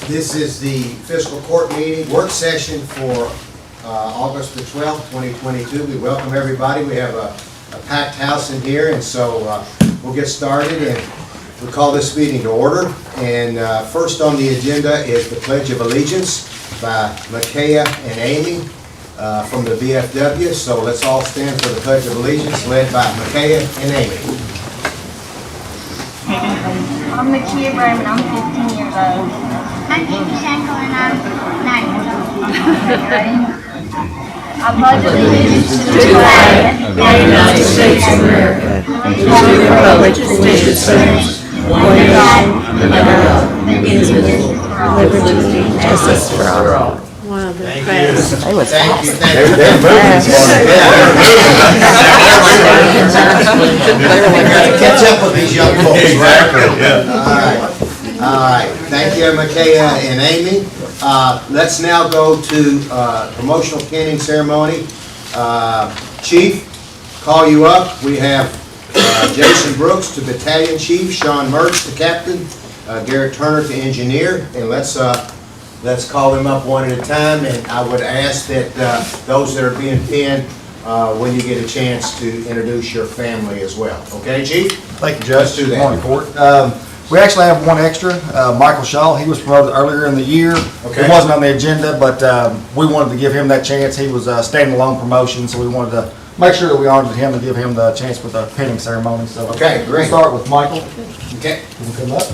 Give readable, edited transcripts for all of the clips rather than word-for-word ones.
This is the Fiscal Court meeting, work session for August the 12th, 2022. We welcome everybody. We have a packed house in here, and so we'll get started and we'll call this meeting to order. And first on the agenda is the Pledge of Allegiance by Micaiah and Amy from the VFW. So let's all stand for the Pledge of Allegiance led by Micaiah and Amy. I'm Micaiah Graham and I'm 15 years old. I'm Amy Shankel and I'm 9 years old. I pledge allegiance to the flag of the United States of America and to the republic for which it stands, one God, under God, indivisible, with liberty and justice for all. One of the best. They was fast. Catch up with these young folks, right? All right. Thank you, Micaiah and Amy. Let's now go to promotional pinning ceremony. Chief, call you up. We have Jason Brooks to battalion chief, Sean Mertz to captain, Garrett Turner to engineer, and let's call them up one at a time. And I would ask that those that are being pinned, when you get a chance, to introduce your family as well. Okay, Chief? Thank you, Judge. Let's do that. Morning, Court. We actually have one extra, Michael Shaw. He was promoted earlier in the year. Okay. It wasn't on the agenda, but we wanted to give him that chance. He was a standalone promotion, so we wanted to make sure that we honored him and give him the chance with the pinning ceremony. So Okay, great. We'll start with Michael. Okay. Can you come up?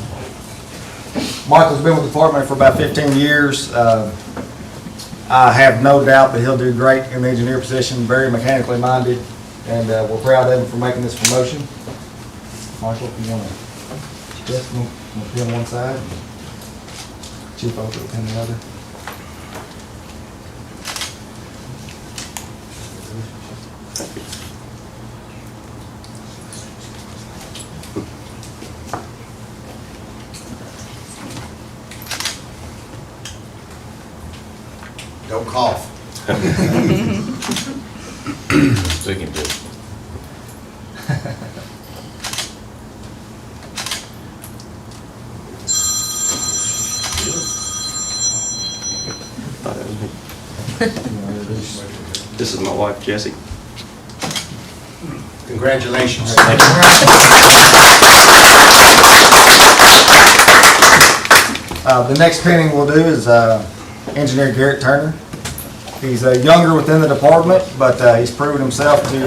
Michael's been with the department for about 15 years. I have no doubt that he'll do great in the engineer position, very mechanically minded, and we're proud of him for making this promotion. Michael, if you want to pin one side, Chief over to pin the other. Don't cough. Sticking to it. This is my wife, Jessie. Congratulations. The next pinning we'll do is Engineer Garrett Turner. He's younger within the department, but he's proven himself to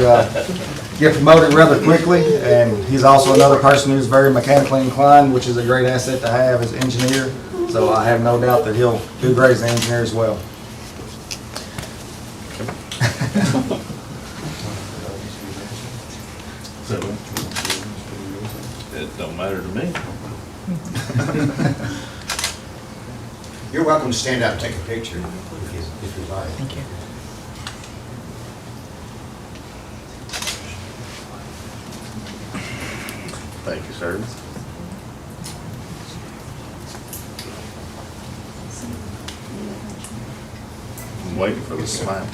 get promoted rather quickly, and he's also another person who's very mechanically inclined, which is a great asset to have as engineer. So I have no doubt that he'll do great as an engineer as well. It don't matter to me. You're welcome to stand up and take a picture if you'd like. Thank you. Thank you, sir. I'm waiting for the smile.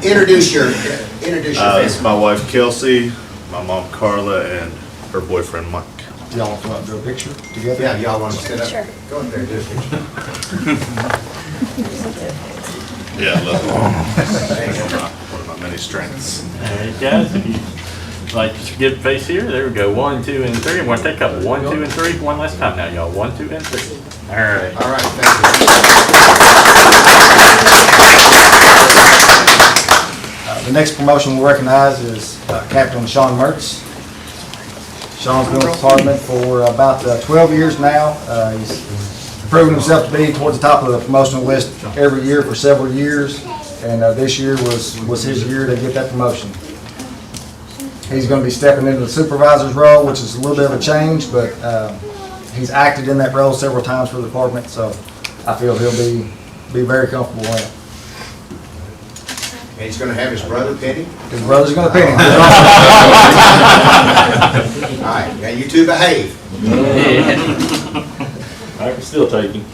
Introduce your family. This is my wife, Kelsey, my mom, Carla, and her boyfriend, Mike. Y'all want to come up and do a picture together? Yeah, y'all want to stand up? Sure. Go up there and do a picture. Yeah, I love it. One of my many strengths. All right, guys, if you'd like to get a face here, there we go. 1, 2, and 3. I'm going to take a couple. 1, 2, and 3. One last time now, y'all. 1, 2, and 3. All right. All right, thank you. The next promotion we'll recognize is Captain Sean Mertz. Sean's been with the department for about 12 years now. He's proven himself to be towards the top of the promotional list every year for several years, and this year was his year to get that promotion. He's going to be stepping into the supervisor's role, which is a little bit of a change, but he's acted in that role several times for the department, so I feel he'll be very comfortable in it. And he's going to have his brother pin him? His brother's going to pin him. All right, now you two behave. I can still take him.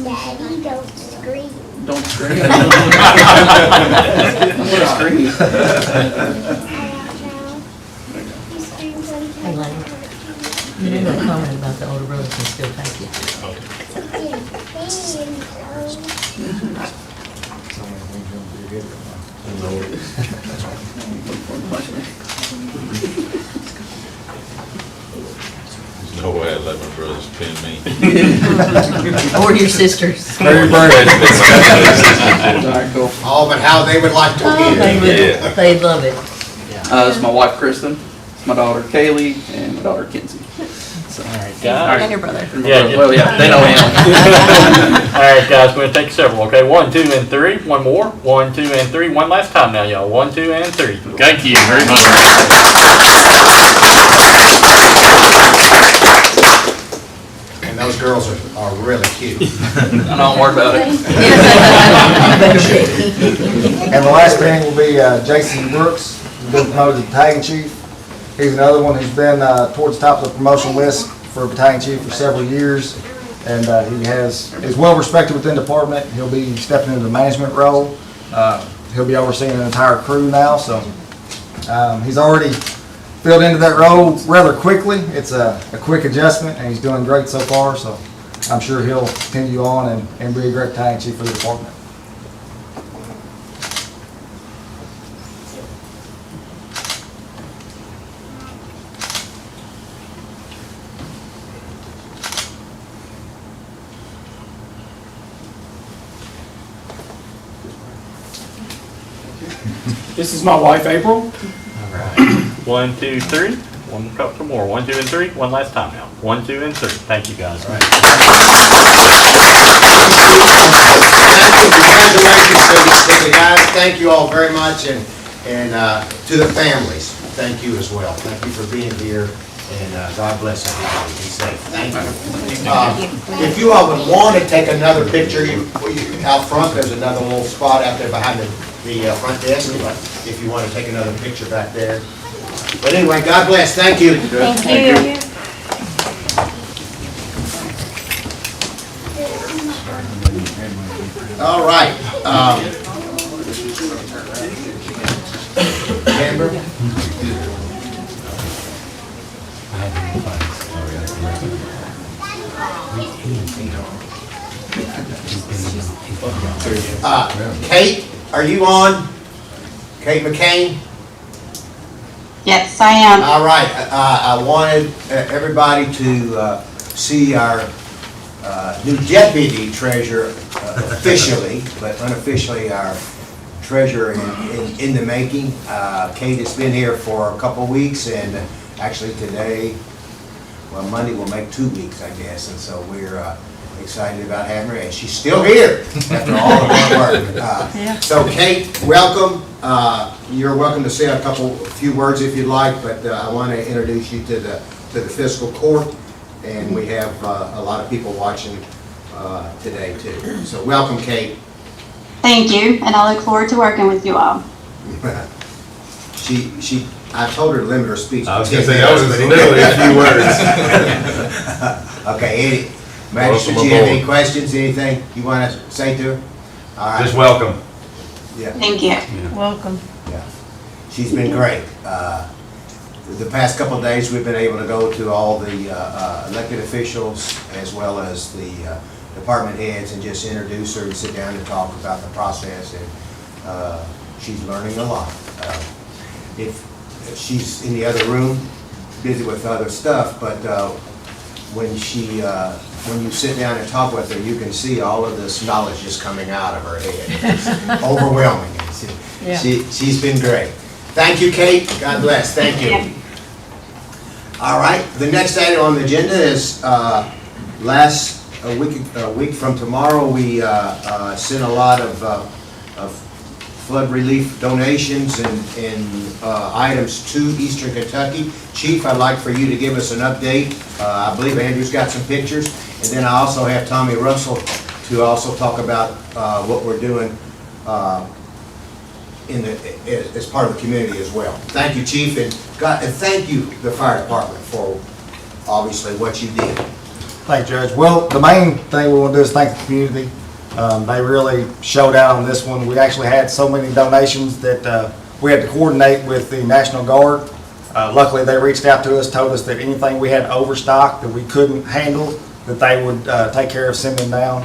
Daddy, don't scream. Don't scream. I don't know. You made a comment about the older brothers and still thank you. There's no way I'd let my brothers pin me. Or your sisters. Very brave. Oh, but how they would like to Oh, hear. they would, they'd love it. This is my wife Kristen, it's my daughter Kaylee, and my daughter Kinsey. So, All right, guys. And your brother. Yeah, well, yeah, they know him. All right, guys, we're gonna take several, okay? 1, 2, and 3. One more. 1, 2, and 3. One last time now, y'all. 1, 2, and 3. Thank you very much. And those girls are really cute. I don't worry about it. Better shake. And the last thing will be Jason Brooks, who's been promoted to battalion chief. He's another one who's been towards the top of the promotion list for battalion chief for several years. And he is well respected within the department. He'll be stepping into the management role. He'll be overseeing an entire crew now, so he's already filled into that role rather quickly. It's a quick adjustment, and he's doing great so far, so I'm sure he'll continue on and be a great battalion chief for the department. This is my wife, April. 1, 2, 3. One couple more. 1, 2, and 3. One last time now. 1, 2, and 3. Thank you, guys. Thank you, congratulations to the guys. Thank you all very much, and to the families, thank you as well. Thank you for being here, and God bless everybody. Be safe. Thank you. If you all would want to take another picture, out front, there's another little spot out there behind the front desk, if you want to take another picture back there. But anyway, God bless. Thank you. Thank you. All right. Amber? Kate, are you on? Kate McCain? Yes, I am. All right, I wanted everybody to see our new deputy treasurer officially, but unofficially our treasurer in the making. Kate has been here for a couple weeks, and actually today, well, Monday will make 2 weeks, I guess, and so we're excited about having her, and she's still here after all of that work. So Kate, welcome. You're welcome to say a few words if you'd like, but I want to introduce you to the Fiscal Court, and we have a lot of people watching today too. So welcome, Kate. Thank you, and I look forward to working with you all. I told her to limit her speech. I was going to say, that was literally a few words. Okay, Eddie, Magistrate, do you have any questions, anything you want to say to her? All right. Just welcome. Yeah. Thank you. Welcome. Yeah, she's been great. The past couple of days, we've been able to go to all the elected officials as well as the department heads and just introduce her and sit down and talk about the process, and she's learning a lot. If she's in the other room, busy with other stuff, but when you sit down and talk with her, you can see all of this knowledge just coming out of her head. It's overwhelming. She's been great. Thank you, Kate. God bless. Thank you. All right. The next item on the agenda is a week from tomorrow. We sent a lot of flood relief donations and items to Eastern Kentucky. Chief, I'd like for you to give us an update. I believe Andrew's got some pictures. And then I also have Tommy Russell to also talk about what we're doing as part of the community as well. Thank you, Chief, and thank you, the fire department, for obviously what you did. Thank you, Judge. Well, the main thing we want to do is thank the community. They really showed out on this one. We actually had so many donations that we had to coordinate with the National Guard Luckily, they reached out to us, told us that anything we had overstock that we couldn't handle, that they would take care of sending down.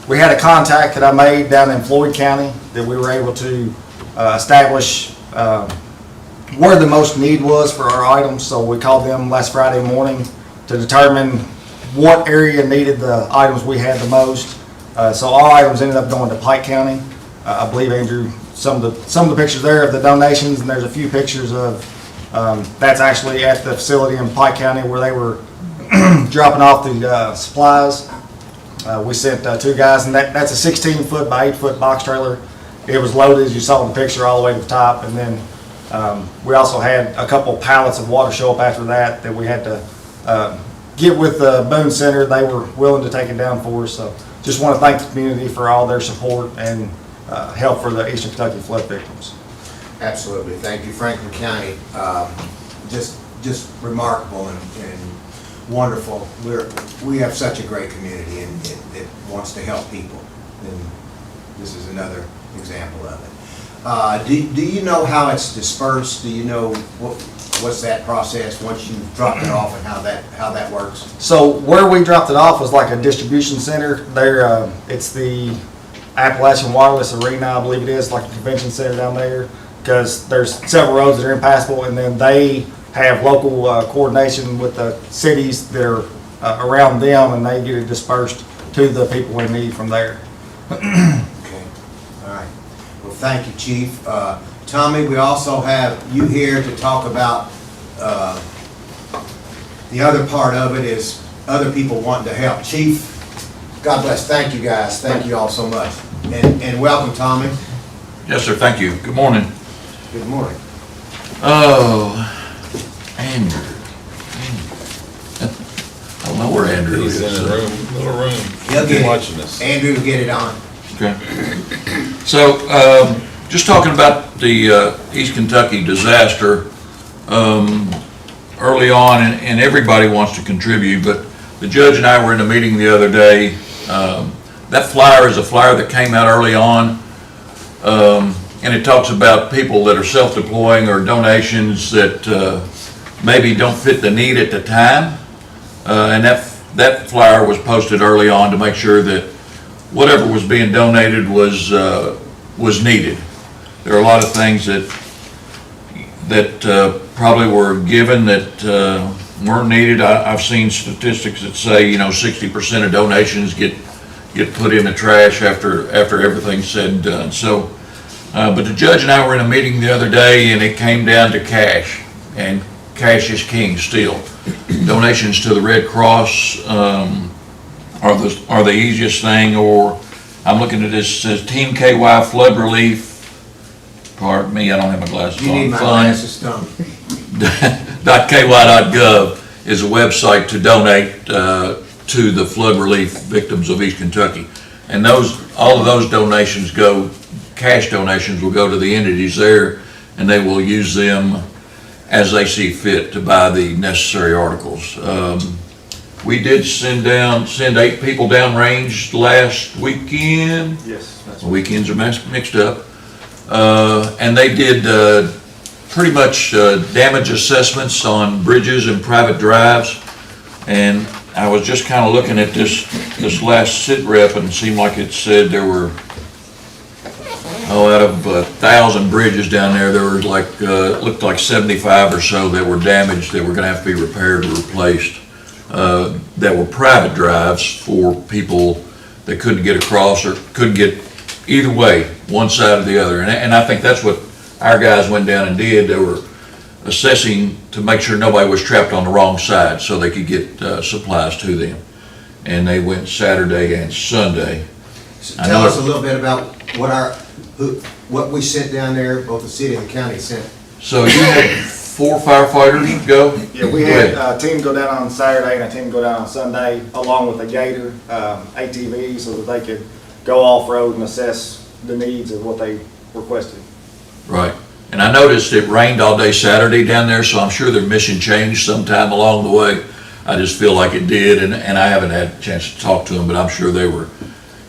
We had a contact that I made down in Floyd County that we were able to establish where the most need was for our items. So we called them last Friday morning to determine what area needed the items we had the most. So all items ended up going to Pike County. I believe, Andrew, some of the pictures there of the donations, and there's a few pictures of that's actually at the facility in Pike County where they were dropping off the supplies. We sent 2 guys, and that's a 16-foot by 8-foot box trailer. It was loaded, as you saw in the picture, all the way to the top, and then we also had a couple pallets of water show up after that we had to get with the Boone Center. They were willing to take it down for us. So just want to thank the community for all their support and help for the Eastern Kentucky flood victims. Absolutely. Thank you, Franklin County. Just remarkable and wonderful. We have such a great community and it wants to help people. And this is another example of it. Do you know how it's dispersed? Do you know what's that process once you drop it off and how that works? So where we dropped it off was like a distribution center. There, it's the Appalachian Wireless Arena, I believe it is, like a convention center down there, because there's several roads that are impassable, and then they have local coordination with the cities that are around them, and they get it dispersed to the people in need from there. Okay, all right. Well, thank you, Chief. Tommy, we also have you here to talk about the other part of it is other people wanting to help. Chief, God bless. Thank you, guys. Thank you all so much. And welcome, Tommy. Yes, sir, thank you. Good morning. Good morning. Oh, Andrew. I don't know where Andrew is. He's in the room, little room. He'll get Watching this. Andrew will get it on. Okay. So, just talking about the East Kentucky disaster, early on, and everybody wants to contribute, but the judge and I were in a meeting the other day. That flyer is a flyer that came out early on, and it talks about people that are self-deploying or donations that maybe don't fit the need at the time. And that flyer was posted early on to make sure that whatever was being donated was needed. There are a lot of things that probably were given that weren't needed. I've seen statistics that say 60% of donations get put in the trash after everything's said and done. So, but the judge and I were in a meeting the other day, and it came down to cash, and cash is king still. Donations to the Red Cross are the easiest thing, or I'm looking at this, it says Team KY Flood Relief. Pardon me, I don't have my glasses on. You need my glasses, Tommy. .ky.gov is a website to donate to the flood relief victims of East Kentucky. And all of those donations cash donations will go to the entities there, and they will use them as they see fit to buy the necessary articles. We did send 8 people downrange last weekend. Yes. The weekends are mixed up. And they did pretty much damage assessments on bridges and private drives. And I was just kind of looking at this last sit rep, and it seemed like it said there were, out of 1,000 bridges down there, there was looked like 75 or so that were damaged, that were going to have to be repaired or replaced, that were private drives for people that couldn't get across or couldn't get either way, one side or the other. And I think that's what our guys went down and did. They were assessing to make sure nobody was trapped on the wrong side so they could get supplies to them. And they went Saturday and Sunday. So tell us a little bit about what we sent down there, both the city and the county sent. So you had 4 firefighters go? Yeah, we had a team go down on Saturday and a team go down on Sunday, along with a Gator ATV, so that they could go off-road and assess the needs of what they requested. Right. And I noticed it rained all day Saturday down there, so I'm sure their mission changed sometime along the way. I just feel like it did, and I haven't had a chance to talk to them, but I'm sure they were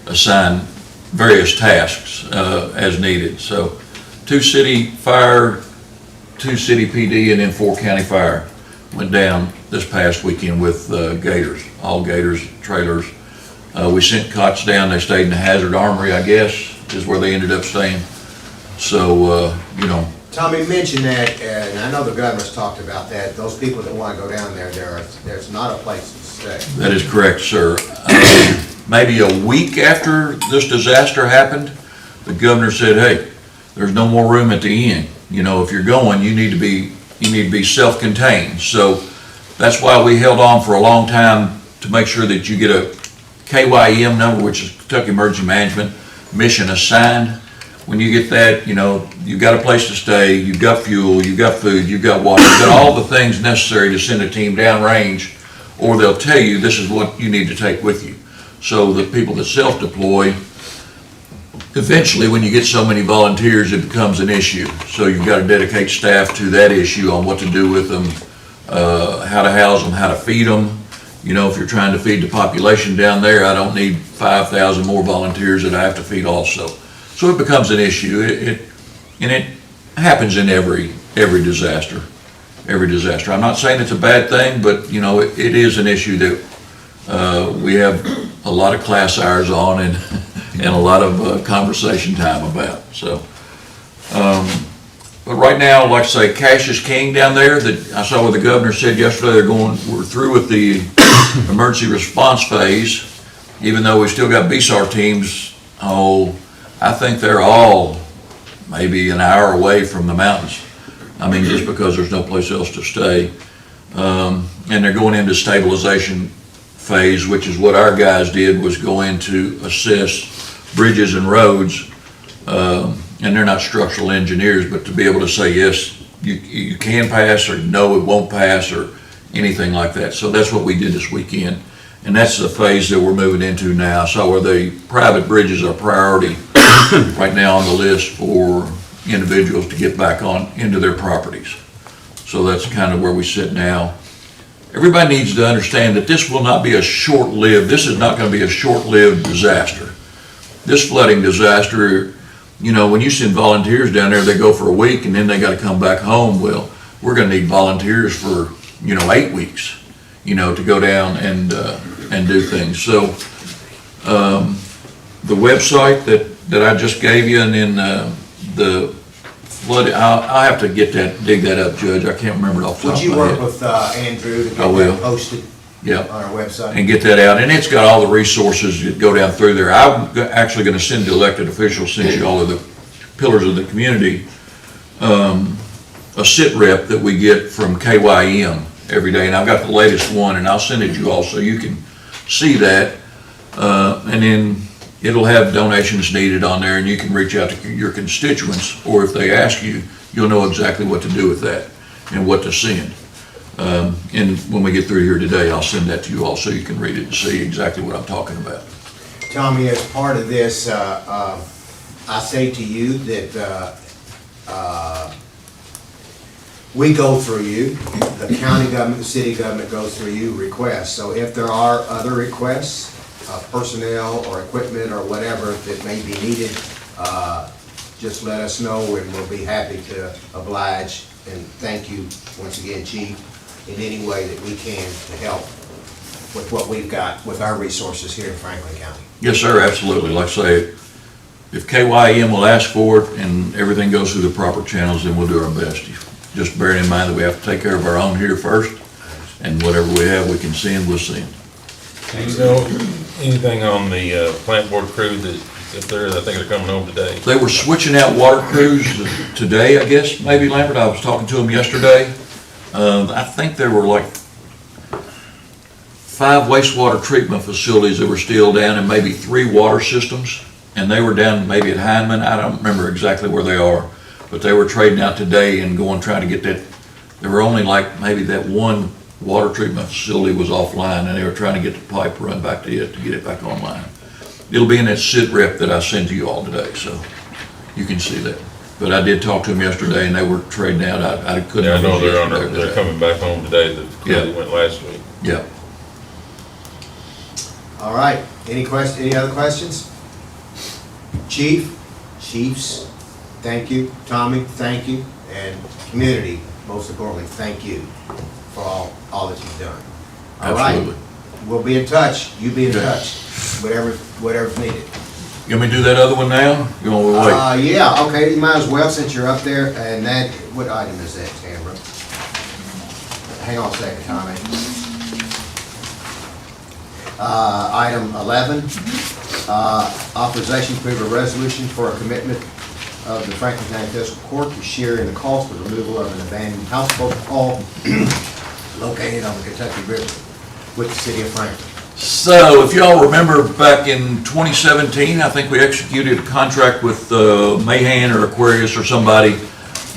assigned various tasks as needed. So 2 city fire 2 city PD and then 4 county fire went down this past weekend with gators, all gators, trailers. We sent cots down, they stayed in the Hazard Armory, I guess, is where they ended up staying. So, you know. Tommy mentioned that, and I know the governor's talked about that. Those people that want to go down there, there's not a place to stay. That is correct, sir. Maybe a week after this disaster happened, the governor said, hey, there's no more room at the inn. You know, if you're going, you need to be self-contained. So that's why we held on for a long time to make sure that you get a KYM number, which is Kentucky Emergency Management mission assigned. When you get that, you know, you've got a place to stay, you've got fuel, you've got food, you've got water, you've got all the things necessary to send a team downrange, or they'll tell you this is what you need to take with you. So the people that self-deploy, eventually when you get so many volunteers, it becomes an issue. So you've got to dedicate staff to that issue on what to do with them, how to house them, how to feed them. You know, if you're trying to feed the population down there, I don't need 5,000 more volunteers that I have to feed also. So it becomes an issue. And it happens in every disaster. Every disaster. I'm not saying it's a bad thing, but you know, it is an issue that we have a lot of class hours on and a lot of conversation time about. So, but right now, like I say, cash is king down there. That I saw what the governor said yesterday. We're through with the emergency response phase, even though we still got BSAR teams. I think they're all maybe an hour away from the mountains. I mean, just because there's no place else to stay. And they're going into stabilization phase, which is what our guys did, was go in to assess bridges and roads. And they're not structural engineers, but to be able to say, yes, you can pass, or no, it won't pass, or anything like that. So that's what we did this weekend. And that's the phase that we're moving into now. So where the private bridges are priority right now on the list for individuals to get back on into their properties. So that's kind of where we sit now. Everybody needs to understand that this will not be a short-lived, this is not going to be a short-lived disaster. This flooding disaster, you know, when you send volunteers down there, they go for a week and then they got to come back home. Well, we're going to need volunteers for, 8 weeks, to go down and do things. So the website that I just gave you, and then the flood, I'll have to dig that up, Judge. I can't remember it off the top Would of you my work head. with Andrew to get I will. that posted Yeah. on our website? And get that out, and it's got all the resources that go down through there. I'm actually going to send the elected officials, since you all are the pillars of the community, a sit rep that we get from KYM every day, and I've got the latest one, and I'll send it to you all so you can see that, and then it'll have donations needed on there, and you can reach out to your constituents, or if they ask you, you'll know exactly what to do with that and what to send. And when we get through here today, I'll send that to you all so you can read it and see exactly what I'm talking about. Tommy, as part of this, I say to you that we go through you, the county government, the city government goes through you, requests. So if there are other requests, personnel or equipment or whatever that may be needed, just let us know and we'll be happy to oblige. And thank you once again, Chief, in any way that we can to help with what we've got with our resources here in Franklin County. Yes, sir, absolutely. Like I say, if KYM will ask for it and everything goes through the proper channels, then we'll do our best. Just bearing in mind that we have to take care of our own here first, and whatever we have we can send, we'll send. Do you know anything on the plant board crew that's up there? I think they're coming over today. They were switching out water crews today, I guess, maybe, Lambert. I was talking to them yesterday. I think there were like 5 wastewater treatment facilities that were still down, and maybe 3 water systems. And they were down maybe at Heinemann. I don't remember exactly where they are, but they were trading out today and trying to get that. There were only like maybe that one water treatment facility was offline, and they were trying to get the pipe run back to it to get it back online. It'll be in that sit rep that I sent to you all today, so you can see that. But I did talk to them yesterday, and they were trading out. I couldn't. Yeah, I know remember they're coming back home today. They went last week. Yeah. All right, any other questions? Chiefs, thank you. Tommy, thank you. And community, most importantly, thank you for all that you've done. All right. Absolutely. We'll be in touch. You be in Okay. touch. Whatever's needed. You want me to do that other one now? You want me to wait? Yeah, okay, you might as well since you're up there. And that, what item is that, Tamara? Hang on a second, Tommy. Item 11, authorization to approve a resolution for a commitment of the Franklin County Fiscal Court to share in the cost of removal of an abandoned houseboat hull located on the Kentucky River with the city of Franklin. So, if y'all remember back in 2017, I think we executed a contract with Mahan or Aquarius or somebody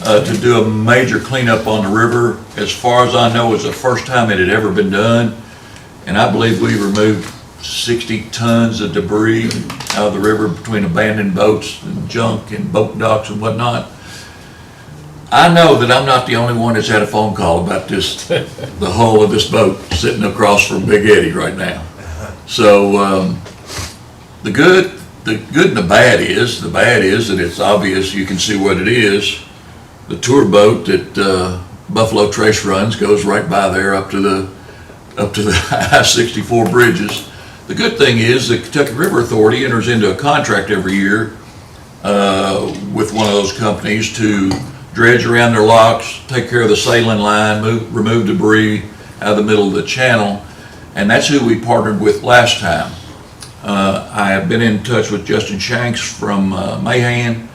to do a major cleanup on the river. As far as I know, it's the first time it had ever been done. And I believe we removed 60 tons of debris out of the river between abandoned boats and junk and boat docks and whatnot. I know that I'm not the only one that's had a phone call about this, the hull of this boat sitting across from Big Eddie right now. So, the good and the bad is that it's obvious, you can see what it is. The tour boat that Buffalo Trace runs goes right by there up to the I-64 bridges. The good thing is the Kentucky River Authority enters into a contract every year with one of those companies to dredge around their locks, take care of the sailing line, remove debris out of the middle of the channel, and that's who we partnered with last time. I have been in touch with Justin Shanks from Mahan.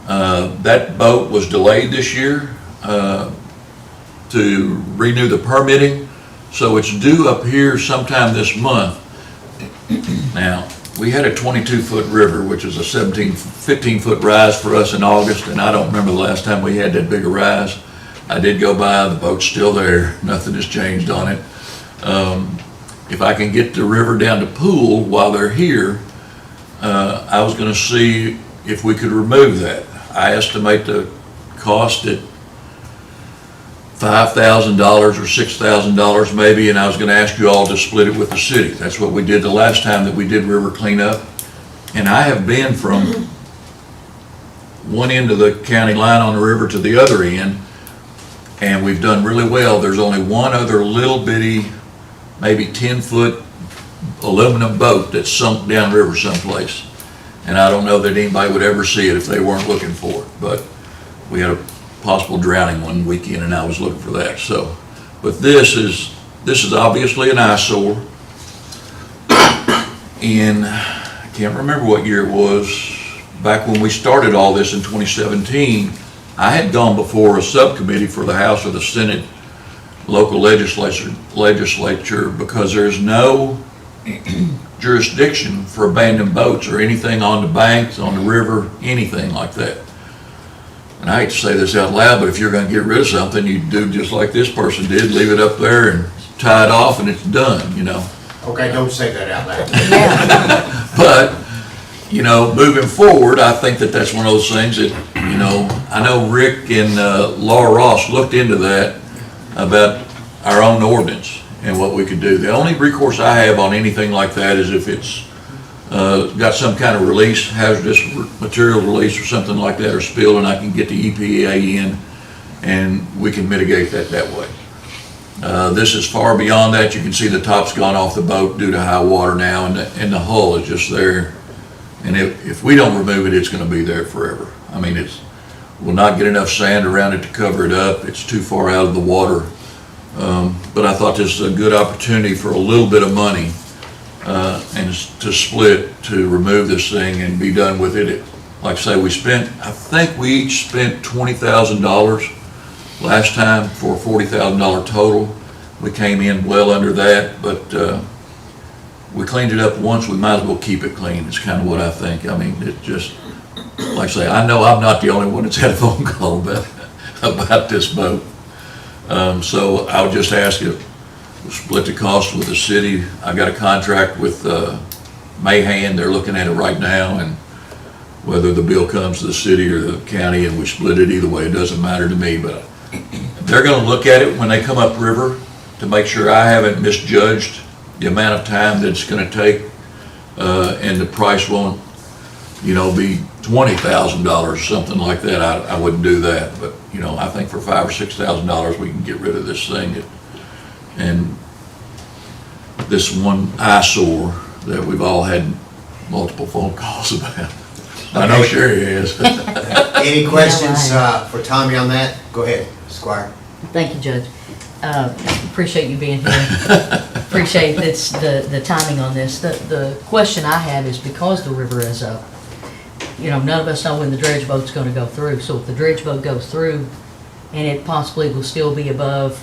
That boat was delayed this year to renew the permitting, so it's due up here sometime this month. Now, we had a 22-foot river, which is a 15-foot rise for us in August, and I don't remember the last time we had that big a rise. I did go by, the boat's still there, nothing has changed on it. If I can get the river down to Pool while they're here, I was gonna see if we could remove that. I estimate the cost at $5,000 or $6,000 maybe, and I was gonna ask you all to split it with the city. That's what we did the last time that we did river cleanup. And I have been from one end of the county line on the river to the other end, and we've done really well. There's only one other little bitty, maybe 10-foot aluminum boat that's sunk downriver someplace. And I don't know that anybody would ever see it if they weren't looking for it. But we had a possible drowning one weekend and I was looking for that. So, but this is obviously an eyesore. And I can't remember what year it was. Back when we started all this in 2017, I had gone before a subcommittee for the House or the Senate local legislature because there's no jurisdiction for abandoned boats or anything on the banks, on the river, anything like that. And I hate to say this out loud, but if you're going to get rid of something, you do just like this person did, leave it up there and tie it off and it's done, you know. Okay, don't say that out loud. But, you know, moving forward, I think that that's one of those things that, you know, I know Rick and Laura Ross looked into that about our own ordinance and what we could do. The only recourse I have on anything like that is if it's got some kind of release, hazardous material release or something like that, or spill, and I can get the EPA in and we can mitigate that way. This is far beyond that. You can see the top's gone off the boat due to high water now, and the hull is just there. And if we don't remove it, it's going to be there forever. I mean, we'll not get enough sand around it to cover it up. It's too far out of the water. But I thought this was a good opportunity for a little bit of money and to split, to remove this thing and be done with it. Like I say, I think we each spent $20,000 last time for a $40,000 total. We came in well under that, but we cleaned it up once, we might as well keep it clean. It's kind of what I think. I mean, it just, like I say, I know I'm not the only one that's had a phone call about this boat. So I would just ask you to split the cost with the city. I got a contract with Mahan. They're looking at it right now, and whether the bill comes to the city or the county and we split it, either way, it doesn't matter to me. But they're going to look at it when they come upriver to make sure I haven't misjudged the amount of time that it's going to take, and the price won't be $20,000, something like that, I wouldn't do that. But, I think for $5,000 or $6,000, we can get rid of this thing. And this one eyesore that we've all had multiple phone calls about. I know Sherry has. Any questions for Tommy on that? Go ahead, Squire. Thank you, Judge. Appreciate you being here. Appreciate the timing on this. The question I have is because the river is up, none of us know when the dredge boat's going to go through. So if the dredge boat goes through and it possibly will still be above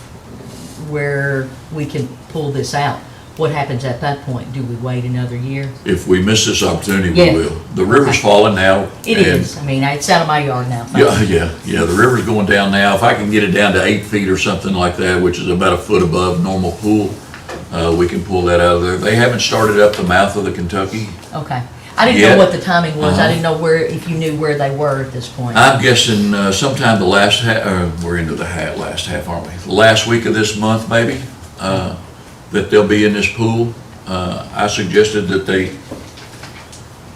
where we can pull this out, what happens at that point? Do we wait another year? If we miss this opportunity, Yeah. we will. The river's falling now. It is. I mean, it's out of my yard now. Yeah, the river's going down now. If I can get it down to 8 feet or something like that, which is about a foot above normal pool, we can pull that out of there. They haven't started up the mouth of the Kentucky. Okay. I didn't Yeah. know what the timing was. Uh-huh. I didn't know if you knew where they were at this point. I'm guessing sometime the last we're into the last half, aren't we? The last week of this month, maybe, that they'll be in this pool. I suggested that they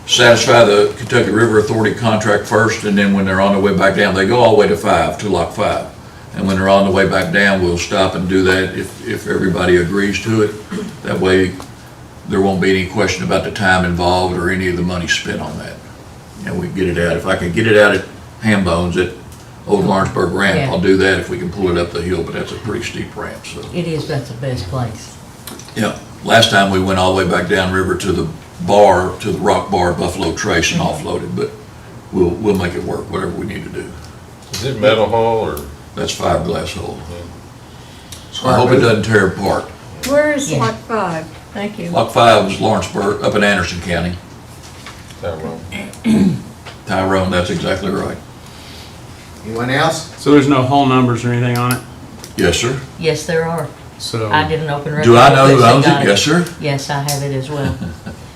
satisfy the Kentucky River Authority contract first, and then when they're on their way back down, they go all the way to Lock 5. And when they're on the way back down, we'll stop and do that if everybody agrees to it. That way, there won't be any question about the time involved or any of the money spent on that. And we can get it out. If I can get it out at Hambones at Old Lawrenceburg Ramp, Yeah. I'll do that if we can pull it up the hill, but that's a pretty steep ramp, so. It is, that's the best place. Yeah, last time we went all the way back down river to the rock bar, Buffalo Trace, and offloaded, but we'll make it work, whatever we need to do. Is it metal hull or? That's fiberglass hull. So I hope it doesn't tear apart. Where is Yeah. Lot 5? Thank you. Lock 5 is Lawrenceburg, up in Anderson County. Tyrone, that's exactly right. Anyone else? So there's no whole numbers or anything on it? Yes, sir. Yes, there are. So. I did an open record. Do I know who request. owns They got it? Yes, sir. Yes, I have it as well.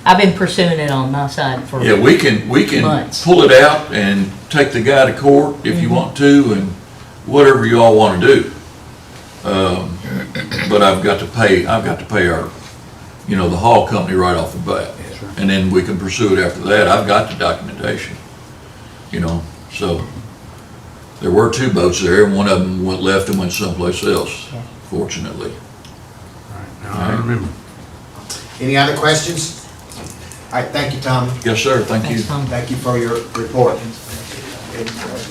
I've been pursuing it on my side for Yeah, we can months. pull it out and take the guy to court if you want to, and whatever you all want to do. But I've got to pay our, the haul company right off the bat. And then we can pursue it after that. I've got the documentation, so there were 2 boats there, and one of them went left and went someplace else, Yeah. fortunately. Now I remember. Any other questions? All right, thank you, Tommy. Yes, sir, thank you. Thanks, Tom. Thank you for your report.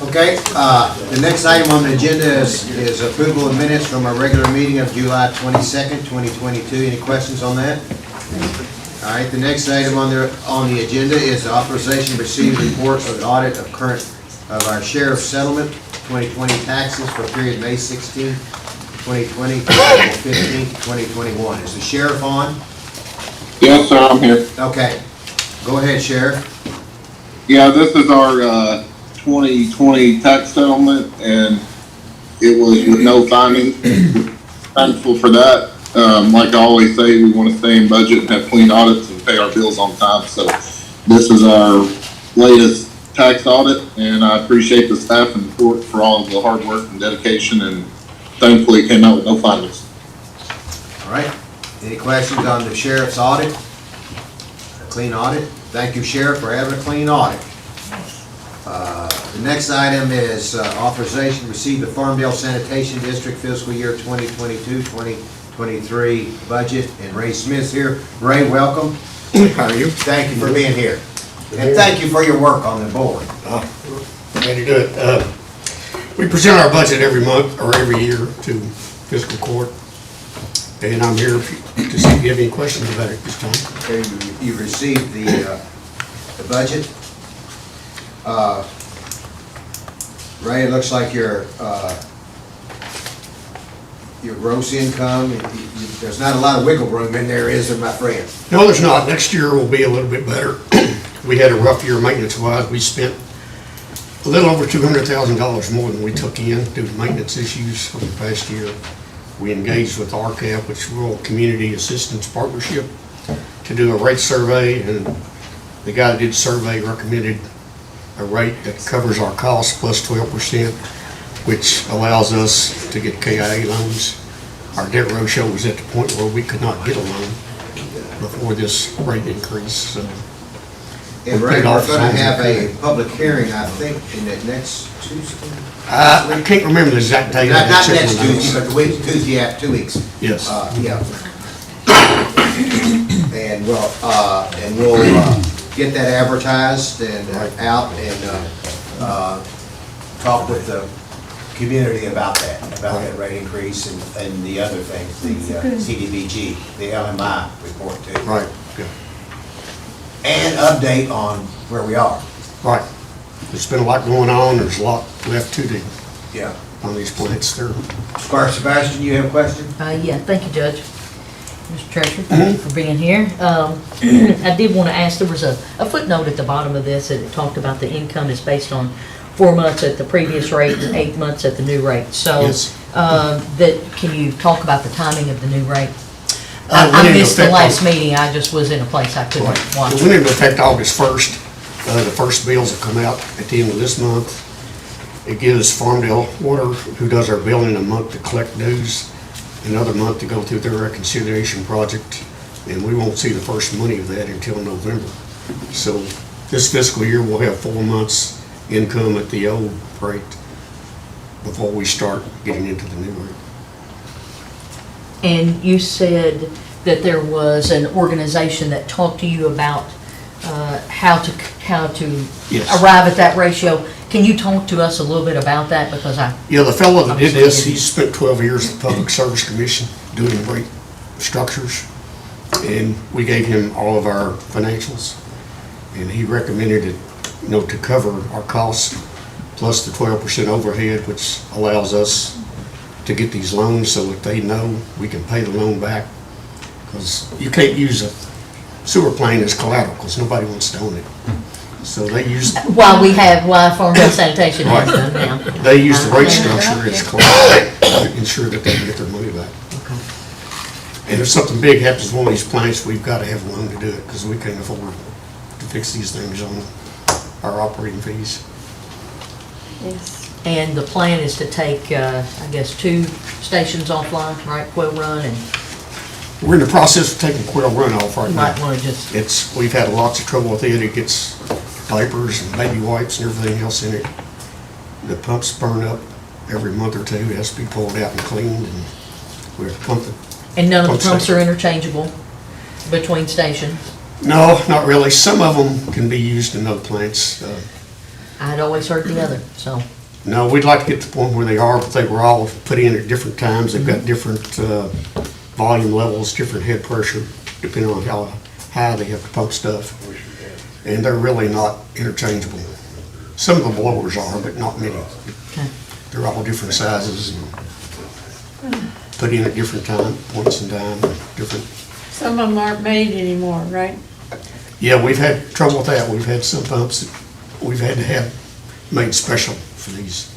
Okay, the next item on the agenda is approval of minutes from our regular meeting of July 22nd, 2022. Any questions on that? All right, the next item on the agenda is authorization to receive report of audit of our sheriff's settlement 2020 taxes for period May 16, 2020 to April 15, 2021. Is the sheriff on? Yes, sir, I'm here. Okay, go ahead, Sheriff. Yeah, this is our 2020 tax settlement, and it was with no finding. Thankful for that. Like I always say, we want to stay in budget and have clean audits and pay our bills on time. So this is our latest tax audit, and I appreciate the staff and the court for all of the hard work and dedication, and thankfully it came out with no findings. All right, any questions on the sheriff's audit? A clean audit? Thank you, Sheriff, for having a clean audit. The next item is authorization to receive the Farmdale Sanitation District fiscal year 2022-2023 budget, and Ray Smith's here. Ray, welcome. How are you? Thank you for being here. And thank you for your work on the board. Glad to do it. We present our budget every month or every year to Fiscal Court, and I'm here to see if you have any questions about it this time. Okay, you received the budget. Ray, it looks like your gross income, there's not a lot of wiggle room in there, is there, my friend? No, there's not. Next year will be a little bit better. We had a rough year maintenance-wise. We spent a little over $200,000 more than we took in due to maintenance issues over the past year. We engaged with RCAP, which is Rural Community Assistance Partnership, to do a rate survey, and the guy that did the survey recommended a rate that covers our costs plus 12%, which allows us to get KIA loans. Our debt ratio was at the point where we could not get a loan before this rate increase. So And put Ray, it we're off gonna as long as have we a can. public hearing, I think, in that next Tuesday. I can't remember the exact date. Not I'll check next my notes. Tuesday, but the week, Tuesday after 2 weeks. Yes. Yeah. And we'll get that advertised and out and talk with the community about that rate increase and the other things, the CDBG, the LMI report too. Right, yeah. And update on where we are. Right. There's been a lot going on, there's a lot left to do Yeah. on these plants. They're, Squire Sebastian, you have a question? Yeah, thank you, Judge. Mr. Treasurer, thank you for being here. I did want to ask, there was a footnote at the bottom of this that it talked about the income is based on 4 months at the previous rate and 8 months at the new rate. So, Yes. can you talk about the timing of the new rate? It I went into missed the effect last on- meeting, I just was in a place I couldn't watch. It went into effect August 1st. The first bills will come out at the end of this month. It gives Farmdale Water, who does our billing, a month to collect dues, another month to go through their reconciliation project, and we won't see the first money of that until November. So this fiscal year, we'll have 4 months income at the old rate before we start getting into the new rate. And you said that there was an organization that talked to you about how to Yes. arrive at that ratio. Can you talk to us a little bit about that? Because Yeah, the fellow that did this, he spent 12 years at the Public Service Commission doing rate structures, and we gave him all of our financials, and he recommended it, to cover our costs, plus the 12% overhead, which allows us to get these loans so that they know we can pay the loan back, because you can't use a sewer plant as collateral, because nobody wants to own it. So they use, while Farmville Sanitation has done now. they use the rate structure as collateral to ensure that they can get their money back. And if something big happens to one of these plants, we've got to have a loan to do it, because we can't afford to fix these things on our operating fees. And the plan is to take, I guess, 2 stations offline, right? Quill Run and We're in the process of taking Quill Run off right you now. might want to just, We've had lots of trouble with it. It gets diapers and baby wipes and everything else in it. The pumps burn up every month or 2. It has to be pulled out and cleaned, and we have to pump it. and none of the Pump pumps station. are interchangeable between stations. No, not really. Some of them can be used in other plants. I had always heard the other, so. No, we'd like to get to the point where they are, but they were all put in at different times. They've got different volume levels, different head pressure, depending on how high they have to pump stuff. And they're really not interchangeable. Some of the blowers are, but not many. Okay. They're all different sizes and put in at different points in time, different. Some of them aren't made anymore, right? Yeah, we've had trouble with that. We've had some pumps that we've had to have made special for these.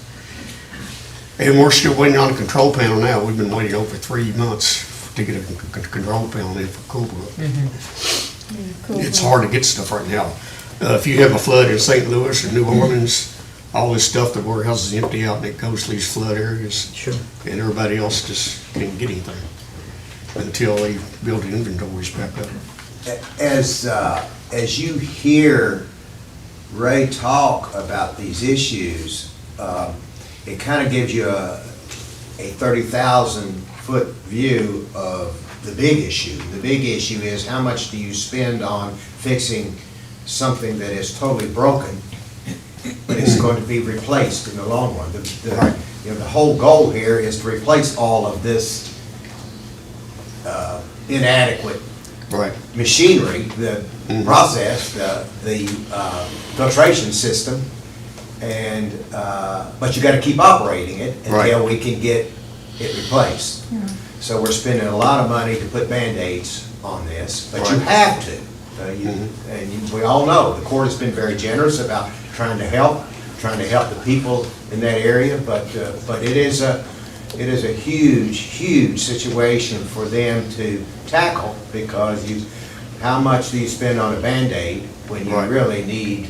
And we're still waiting on a control panel now. We've been waiting over 3 months to get a control panel in for Coolbrook. It's hard to get stuff right now. If you have a flood in St. Louis or New Orleans, all this stuff, the warehouse is empty out and it goes to these flood areas. Sure. And everybody else just can't get anything until they build the inventories back up. As you hear Ray talk about these issues, it kind of gives you a 30,000-foot view of the big issue. The big issue is how much do you spend on fixing something that is totally broken, but it's going to be replaced in the long run. The whole goal here is to replace all of this inadequate machinery, the process, the filtration system, and but you got to keep operating it until we can get it replaced. So we're spending a lot of money to put Band-Aids on this, but you have to. We all know the court has been very generous about trying to help the people in that area, but it is a huge situation for them to tackle, because how much do you spend on a Band-Aid when you really need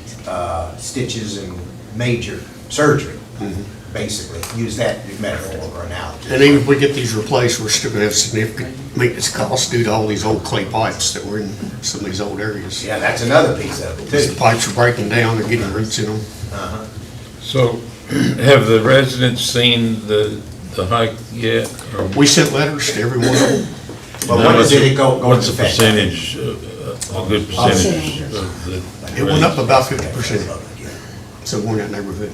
stitches and major surgery? basically. Use that metaphor or analogy. And even if we get these replaced, we're still gonna have significant maintenance costs due to all these old clay pipes that were in some of these old areas. Yeah, that's another piece of it, The too. pipes are breaking down, they're getting roots in them. Uh-huh. So, have the residents seen the hike yet? Or We sent letters to every one of them. Well, when does it go What's into the effect? percentage, a good percentage of the? It went up about 50%. So we're in that neighborhood.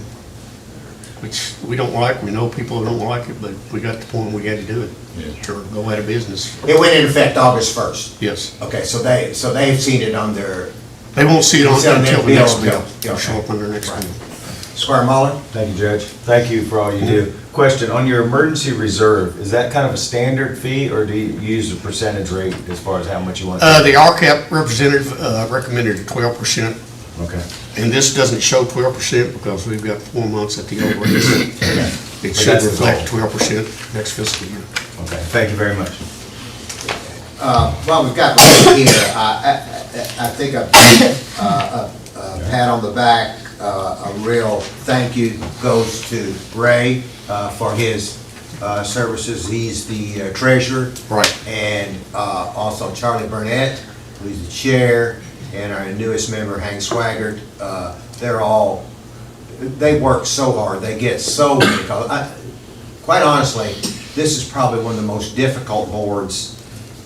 Which we don't like, we know people don't like it, but we got to the point we had to do it. Yeah. Or go out of business. It went into effect August 1st. Yes. Okay, so they've seen it on their, They won't see it It's on until their the next bill, bill. okay. It'll show up on their next bill. Squire Muller? Thank you, Judge. Thank you for all you do. Question, on your emergency reserve, is that kind of a standard fee, or do you use a percentage rate as far as how much you want? The RCAP representative recommended 12%. Okay. And this doesn't show 12% because we've got 4 months at the old rate. It But should that's the reflect goal. 12% next fiscal year. Okay, thank you very much. Well, we've got Ray here. I think a pat on the back, a real thank you goes to Ray for his services. He's the treasurer. Right. And also Charlie Burnett, who's the chair, and our newest member, Hank Swaggart. They work so hard. They get so many calls. Quite honestly, this is probably one of the most difficult boards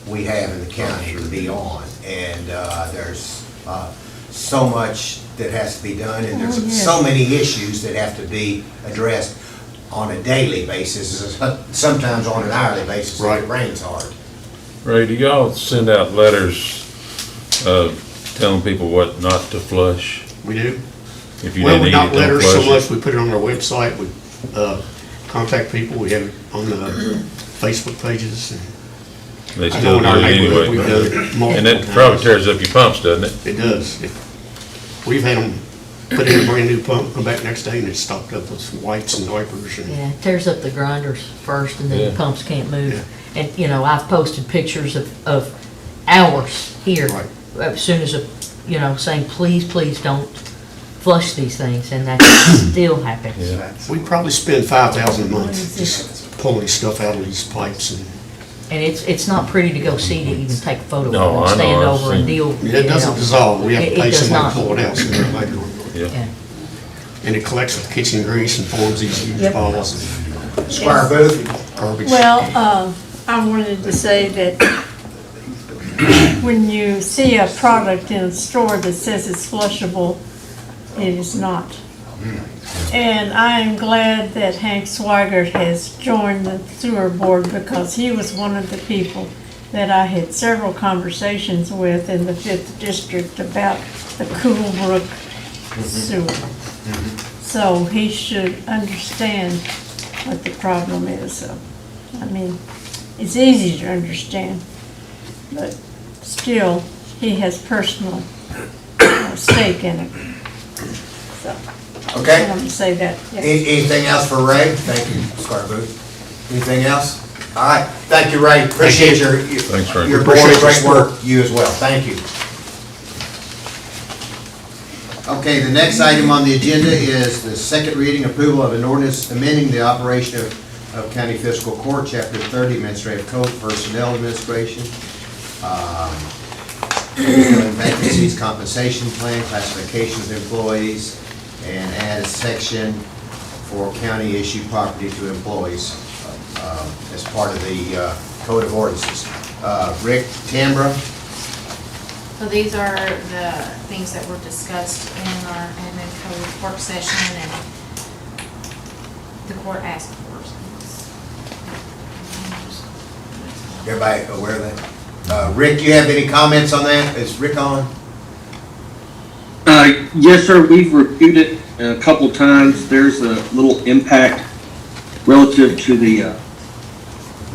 we have in the county to be on. And there's so much that has to be done, and there's so many issues that have to be addressed on a daily basis, sometimes on an hourly basis if it rains hard. Ray, do y'all send out letters telling people what not to flush? We do. If you Well, didn't we eat not it, don't letters so flush much, it. we put it on our website, we contact people, we have it on the Facebook pages. They I know still in do our it neighborhood, anyway. we've done it multiple And that times. probably tears up your pumps, doesn't it? It does. We've had them put in a brand new pump, come back next day and it's stocked up with wipes and wipers and. Yeah, it tears up the grinders first and then Yeah. the pumps can't move. And, you know, I've posted pictures of ours here. Right. As soon as, saying, please, please don't flush these things, and that's still happens. Yeah. We probably spend $5,000 a month just pulling stuff out of these pipes and. And it's not pretty to go see to even take a photo No, of I and know, stand I've over and seen- deal. It doesn't dissolve, we have to It pay does somebody not. to pull it out sooner or later. Yeah. And it collects with kitchen grease and forms these huge Yep. balls of Squire Booth? garbage. Well, I wanted to say that when you see a product in a store that says it's flushable, it is not. And I am glad that Hank Swigert has joined the sewer board because he was one of the people that I had several conversations with in the 5th District about the Cool Brook sewer. So he should understand what the problem is. So, I mean, it's easy to understand, but still, he has personal stake in it. So, Okay. I want to say that. yes. Anything else for Ray? Thank you, Squire Booth. Anything else? All right, thank you, Ray. Appreciate Thanks, Ray. your board, great work, you as well. Thank you. Okay, the next item on the agenda is the second reading approval of an ordinance amending the operation of County Fiscal Court, Chapter 30, Administrative Code, Personnel Administration. Vacancies, compensation plan, classifications of employees, and add a section for county-issued property to employees as part of the Code of Ordinances. Rick Tambra? So these are the things that were discussed in our admin code work session and the court asked for. Everybody aware of that? Rick, you have any comments on that? Is Rick on? Yes, sir. We've reviewed it a couple times. There's a little impact relative to the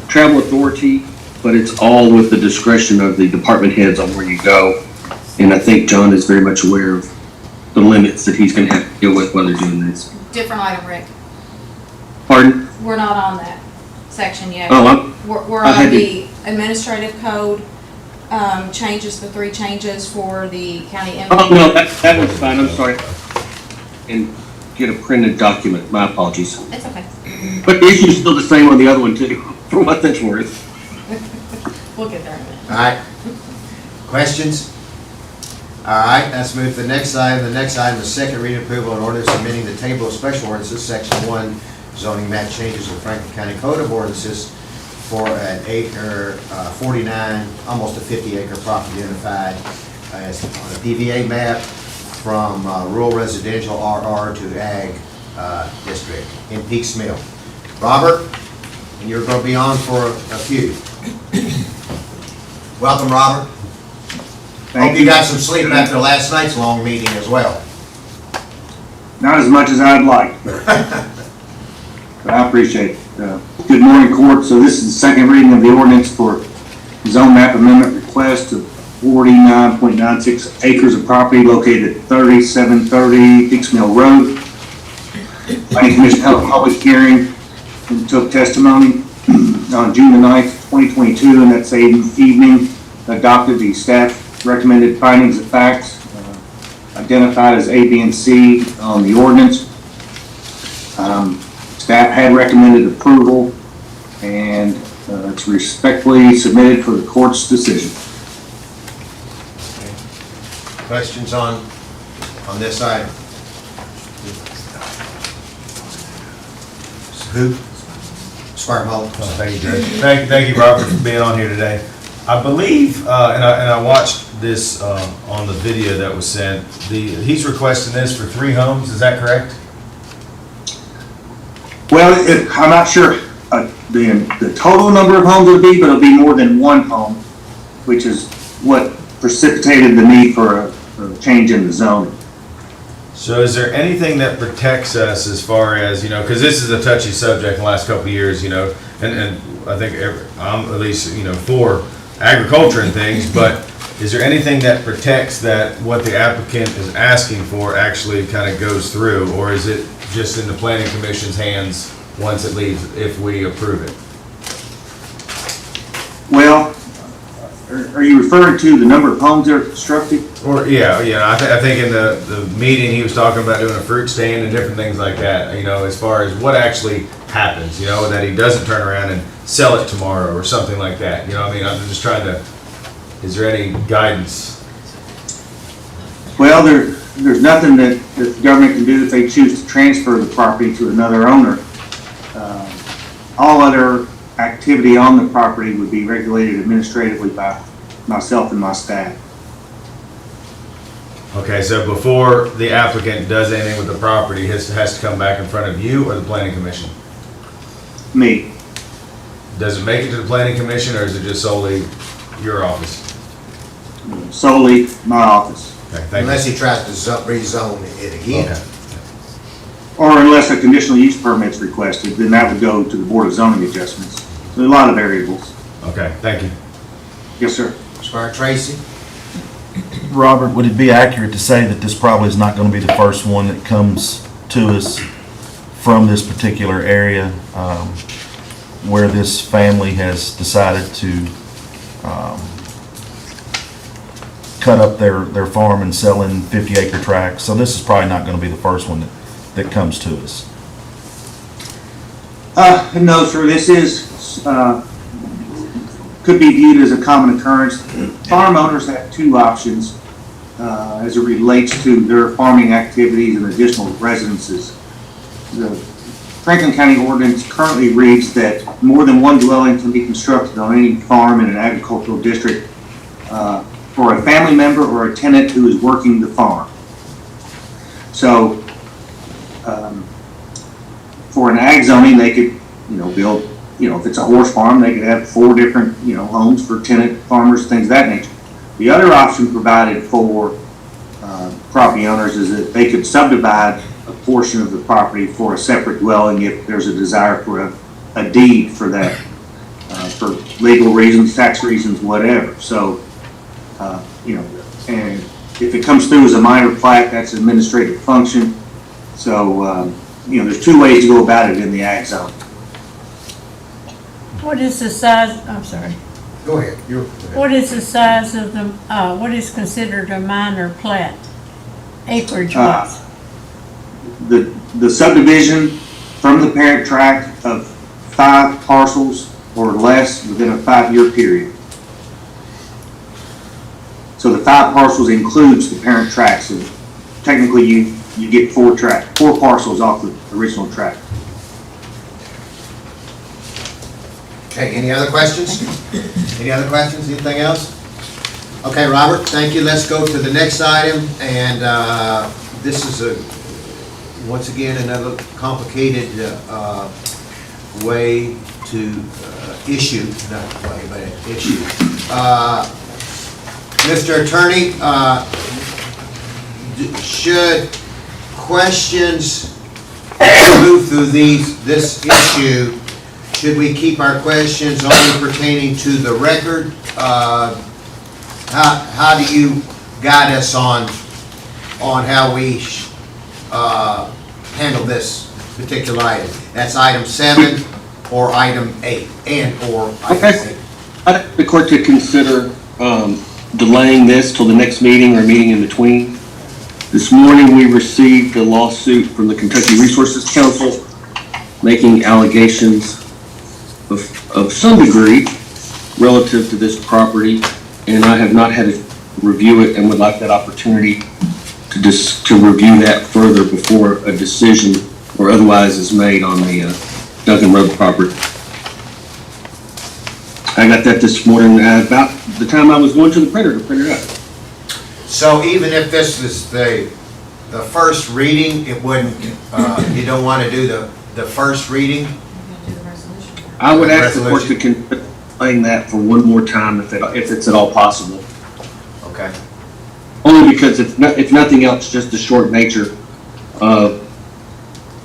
travel authority, but it's all with the discretion of the department heads on where you go. And I think John is very much aware of the limits that he's going to have to deal with while they're doing this. Different item, Rick. Pardon? We're not on that section yet. Oh, We're I had on to- the administrative code, changes, the 3 changes for the county Oh, inmate. no, that was fine. I'm sorry. And get a printed document. My apologies. It's okay. But the issue is still the same on the other one too, for what that's worth. We'll get there in a minute. All right. Questions? All right, let's move to the next item. The next item is second reading approval and ordinance amending the table of special ordinances, section 1, zoning map changes of Franklin County Code of Ordinances for an acre, 49, almost a 50-acre property identified as on a DVA map from rural residential RR to ag district in Peaks Mill. Robert, and you're going to be on for a few. Welcome, Robert. Hope you got some sleep after last night's long meeting as well. Not as much as I'd like, but I appreciate it. Good morning, court. So this is the second reading of the ordinance for zone map amendment request of 49.96 acres of property located at 3730 Peaks Mill Road. Planning Commission held a public hearing and took testimony on June the 9th, 2022, and that same evening adopted the staff recommended findings of facts identified as A, B, and C on the ordinance. Staff had recommended approval, and it's respectfully submitted for the court's decision. Questions on this item? Who? Squire Mullin. Thank you, Judge. Thank you, Robert, for being on here today. I believe, and I watched this on the video that was sent. He's requesting this for 3 homes. Is that correct? Well, I'm not sure the total number of homes it'll be, but it'll be more than 1 home, which is what precipitated the need for a change in the zoning. So is there anything that protects us as far as, because this is a touchy subject in the last couple of years, and I think I'm at least, for agriculture and things, but is there anything that protects that what the applicant is asking for actually kind of goes through, or is it just in the planning commission's hands once it leaves if we approve it? Well, are you referring to the number of homes that are constructed? Or yeah, I think in the meeting he was talking about doing a fruit stand and different things like that. As far as what actually happens, that he doesn't turn around and sell it tomorrow or something like that. I'm just trying to. Is there any guidance? Well, there's nothing that the government can do if they choose to transfer the property to another owner. All other activity on the property would be regulated administratively by myself and my staff. Okay, so before the applicant does anything with the property, has to come back in front of you or the planning commission? Me. Does it make it to the planning commission, or is it just solely your office? Solely my office. Okay, thank Unless you. he tries to rezone it again. Okay. Or unless a conditional use permit's requested, then that would go to the Board of Zoning Adjustments. There's a lot of variables. Okay, thank you. Yes, sir. Squire Tracy? Robert, would it be accurate to say that this probably is not going to be the first one that comes to us from this particular area where this family has decided to cut up their farm and sell in 50-acre tracts? So this is probably not going to be the first one that comes to us. No, sir. This is could be viewed as a common occurrence. Farm owners have 2 options as it relates to their farming activities and additional residences. The Franklin County ordinance currently reads that more than 1 dwelling can be constructed on any farm in an agricultural district for a family member or a tenant who is working the farm. So for an ag zoning, they could, build, if it's a horse farm, they could have 4 different, homes for tenant farmers, things of that nature. The other option provided for property owners is that they could subdivide a portion of the property for a separate dwelling if there's a desire for a deed for that, for legal reasons, tax reasons, whatever. So, and if it comes through as a minor plat, that's an administrative function. So, there's 2 ways to go about it in the ag zone. What is the size, I'm sorry. Go ahead. What is the size of the, what is considered a minor plat, acreage wise? the subdivision from the parent tract of 5 parcels or less within a 5-year period. So the 5 parcels includes the parent tract, so technically you get 4 parcels off the original tract. Okay, any other questions? Any other questions, anything else? Okay, Robert, thank you. Let's go to the next item, and this is once again, another complicated way to issue, not way, but issue. Mr. Attorney, should questions move through this issue, should we keep our questions only pertaining to the record? How do you guide us on how we handle this particular item? That's item 7 or item 8, or item 8. I'd ask the court to consider delaying this till the next meeting or meeting in between. This morning we received a lawsuit from the Kentucky Resources Council making allegations of some degree relative to this property, and I have not had to review it and would like that opportunity to review that further before a decision or otherwise is made on the Duncan Road property. I got that this morning about the time I was going to the printer to print it out. So even if this is the first reading, it wouldn't, you don't want to do the first reading? I would ask the court to consider playing that for one more time if it's at all possible. Okay. Only because if nothing else, just the short nature of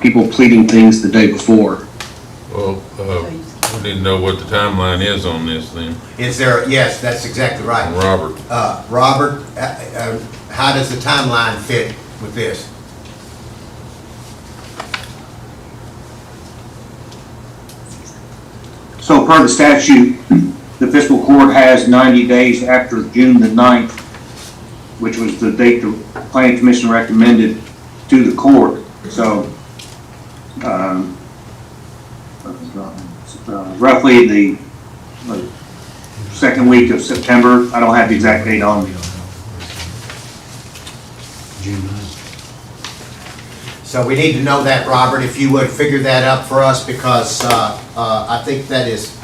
people pleading things the day before. Well, we need to know what the timeline is on this then. Is there, yes, that's exactly right. Robert. Robert, how does the timeline fit with this? So per the statute, the fiscal court has 90 days after June the 9th, which was the date the planning commission recommended to the court. So roughly the second week of September. I don't have the exact date on me. June 9th. So we need to know that, Robert, if you would figure that up for us, because I think that is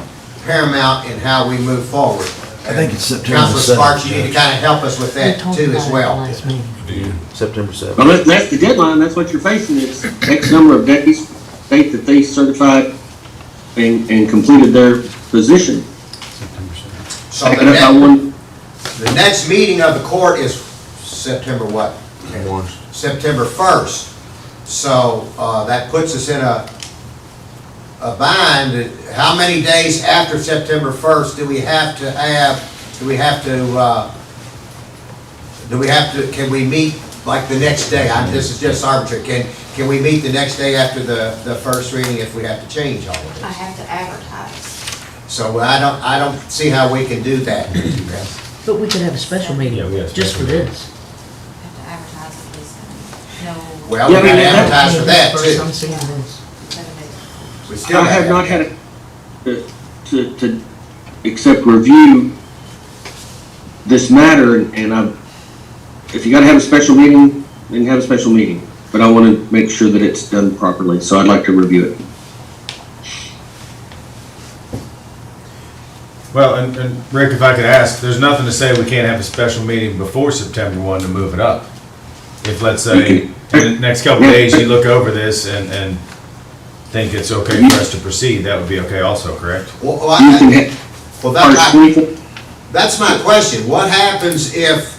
paramount in how we move forward. I think it's September Councilor 7th. Sparks, you need to kind of help us with that too as well. September 7th. Well, that's the deadline. That's what you're facing. It's X number of days state that they certified and completed their position. So the next meeting of the court is September what? September 1st. So that puts us in a bind. How many days after September 1st do we have to can we meet like the next day? This is just arbitrary. Can we meet the next day after the first reading if we have to change all of this? I have to advertise. So I don't see how we can do that. But we could have a special meeting just for this. Have to advertise at least, no. Well, we gotta advertise for that First I'm too. seeing this. We still I have not advertise. had to except review this matter, and if you gotta have a special meeting, then have a special meeting. But I want to make sure that it's done properly, so I'd like to review it. Well, and Rick, if I could ask, there's nothing to say we can't have a special meeting before September 1 to move it up. If, let's say, in the next couple of days, you look over this and think it's okay for us to proceed, that would be okay also, correct? That's my question. What happens if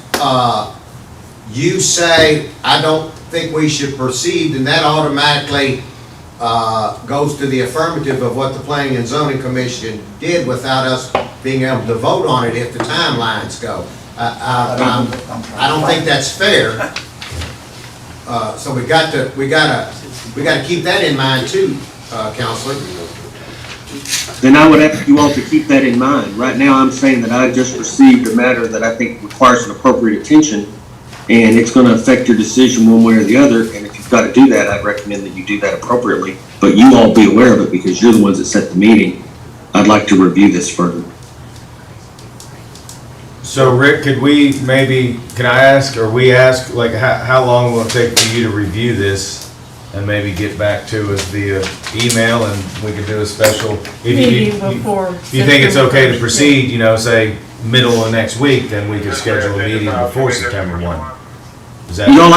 you say, I don't think we should proceed, and that automatically goes to the affirmative of what the Planning and Zoning Commission did without us being able to vote on it if the timelines go? I don't think that's fair. So we got to keep that in mind too, Counselor. Then I would ask you all to keep that in mind. Right now, I'm saying that I just received a matter that I think requires an appropriate attention, and it's going to affect your decision one way or the other. And if you got to do that, I'd recommend that you do that appropriately. But you all be aware of it because you're the ones that set the meeting. I'd like to review this further. So Rick, could we maybe, can I ask, or we ask, like, how long will it take for you to review this and maybe get back to us via email and we could do a special? If Meeting before. If you think it's okay to proceed, you know, say middle of next week, then we could schedule a meeting before September 1. Is that? You know,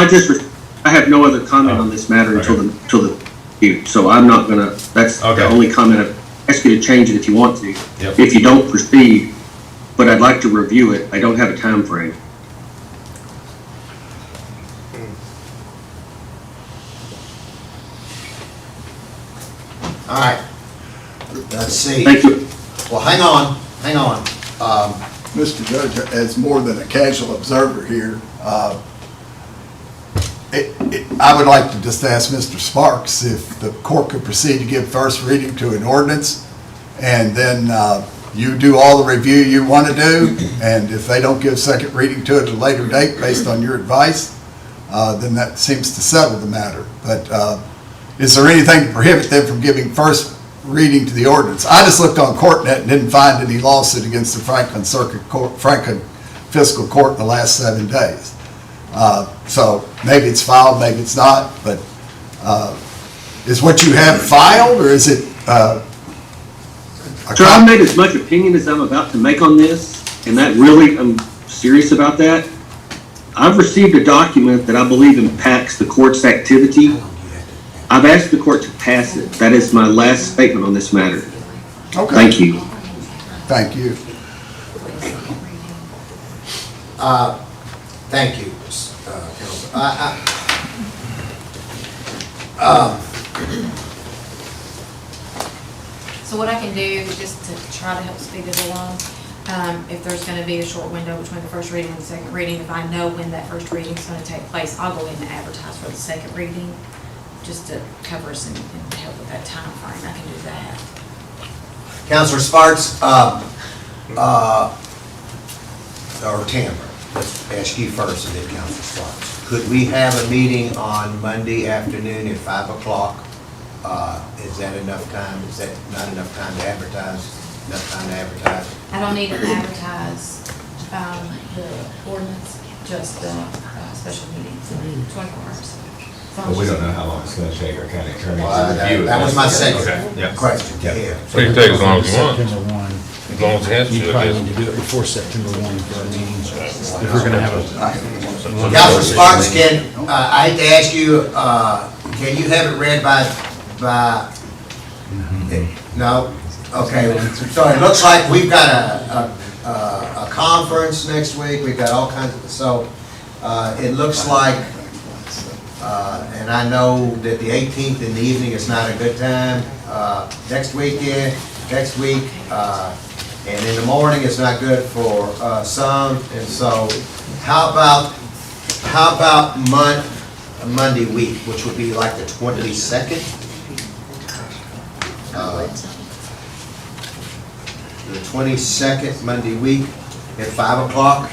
I have no other comment on this matter until the, so I'm not gonna, that's the only comment. I'd ask you to change it if you want to. Yep. If you don't proceed, but I'd like to review it. I don't have a time frame. All right, let's see. Thank you. Well, hang on. Mr. Judge, as more than a casual observer here, I would like to just ask Mr. Sparks if the court could proceed to give first reading to an ordinance, and then you do all the review you want to do, and if they don't give second reading to it at a later date based on your advice, then that seems to settle the matter. But is there anything to prohibit them from giving first reading to the ordinance? I just looked on CourtNet and didn't find any lawsuit against the Franklin Fiscal Court in the last 7 days. So maybe it's filed, maybe it's not, but is what you have filed, or is it? So I've made as much opinion as I'm about to make on this, and that really, I'm serious about that. I've received a document that I believe impacts the court's activity. I've asked the court to pass it. That is my last statement on this matter. Okay. Thank you. Thank you. Thank you, Counsel. So what I can do, just to try to help speed it along, if there's gonna be a short window between the first reading and the second reading, if I know when that first reading is gonna take place, I'll go in and advertise for the second reading, just to cover us and help with that time frame. I can do that. Counselor Sparks, or Tamara, let's ask you first and then Counselor Sparks. Could we have a meeting on Monday afternoon at 5 o'clock? Is that enough time? Is that not enough time to advertise? Enough time to advertise? I don't need to advertise, the ordinance, just, special meetings, 24 hours. Well, we don't know how long it's gonna take our county attorney Well, to review it. that was my Okay. second Yeah. question to Yeah. him. So you can take as long as you want. September 1. As long as it has to, You I probably guess. need to do it before September 1 for our meetings, if we're gonna have a. Counselor Sparks, I hate to ask you, can you have it read by, no? Okay, so it looks like we've got a conference next week, we've got all kinds of, so, it looks like, and I know that the 18th in the evening is not a good time, next week, and in the morning it's not good for, some, and so, how about Monday week, which would be like the 22nd? The 22nd, Monday week, at 5 o'clock.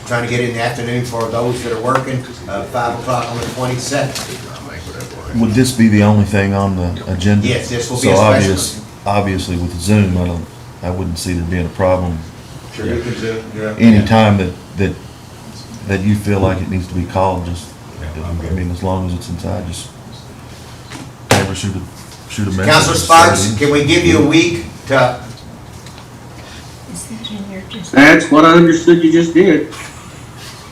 Trying to get it in the afternoon for those that are working, 5 o'clock on the 22nd. Would this be the only thing on the agenda? Yes, this will be a special. So obviously with Zoom, I wouldn't see there being a problem. Sure, you can do, yeah. Any time that you feel like it needs to be called, just, I mean, as long as it's inside, just never shoot a message. Counselor Sparks, can we give you a week to, That's what I understood you just did.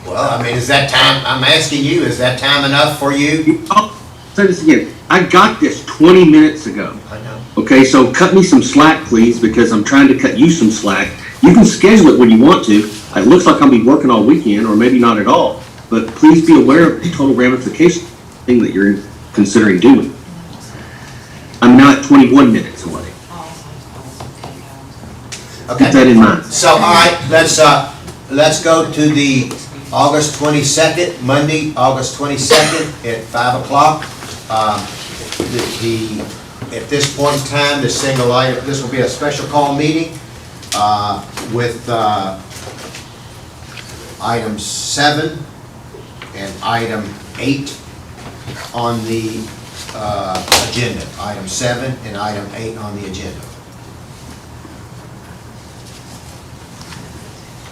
well, I mean, is that time, I'm asking you, is that time enough for you? I'll say this again. I got this 20 minutes ago. I know. Okay, so cut me some slack, please, because I'm trying to cut you some slack. You can schedule it when you want to. It looks like I'll be working all weekend, or maybe not at all. But please be aware of the total ramification thing that you're considering doing. I'm not 21 minutes away. Okay. Keep that in mind. So, all right, let's go to the August 22nd, Monday, August 22nd at 5 o'clock. At this point in time, this will be a special call meeting with item 7 and item 8 on the agenda, item 7 and item 8 on the agenda.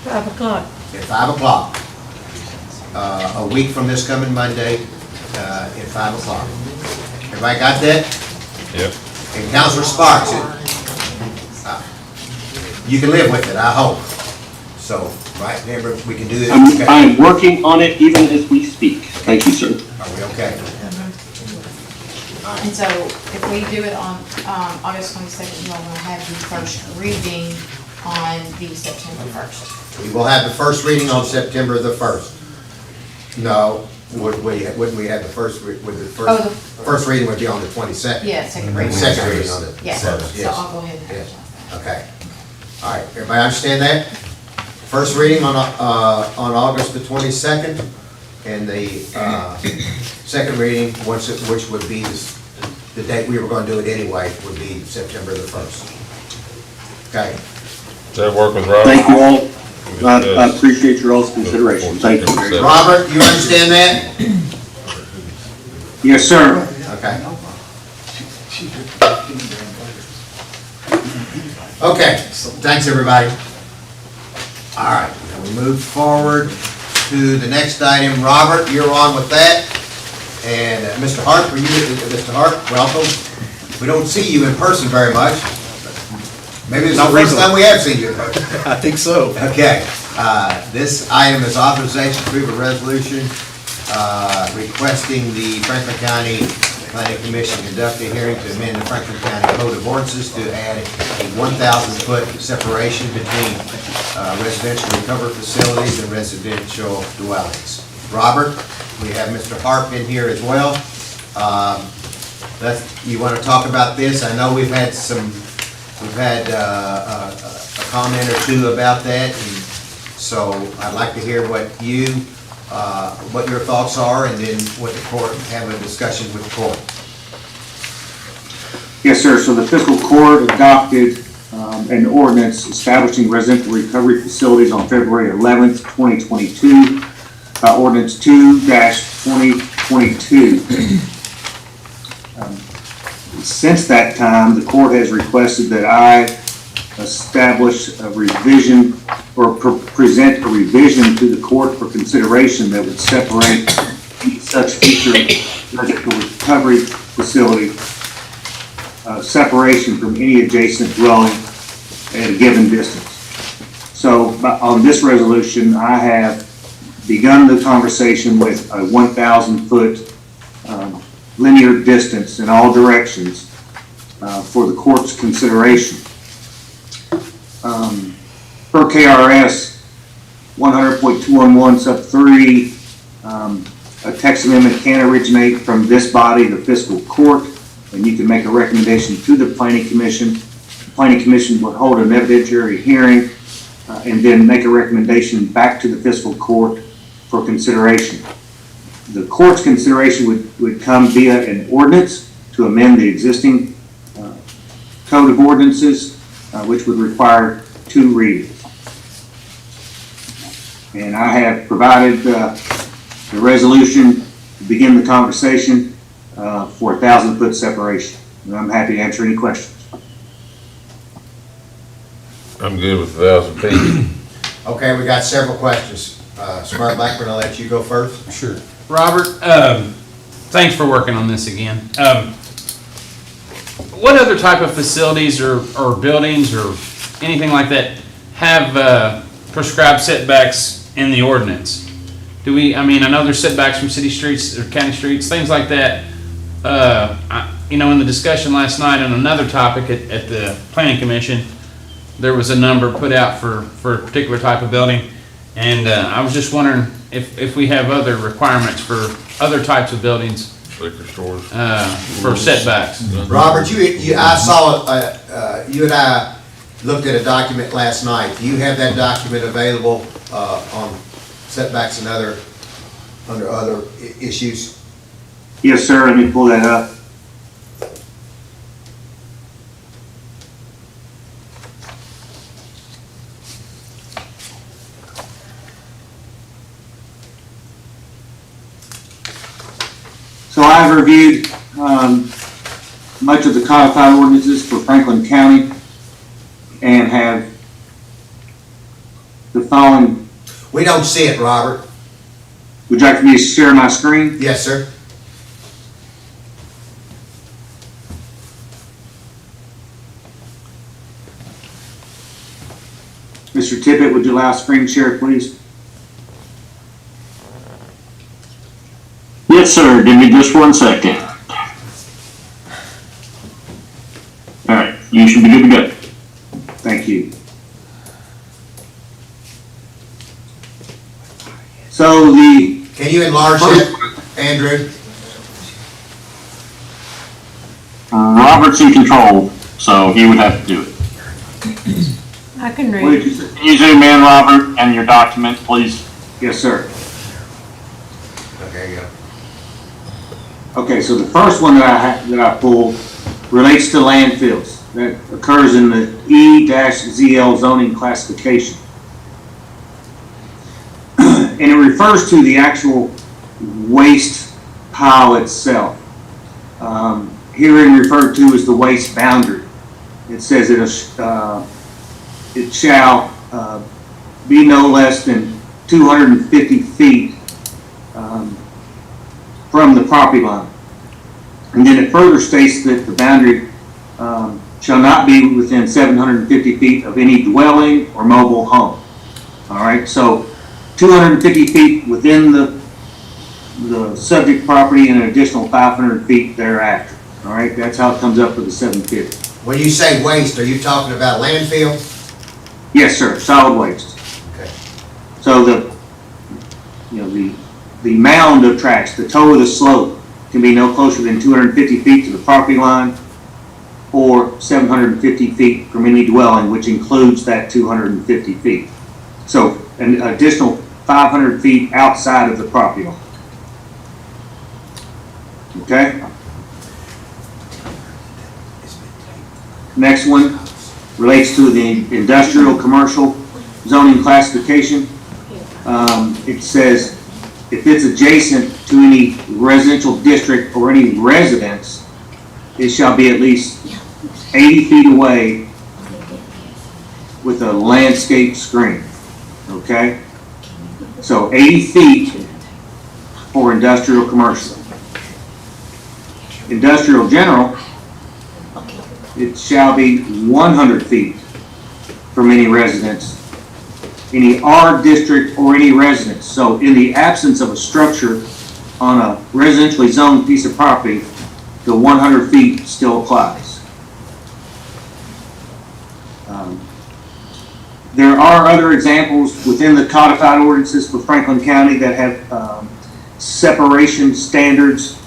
5 o'clock. At 5 o'clock. A week from this coming Monday, at 5 o'clock. Everybody got that? Yep. And Councilor Sparks, you can live with it, I hope. So, right, remember, we can do it. I'm working on it even as we speak. Thank you, sir. Are we okay? And so if we do it on August 22nd, you'll have the first reading on the September 1st. We will have the first reading on September the 1st. No, wouldn't we have the first, first reading would be on the 22nd? Yeah, second reading. Second reading on the Yeah, 1st, so yes. I'll go ahead and Yes. advertise that. Okay. All right, everybody understand that? First reading on August the 22nd, and the second reading, which would be the date we were going to do it anyway, would be September the 1st. Okay. Does that work with Robert? Thank you all. I appreciate your all's consideration. Thank you. Robert, you understand that? Yes, sir. Okay. Okay, thanks, everybody. All right, now we move forward to the next item. Robert, you're on with that. And Mr. Hart, Mr. Hart, welcome. We don't see you in person very much. Maybe it's the first time we have seen you in person. I think so. Okay, this item is authorization to approve a resolution requesting the Franklin County Planning Commission conduct a hearing to amend the Franklin County Code of Ordinances to add a 1,000-foot separation between residential recovery facilities and residential dwellings. Robert, we have Mr. Harp in here as well. You want to talk about this? I know we've had a comment or two about that, and so I'd like to hear what your thoughts are, and then what the court, have a discussion with the court. Yes, sir. So the Fiscal Court adopted an ordinance establishing residential recovery facilities on February 11th, 2022, ordinance 2-2022. Since that time, the court has requested that I establish a revision or present a revision to the court for consideration that would separate such future residential recovery facility separation from any adjacent dwelling at a given distance. So on this resolution, I have begun the conversation with a 1,000-foot linear distance in all directions for the court's consideration. Per KRS 100.211 sub 3, a text amendment can originate from this body, the Fiscal Court, and you can make a recommendation to the Planning Commission. The Planning Commission would hold an evidentiary hearing and then make a recommendation back to the Fiscal Court for consideration. The court's consideration would come via an ordinance to amend the existing Code of Ordinances, which would require 2 readings. And I have provided the resolution to begin the conversation for a 1,000-foot separation. And I'm happy to answer any questions. I'm good with 1,000 feet. Okay, we got several questions. Smart Blackburn, I'll let you go first. Sure. Robert, thanks for working on this again. What other type of facilities or buildings or anything like that have prescribed setbacks in the ordinance? I know there's setbacks from city streets or county streets, things like that. In the discussion last night on another topic at the Planning Commission, there was a number put out for a particular type of building. And I was just wondering if we have other requirements for other types of buildings. Liquor stores. For setbacks. Robert, I saw, you and I looked at a document last night. Do you have that document available on setbacks and under other issues? Yes, sir. Let me pull that up. So I I've reviewed much of the codified ordinances for Franklin County and have the following. We don't see it, Robert. Would you like for me to share my screen? Yes, sir. Mr. Tippett, would you allow screen share, please? Yes, sir. Give me just 1 second. All right, you should be good to go. Thank you. So Can you enlarge it, Andrew? Robert's in control, so he would have to do it. I can read. Can you zoom in, Robert, and your document, please? Yes, sir. Okay, you go. Okay, so the first one that I pulled relates to landfills that occurs in the E-ZL zoning classification. And it refers to the actual waste pile itself. Herein referred to as the waste boundary. It says it shall be no less than 250 feet from the property line. And then it further states that the boundary shall not be within 750 feet of any dwelling or mobile home. All right, so 250 feet within the subject property and an additional 500 feet thereafter. All right, that's how it comes up with the 750. When you say waste, are you talking about landfill? Yes, sir, solid waste. Okay. So the mound of tracks, the toe of the slope, can be no closer than 250 feet to the property line or 750 feet from any dwelling, which includes that 250 feet. So an additional 500 feet outside of the property line. Okay? Next one relates to the industrial commercial zoning classification. It says if it's adjacent to any residential district or any residence, it shall be at least 80 feet away with a landscape screen. Okay? So 80 feet for industrial commercial. Industrial general, it shall be 100 feet from any residence, any R district or any residence. So in the absence of a structure on a residentially zoned piece of property, the 100 feet still applies. There are other examples within the codified ordinances for Franklin County that have separation standards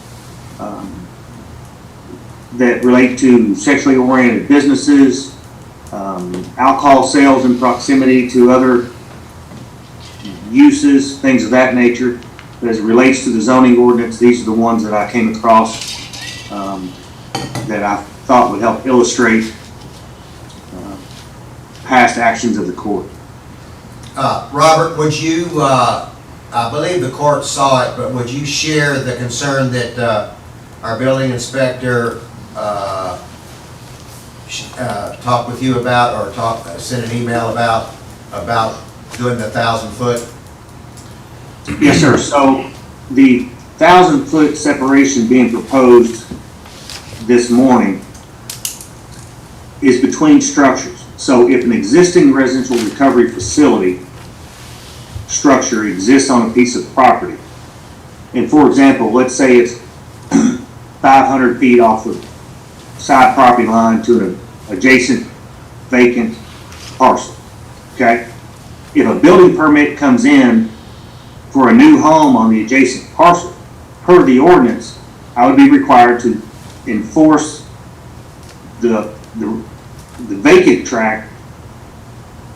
that relate to sexually oriented businesses, alcohol sales in proximity to other uses, things of that nature. But as it relates to the zoning ordinance, these are the ones that I came across that I thought would help illustrate past actions of the court. Robert, would you, I believe the court saw it, but would you share the concern that our building inspector talked with you about, or sent an email about doing the 1,000-foot? Yes, sir. So the 1,000-foot separation being proposed this morning is between structures. So if an existing residential recovery facility structure exists on a piece of property, and for example, let's say it's 500 feet off the side property line to an adjacent vacant parcel, okay? If a building permit comes in for a new home on the adjacent parcel, per the ordinance, I would be required to enforce the vacant tract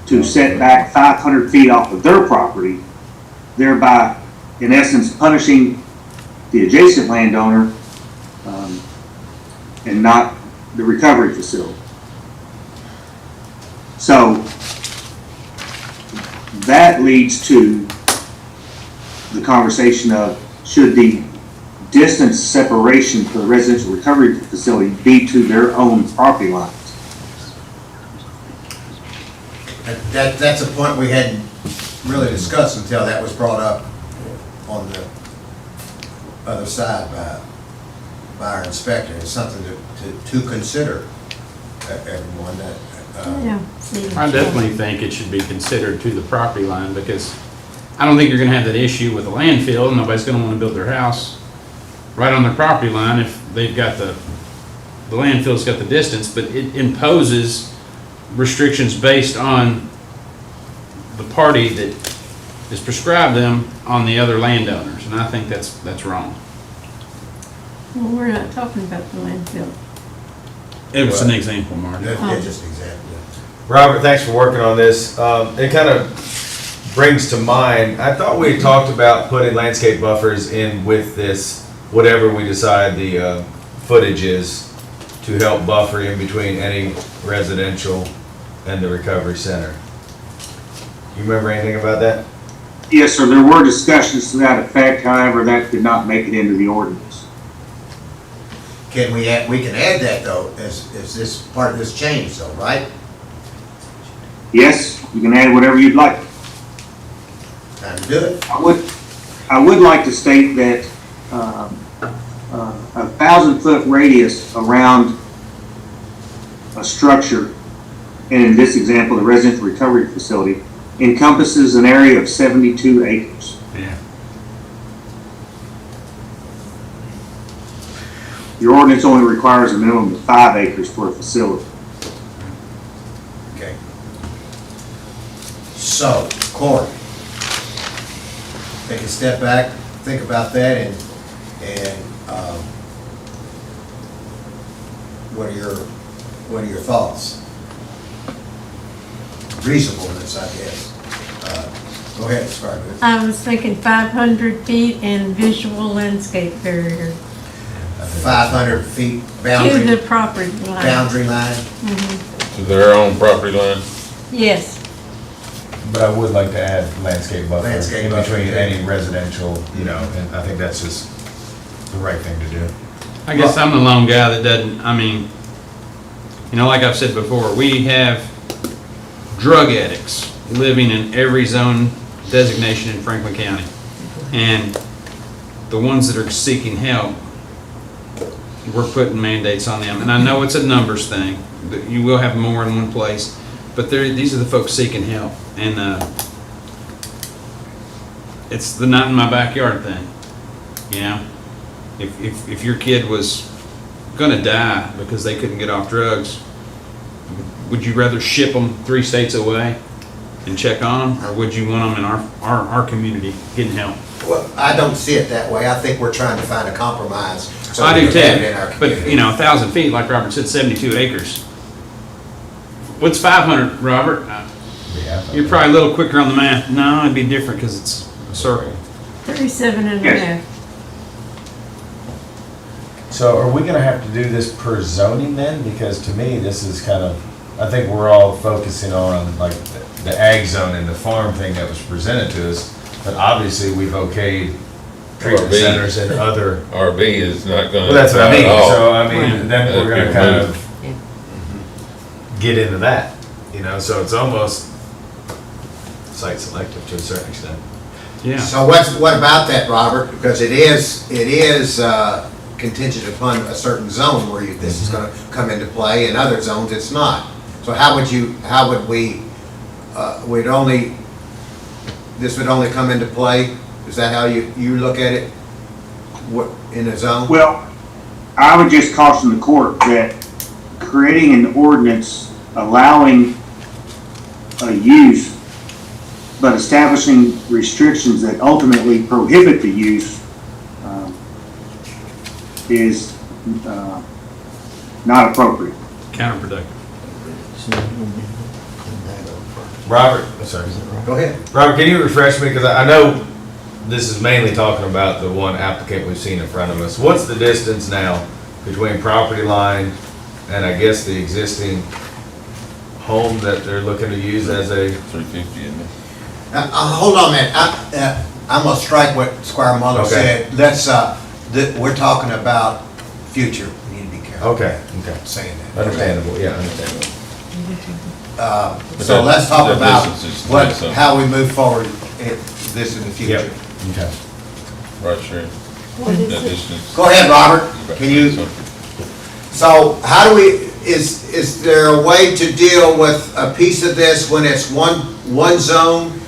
to set back 500 feet off of their property, thereby, in essence, punishing the adjacent landowner and not the recovery facility. So that leads to the conversation of should the distance separation for the residential recovery facility be to their own property lines. That's a point we hadn't really discussed until that was brought up on the other side by our inspector. It's something to consider, everyone, that. Yeah. I definitely think it should be considered to the property line, because I don't think you're gonna have that issue with a landfill. Nobody's gonna wanna build their house right on their property line if they've got the landfill's got the distance, but it imposes restrictions based on the party that has prescribed them on the other landowners, and I think that's wrong. Well, we're not talking about the landfill. It was an example, Mark. Yeah, just an example. Robert, thanks for working on this. It kind of brings to mind, I thought we had talked about putting landscape buffers in with this, whatever we decide the footage is, to help buffer in between any residential and the recovery center. You remember anything about that? Yes, sir, there were discussions to that effect, however, that did not make it into the ordinance. We can add that though, as this part of this change though, right? Yes, you can add whatever you'd like. Time to do it. I would like to state that a 1,000-foot radius around a structure, and in this example, the residential recovery facility, encompasses an area of 72 acres. Yeah. Your ordinance only requires a minimum of 5 acres for a facility. Okay. So, Court, take a step back, think about that, and what are your thoughts? Reasonableness, I guess. Go ahead, Scarlett. I was thinking 500 feet and visual landscape barrier 500 feet to boundary, the property line. boundary line. Mhm. To their own property line. Yes. But I would like to add landscape buffer Landscape in buffer, between yeah. any residential, and I think that's just the right thing to do. I guess I'm the lone guy that doesn't, like I've said before, we have drug addicts living in every zone designation in Franklin County. And the ones that are seeking help, we're putting mandates on them. And I know it's a numbers thing, that you will have more in one place, but these are the folks seeking help. And it's the not in my backyard thing, If your kid was gonna die because they couldn't get off drugs, would you rather ship them 3 states away and check on them, or would you want them in our community getting help? Well, I don't see it that way. I think we're trying to find a compromise. So I we do can have it in our too, but community. 1,000 feet, like Robert said, 72 acres. What's 500, Robert? You're probably a little quicker on the math. No, it'd be different because it's a circle. 37 and a half. So are we gonna have to do this per zoning then? Because to me, this is kind of, I think we're all focusing on like the ag zone and the farm thing that was presented to us, but obviously we've okayed treatment RB. centers and other. RB is not gonna. Well, that's what I mean, at all. so I mean, then we're gonna Okay, kind move. of get into that, so it's almost site selective to a certain extent. Yeah. So what about that, Robert? Because it is contingent upon a certain zone where this is going to come into play, and other zones it's not. So how would we, this would only come into play? Is that how you look at it? What, in a zone? Well, I would just caution the court that creating an ordinance allowing a use, but establishing restrictions that ultimately prohibit the use is not appropriate. Counterproductive. Robert, sorry. Go ahead. Robert, can you refresh me, because I know this is mainly talking about the one applicant we've seen in front of us. What's the distance now between property line and I guess the existing home that they're looking to use as a 350, isn't it? Hold on a minute. I'm going to strike what Squire Muller Okay. said. Let's we're talking about future, we need to be careful. Okay. Saying that. Understandable, yeah, understandable. So let's talk that about distance is how we move forward this in the future. Yep. Okay. Right, sure. What is That it? distance. Go ahead, Robert. Can you, so how do we, is there a way to deal with a piece of this when it's one zone,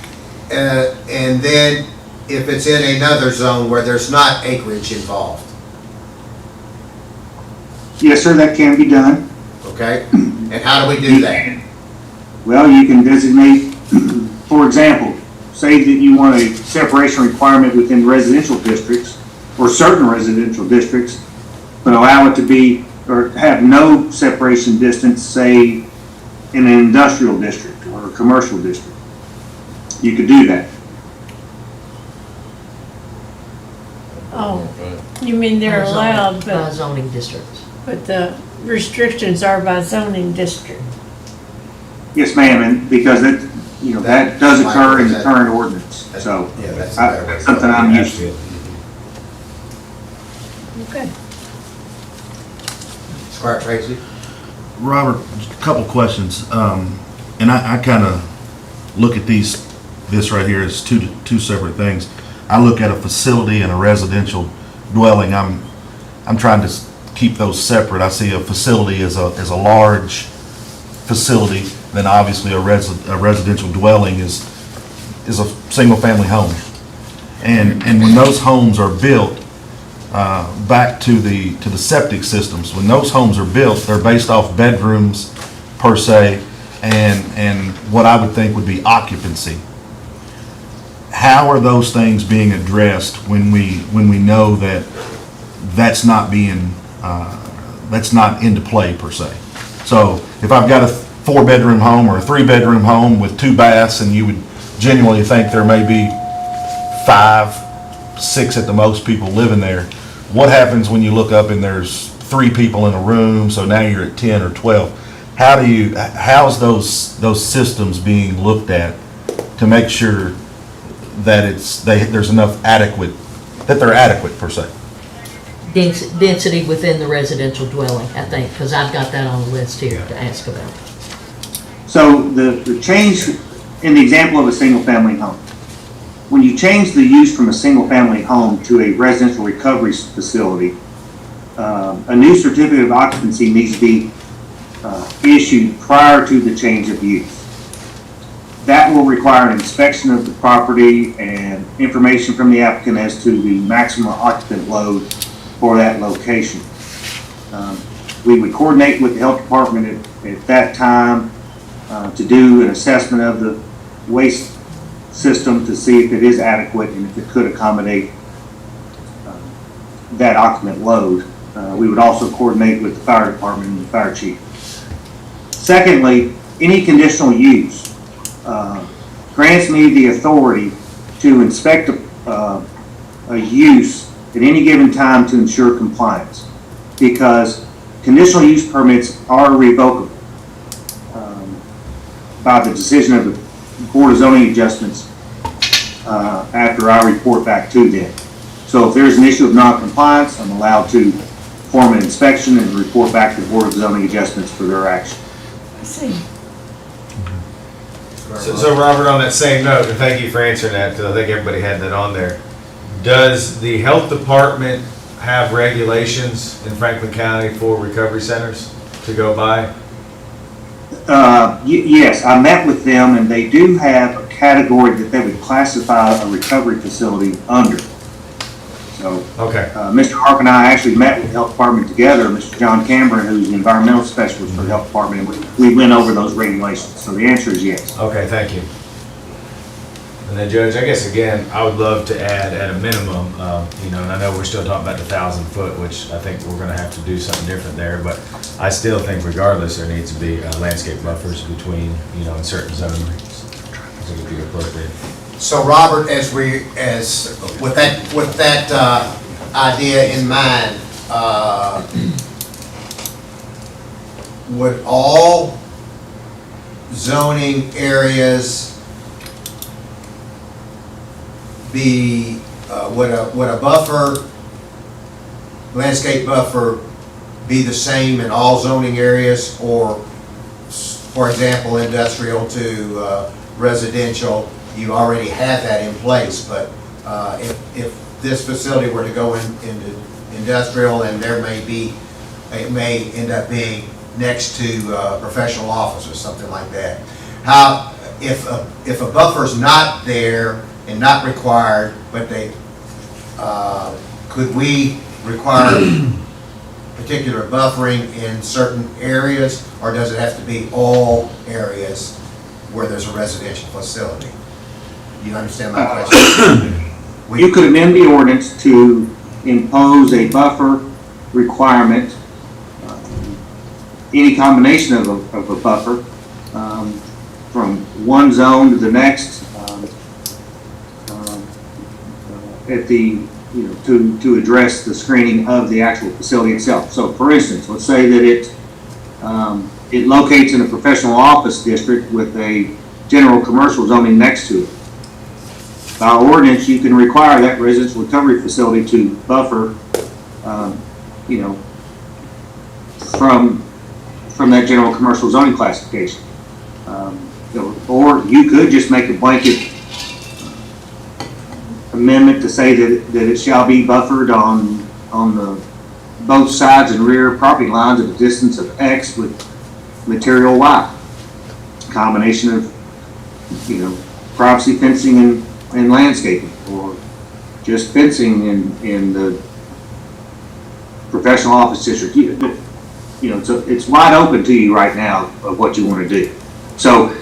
and then if it's in another zone where there's not acreage involved? Yes, sir, that can be done. Okay, and how do we do that? Well, you can designate, for example, say that you want a separation requirement within residential districts or certain residential districts, but allow it to be, or have no separation distance, say, in an industrial district or a commercial district. You could do that. Oh, you mean they're allowed, By but, zoning districts. but the restrictions are by zoning district. Yes, ma'am, and because that does occur in the current ordinance, so Yeah, that's that's something I'm used to. Okay. Squire Tracy? Robert, a couple questions. And I kind of look at this right here as two separate things. I look at a facility and a residential dwelling. I'm trying to keep those separate. I see a facility as a large facility, then obviously a residential dwelling is a single-family home. And when those homes are built, back to the septic systems, when those homes are built, they're based off bedrooms per se, and what I would think would be occupancy. How are those things being addressed when we know that that's not into play per se? So if I've got a 4-bedroom home or a 3-bedroom home with 2 baths, and you would genuinely think there may be 5, 6 at the most people living there, what happens when you look up and there's 3 people in a room, so now you're at 10 or 12? How's those systems being looked at to make sure that there's enough that they're adequate per se? Density within the residential dwelling, I think, because I've got that on the list here to ask about. So the change in the example of a single-family home, when you change the use from a single-family home to a residential recovery facility, a new certificate of occupancy needs to be issued prior to the change of use. That will require an inspection of the property and information from the applicant as to the maximum occupant load for that location. We would coordinate with the health department at that time to do an assessment of the waste system to see if it is adequate and if it could accommodate that occupant load. We would also coordinate with the fire department and the fire chief. Secondly, any conditional use grants me the authority to inspect a use at any given time to ensure compliance, because conditional use permits are revocable by the decision of the Board of Zoning Adjustments after I report back to them. So if there's an issue of non-compliance, I'm allowed to form an inspection and report back to the Board of Zoning Adjustments for their action. I see. So Robert, on that same note, and thank you for answering that, because I think everybody had that on there. Does the health department have regulations in Franklin County for recovery centers to go by? Yes, I met with them, and they do have a category that they would classify a recovery facility under. So, okay. Mr. Harp and I actually met with the health department together, Mr. John Cameron, who's the environmental specialist for the health department, and we went over those regulations. So the answer is yes. Okay, thank you. And then Judge, I guess again, I would love to add at a minimum, and I know we're still talking about the 1,000 foot, which I think we're gonna have to do something different there, but I still think regardless, there needs to be landscape buffers between, in certain zones. I think it'd be appropriate. So Robert, with that idea in mind, would all zoning areas be, would a buffer landscape buffer be the same in all zoning areas, or, for example, industrial to residential, you already have that in place, but if this facility were to go into industrial, and it may end up being next to professional office or something like that. How, if a buffer's not there and not required, but could we require particular buffering in certain areas, or does it have to be all areas where there's a residential facility? You understand my question? You could amend the ordinance to impose a buffer requirement, any combination of a buffer, from one zone to the next, at the, to address the screening of the actual facility itself. So for instance, let's say that it locates in a professional office district with a general commercial zoning next to it. By ordinance, you can require that residential recovery facility to buffer, from that general commercial zoning classification. Or you could just make a blanket amendment to say that it shall be buffered on the both sides and rear property lines at a distance of X with material Y. Combination of, privacy fencing and landscaping, or just fencing in the professional office district. It's wide open to you right now of what you want to do. So,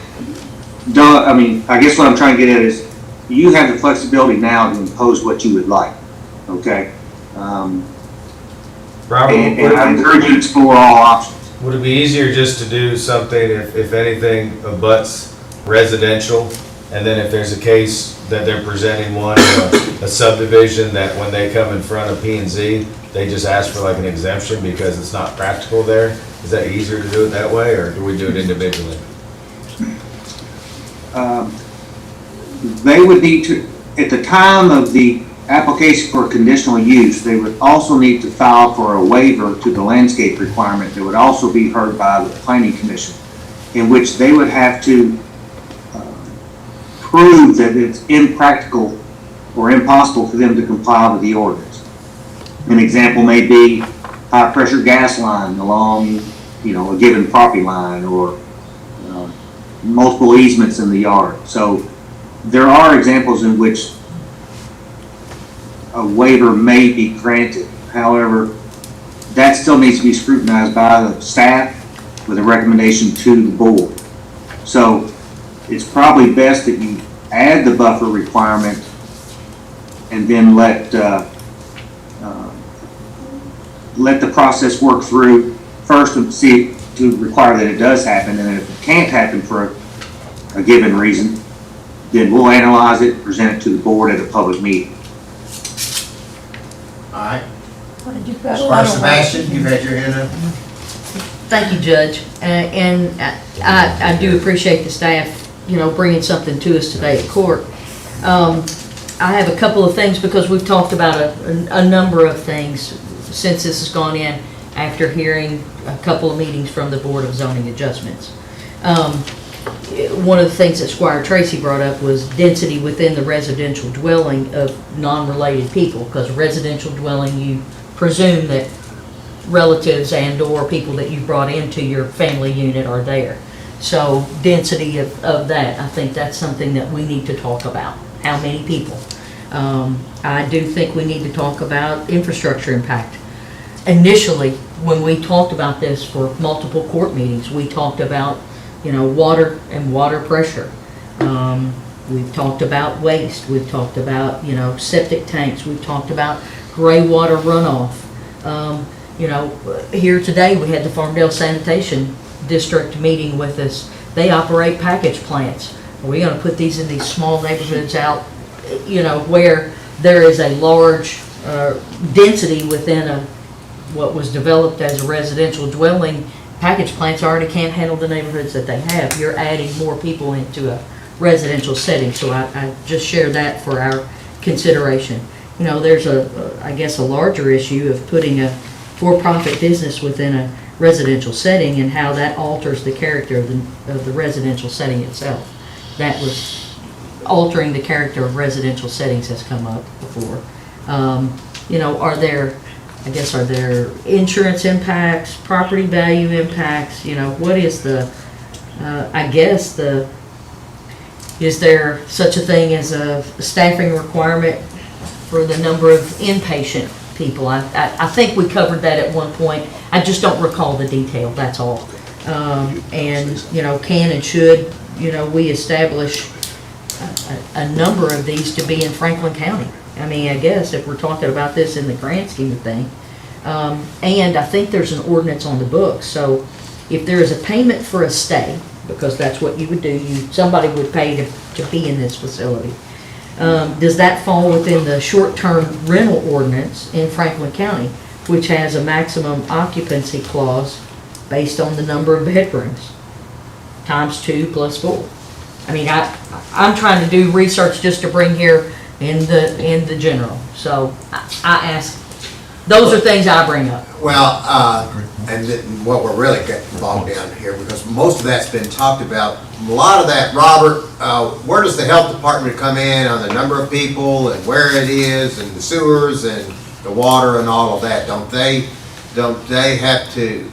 I guess what I'm trying to get at is you have the flexibility now to impose what you would like. Okay. Robert, and I encourage you to explore all options. Would it be easier just to do something, if anything, abuts residential, and then if there's a case that they're presenting one, a subdivision, that when they come in front of P&Z, they just ask for like an exemption because it's not practical there? Is that easier to do it that way, or do we do it individually? They would need to, at the time of the application for conditional use, they would also need to file for a waiver to the landscape requirement that would also be heard by the planning commission, in which they would have to prove that it's impractical or impossible for them to comply with the ordinance. An example may be high pressure gas line along, a given property line, or multiple easements in the yard. So there are examples in which a waiver may be granted. However, that still needs to be scrutinized by the staff with a recommendation to the board. So it's probably best that you add the buffer requirement and then let the process work through first and see to require that it does happen, and then if it can't happen for a given reason, then we'll analyze it, present it to the board at a public meeting. All right. Sebastian, you've had your hand up. Thank you, Judge. And I do appreciate the staff, bringing something to us today at court. I have a couple of things, because we've talked about a number of things since this has gone in after hearing a couple of meetings from the Board of Zoning Adjustments. One of the things that Squire Tracy brought up was density within the residential dwelling of non-related people, because residential dwelling, you presume that relatives and/or people that you brought into your family unit are there. So density of that, I think that's something that we need to talk about. How many people? I do think we need to talk about infrastructure impact. Initially, when we talked about this for multiple court meetings, we talked about, water and water pressure. We've talked about waste. We've talked about, septic tanks. We've talked about gray water runoff. Here today we had the Farmdale Sanitation District meeting with us. They operate package plants. Are we going to put these in these small neighborhoods out, where there is a large density within what was developed as a residential dwelling? Package plants already can't handle the neighborhoods that they have. You're adding more people into a residential setting. So I just share that for our consideration. there's I guess a larger issue of putting a for-profit business within a residential setting and how that alters the character of the residential setting itself. That was altering the character of residential settings has come up before. Are there insurance impacts, property value impacts? What is is there such a thing as a staffing requirement for the number of inpatient people? I think we covered that at one point. I just don't recall the detail, that's all. Can and should, we establish a number of these to be in Franklin County? I guess if we're talking about this in the grand scheme of things. And I think there's an ordinance on the books. So if there is a payment for a stay, because that's what you would do, somebody would pay to be in this facility. Does that fall within the short-term rental ordinance in Franklin County, which has a maximum occupancy clause based on the number of bedrooms, times 2 plus 4? I'm trying to do research just to bring here in the general. So I ask, those are things I bring up. Well, what we're really getting bogged down here, because most of that's been talked about, a lot of that, Robert, where does the health department come in on the number of people and where it is and the sewers and the water and all of that? Don't they have to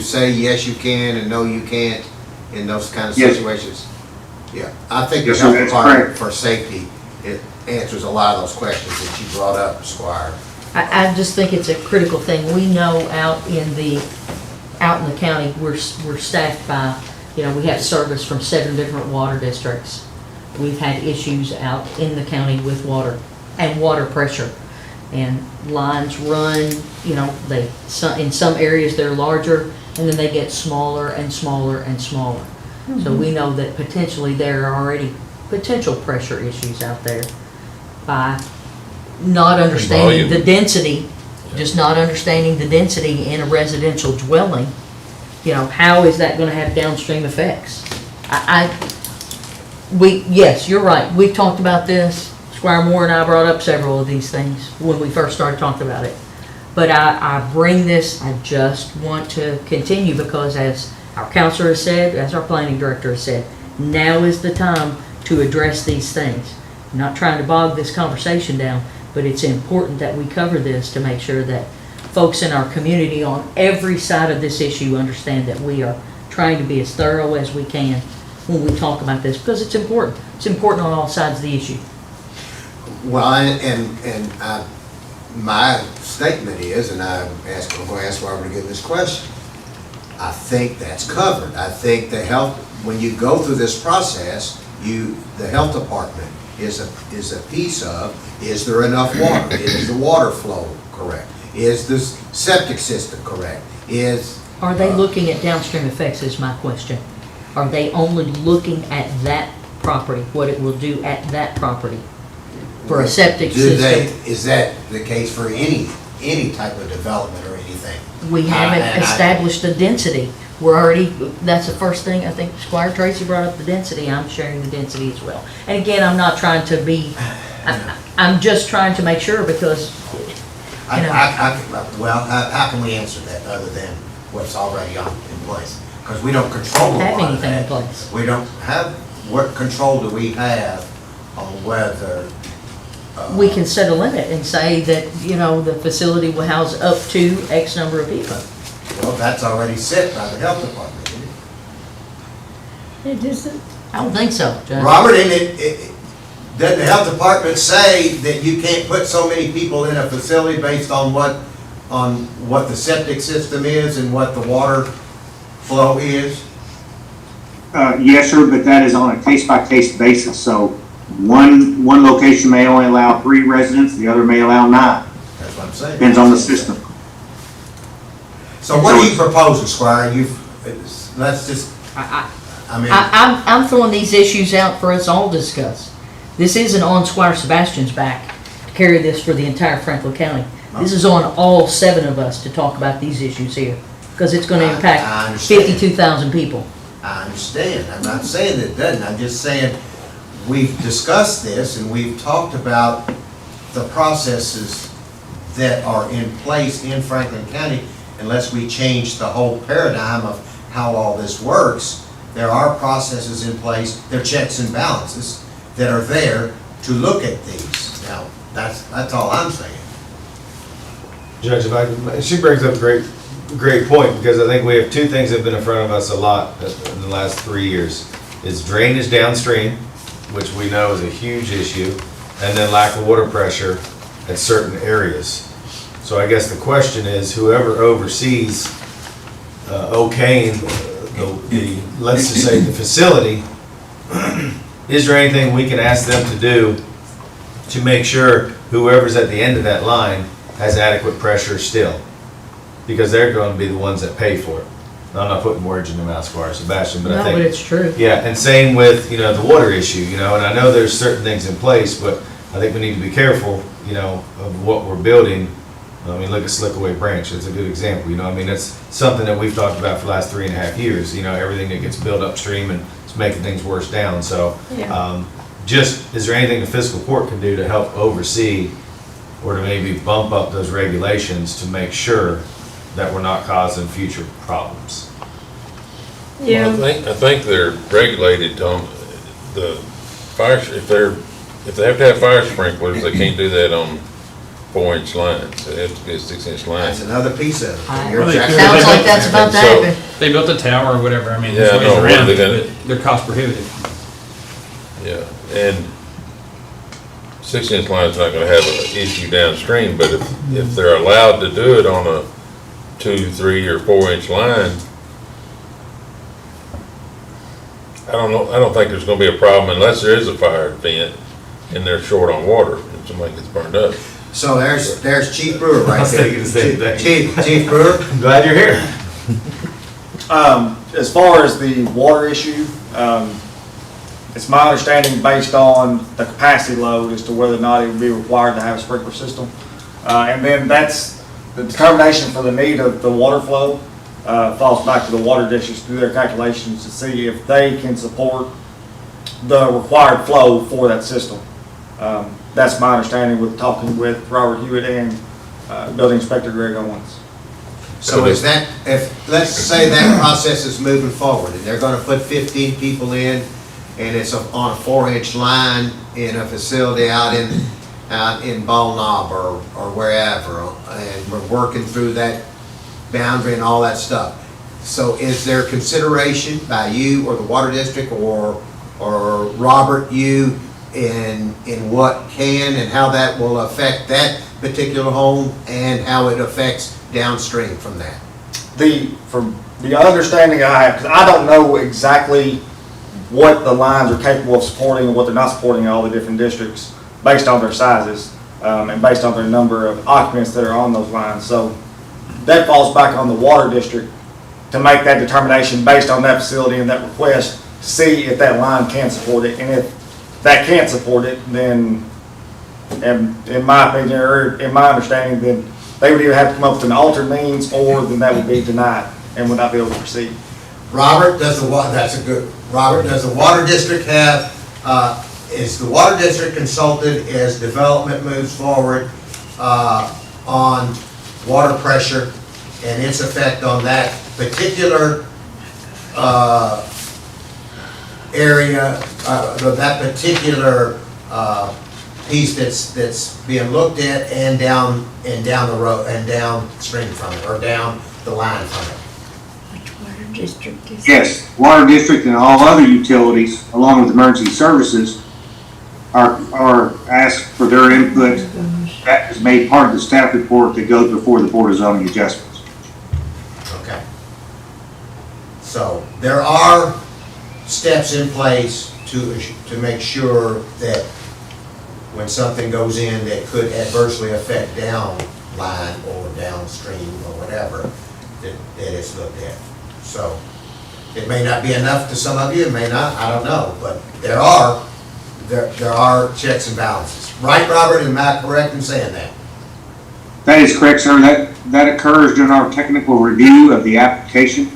say yes you can and no you can't in those kind of situations? Yeah, I think the health department for safety, it answers a lot of those questions that you brought up, Squire. I just think it's a critical thing. We know out in the county, we're staffed by, we have service from 7 different water districts. We've had issues out in the county with water and water pressure. And lines run, in some areas they're larger, and then they get smaller and smaller and smaller. So we know that potentially there are already potential pressure issues out there by not understanding the density, just not understanding the density in a residential dwelling. How is that going to have downstream effects? Yes, you're right. We've talked about this. Squire Moore and I brought up several of these things when we first started talking about it. But I bring this, I just want to continue because as our counselor has said, as our planning director has said, now is the time to address these things. I'm not trying to bog this conversation down, but it's important that we cover this to make sure that folks in our community on every side of this issue understand that we are trying to be as thorough as we can when we talk about this, because it's important. It's important on all sides of the issue. Well, my statement is, and I'm going to ask Robert to give this question, I think that's covered. I think when you go through this process, the health department is a piece of, is there enough water? Is the water flow correct? Is the septic system correct? Are they looking at downstream effects is my question. Are they only looking at that property, what it will do at that property for a septic system? Is that the case for any type of development or anything? We haven't established a density. That's the first thing, I think Squire Tracy brought up the density. I'm sharing the density as well. And again, I'm not trying to be, I'm just trying to make sure because, how can we answer that other than what's already in place? Because we don't control anything in place. We don't have, what control do we have on whether we can set a limit and say that, the facility will house up to X number of people. Well, that's already set by the health department, isn't it? It isn't. I don't think so, Judge. Robert, doesn't the health department say that you can't put so many people in a facility based on what the septic system is and what the water flow is? Yes, sir, but that is on a case-by-case basis. So one location may only allow 3 residents, the other may allow 9. That's what I'm saying. Depends on the system. So what are you proposing, Squire? I'm throwing these issues out for us all to discuss. This isn't on Squire Sebastian's back to carry this for the entire Franklin County. This is on all 7 of us to talk about these issues here, because it's going to impact 52,000 people. I understand. I'm not saying that it doesn't. I'm just saying we've discussed this and we've talked about the processes that are in place in Franklin County, unless we change the whole paradigm of how all this works, there are processes in place, there are checks and balances that are there to look at these. Now, that's all I'm saying. Judge, she brings up a great point, because I think we have two things that have been in front of us a lot in the last 3 years. It's drainage downstream, which we know is a huge issue, and then lack of water pressure at certain areas. So I guess the question is, whoever oversees okaying let's just say the facility, is there anything we can ask them to do to make sure whoever's at the end of that line has adequate pressure still? Because they're going to be the ones that pay for it. Now, I'm not putting words in the mouth, Squire Sebastian, but I think. No, but it's true. Yeah, and same with, the water issue, and I know there's certain things in place, but I think we need to be careful, of what we're building. I mean, look at Slickaway Branch, it's a good example, it's something that we've talked about for the last 3.5 years, everything that gets built upstream and it's making things worse down, so. Yeah. Is there anything the fiscal court can do to help oversee or to maybe bump up those regulations to make sure that we're not causing future problems? Yeah. Well, I think they're regulated on the fire, if they have to have fire sprinklers, they can't do that on 4-inch lines. It has to be a 6-inch line. That's another piece of it. Sounds like that's about to happen. They built a tower or whatever, I mean, Yeah, there's ways no, around they're it, gonna- but they're cost prohibitive. Yeah, and 6-inch line's not gonna have an issue downstream, but if they're allowed to do it on a 2, 3, or 4-inch line, I don't think there's gonna be a problem unless there is a fire event and they're short on water and somebody gets burned up. So there's Chief Brewer right I was there. thinking the same thing. Chief Brewer? I'm glad you're here. As far as the water issue, it's my understanding, based on the capacity load, as to whether or not it would be required to have a sprinkler system. And then that's the determination for the need of the water flow, falls back to the water districts to do their calculations to see if they can support the required flow for that system. That's my understanding with talking with Robert Hewitt and Building Inspector Greg Owens. So is that, let's say that process is moving forward, and they're gonna put 15 people in, and it's on a 4-inch line in a facility out in Ball Knob or wherever, and we're working through that boundary and all that stuff. So is there consideration by you or the water district or Robert, you, in what can and how that will affect that particular home and how it affects downstream from that? From the understanding I have, because I don't know exactly what the lines are capable of supporting and what they're not supporting in all the different districts based on their sizes and based on their number of occupants that are on those lines. So that falls back on the water district to make that determination based on that facility and that request, to see if that line can support it. And if that can't support it, then in my opinion, or in my understanding, then they would either have to come up with an alternate means, or then that would be denied and would not be able to proceed. Robert, does the water district have, is the water district consulted as development moves forward on water pressure and its effect on that particular area, that particular piece that's being looked at and down the road and downstream from it, or down the line from it? District is. Yes, water district and all other utilities, along with emergency services, are asked for their input. That is made part of the staff report that goes before the Board of Zoning Adjustments. Okay. So there are steps in place to make sure that when something goes in that could adversely affect downline or downstream or whatever, that it's looked at. So it may not be enough to some of you, it may not, I don't know, but there are checks and balances. Right, Robert, am I correct in saying that? That is correct, sir. That occurs during our technical review of the application.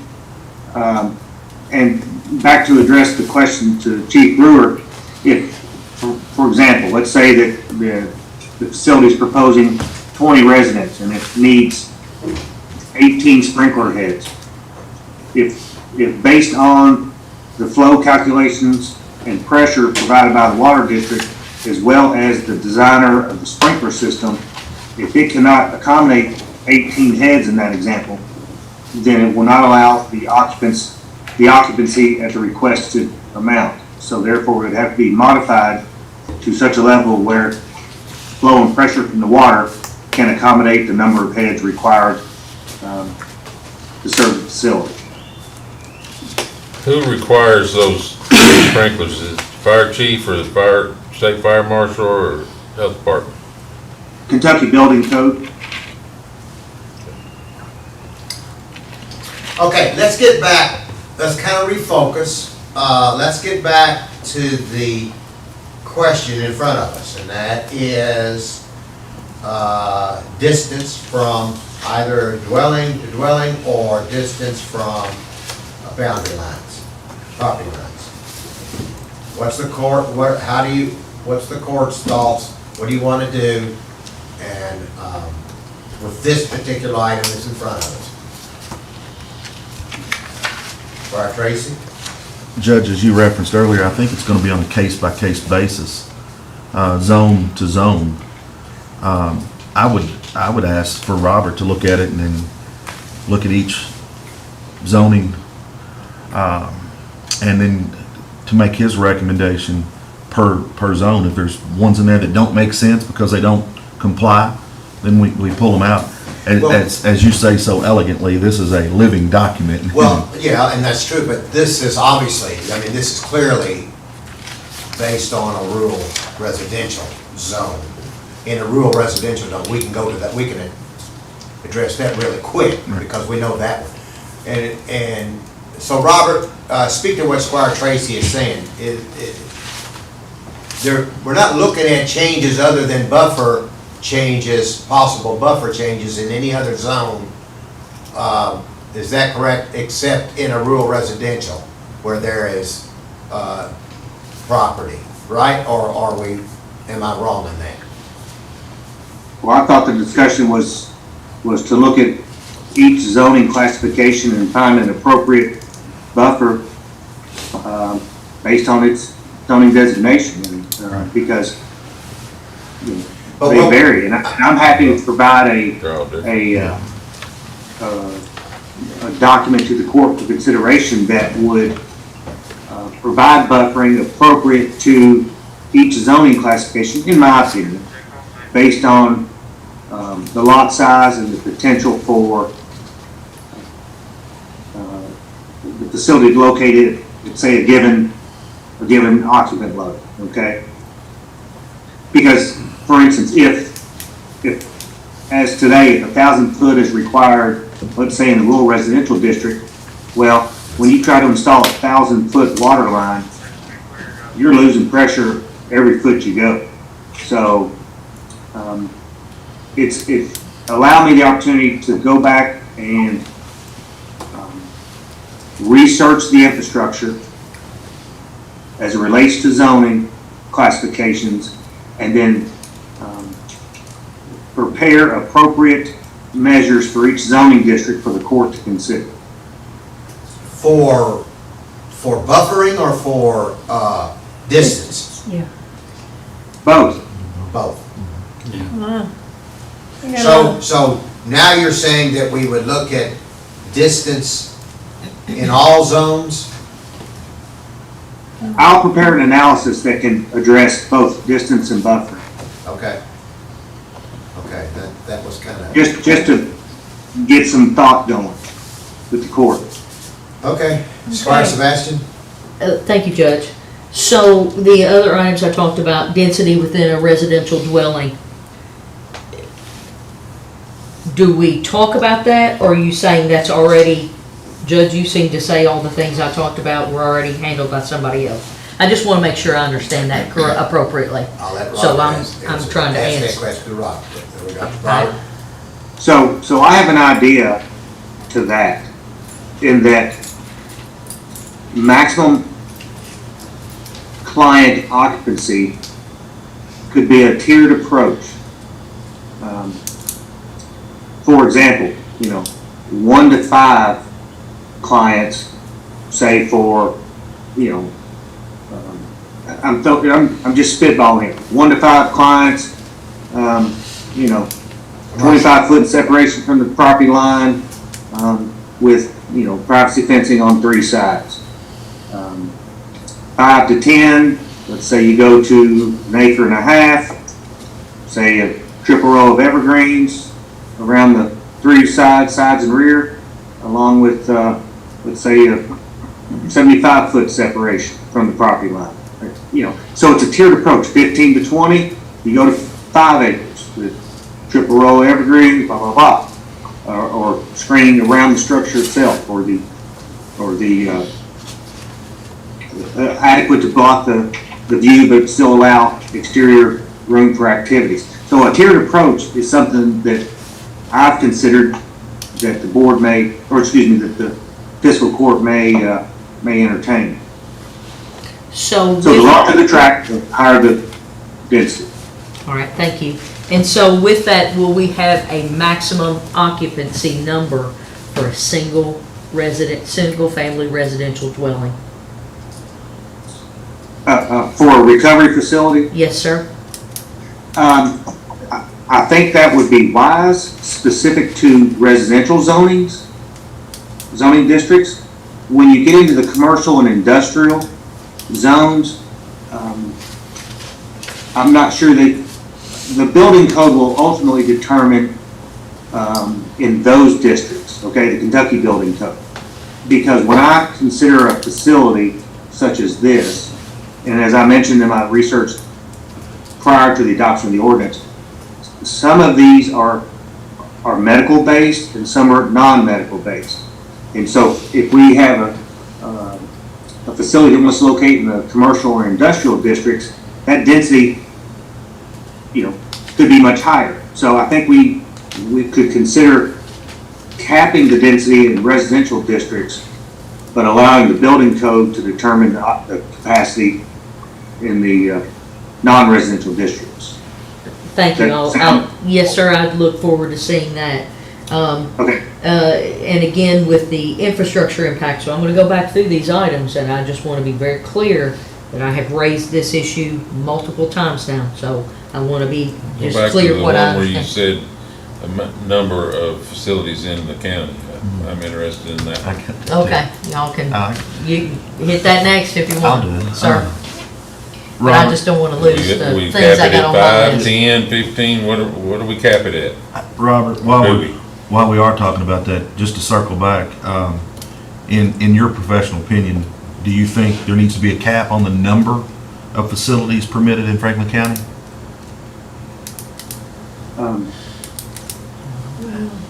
And back to address the question to Chief Brewer, if, for example, let's say that the facility is proposing 20 residents and it needs 18 sprinkler heads. If based on the flow calculations and pressure provided by the water district, as well as the designer of the sprinkler system, if it cannot accommodate 18 heads in that example, then it will not allow the occupancy at the requested amount. So therefore, it would have to be modified to such a level where flow and pressure from the water can accommodate the number of heads required to serve the facility. Who requires those sprinklers? Is it fire chief or the state fire marshal or health department? Kentucky Building Code. Okay, let's get back, let's kind of refocus. Let's get back to the question in front of us, and that is distance from either dwelling to dwelling or distance from boundary lines, property lines. What's the court, what's the court's thoughts? What do you want to do? And with this particular item that's in front of us. Fire Tracy? Judge, as you referenced earlier, I think it's going to be on a case-by-case basis, zone to zone. I would ask for Robert to look at it and then look at each zoning, and then to make his recommendation per zone. If there's ones in there that don't make sense because they don't comply, then we pull them out. As you say so elegantly, this is a living document. Well, yeah, and that's true, but this is obviously, I mean, this is clearly based on a rural residential zone. In a rural residential zone, we can go to that, we can address that really quick because we know that one. And so Robert, speak to what Squire Tracy is saying. We're not looking at changes other than buffer changes, possible buffer changes in any other zone. Is that correct? Except in a rural residential where there is property, right? Or am I wrong in that? Well, I thought the discussion was to look at each zoning classification and find an appropriate buffer based on its zoning designation, because they vary. And I'm happy to provide a document to the court for consideration that would provide buffering appropriate to each zoning classification, in my opinion, based on the lot size and the potential for the facility located at, say, a given occupant load, okay? Because, for instance, if as today, if 1,000 foot is required, let's say in the rural residential district, well, when you try to install a 1,000 foot water line, you're losing pressure every foot you go. So it allowed me the opportunity to go back and research the infrastructure as it relates to zoning classifications, and then prepare appropriate measures for each zoning district for the court to consider. For buffering or for distance? Yeah. Both. Both. So now you're saying that we would look at distance in all zones? I'll prepare an analysis that can address both distance and buffering. Okay. Okay, that was kind of... Just to get some thought going with the court. Okay. Squire Sebastian? Thank you, Judge. So the other items I talked about, density within a residential dwelling. Do we talk about that, or are you saying that's already, Judge, you seem to say all the things I talked about were already handled by somebody else. I just want to make sure I understand that appropriately. I'll let Robert So I'm trying to ask that answer. question to Robert. We got Robert. So I have an idea to that, in that maximum client occupancy could be a tiered approach For example, 1 to 5 clients, say for, I'm just spitballing here. 1 to 5 clients, 25-foot separation from the property line, with, privacy fencing on 3 sides. 5 to 10, let's say you go to 1.5 acres, say a triple row of evergreens around the 3 sides and rear, along with, let's say a 75-foot separation from the property line. So it's a tiered approach. 15 to 20, you go to 5 acres with triple row evergreen, blah blah blah, or screening around the structure itself, or the adequate to block the view, but still allow exterior room for activities. So a tiered approach is something that I've considered that the board may, or excuse me, that the fiscal court may entertain. So the larger the tract, the higher the density. all right, thank you. And so with that, will we have a maximum occupancy number for a single family residential dwelling? For a recovery facility? Yes, sir. I think that would be wise, specific to residential zoning districts. When you get into the commercial and industrial zones, I'm not sure that the building code will ultimately determine in those districts, okay, the Kentucky building code. Because when I consider a facility such as this, and as I mentioned in my research prior to the adoption of the ordinance, some of these are medical based and some are non-medical based. And so if we have a facility that wants to locate in the commercial or industrial districts, that density, could be much higher. So I think we could consider capping the density in residential districts, but allowing the building code to determine the capacity in the non-residential districts. Thank you. Yes, sir, I'd look forward to seeing that. Okay. And again, with the infrastructure impact, so I'm going to go back through these items, and I just want to be very clear that I have raised this issue multiple times now, so I want to be just clear what I Where you understand. said a number of facilities in the county. I'm interested in that. Okay, y'all can, you hit that next if you want, I'll do it. sir. But I just don't want to lose the We things cap I it got on my at 5, list. 10, 15, what do we cap it at? Robert, while we are talking about that, just to circle back, in your professional opinion, do you think there needs to be a cap on the number of facilities permitted in Franklin County?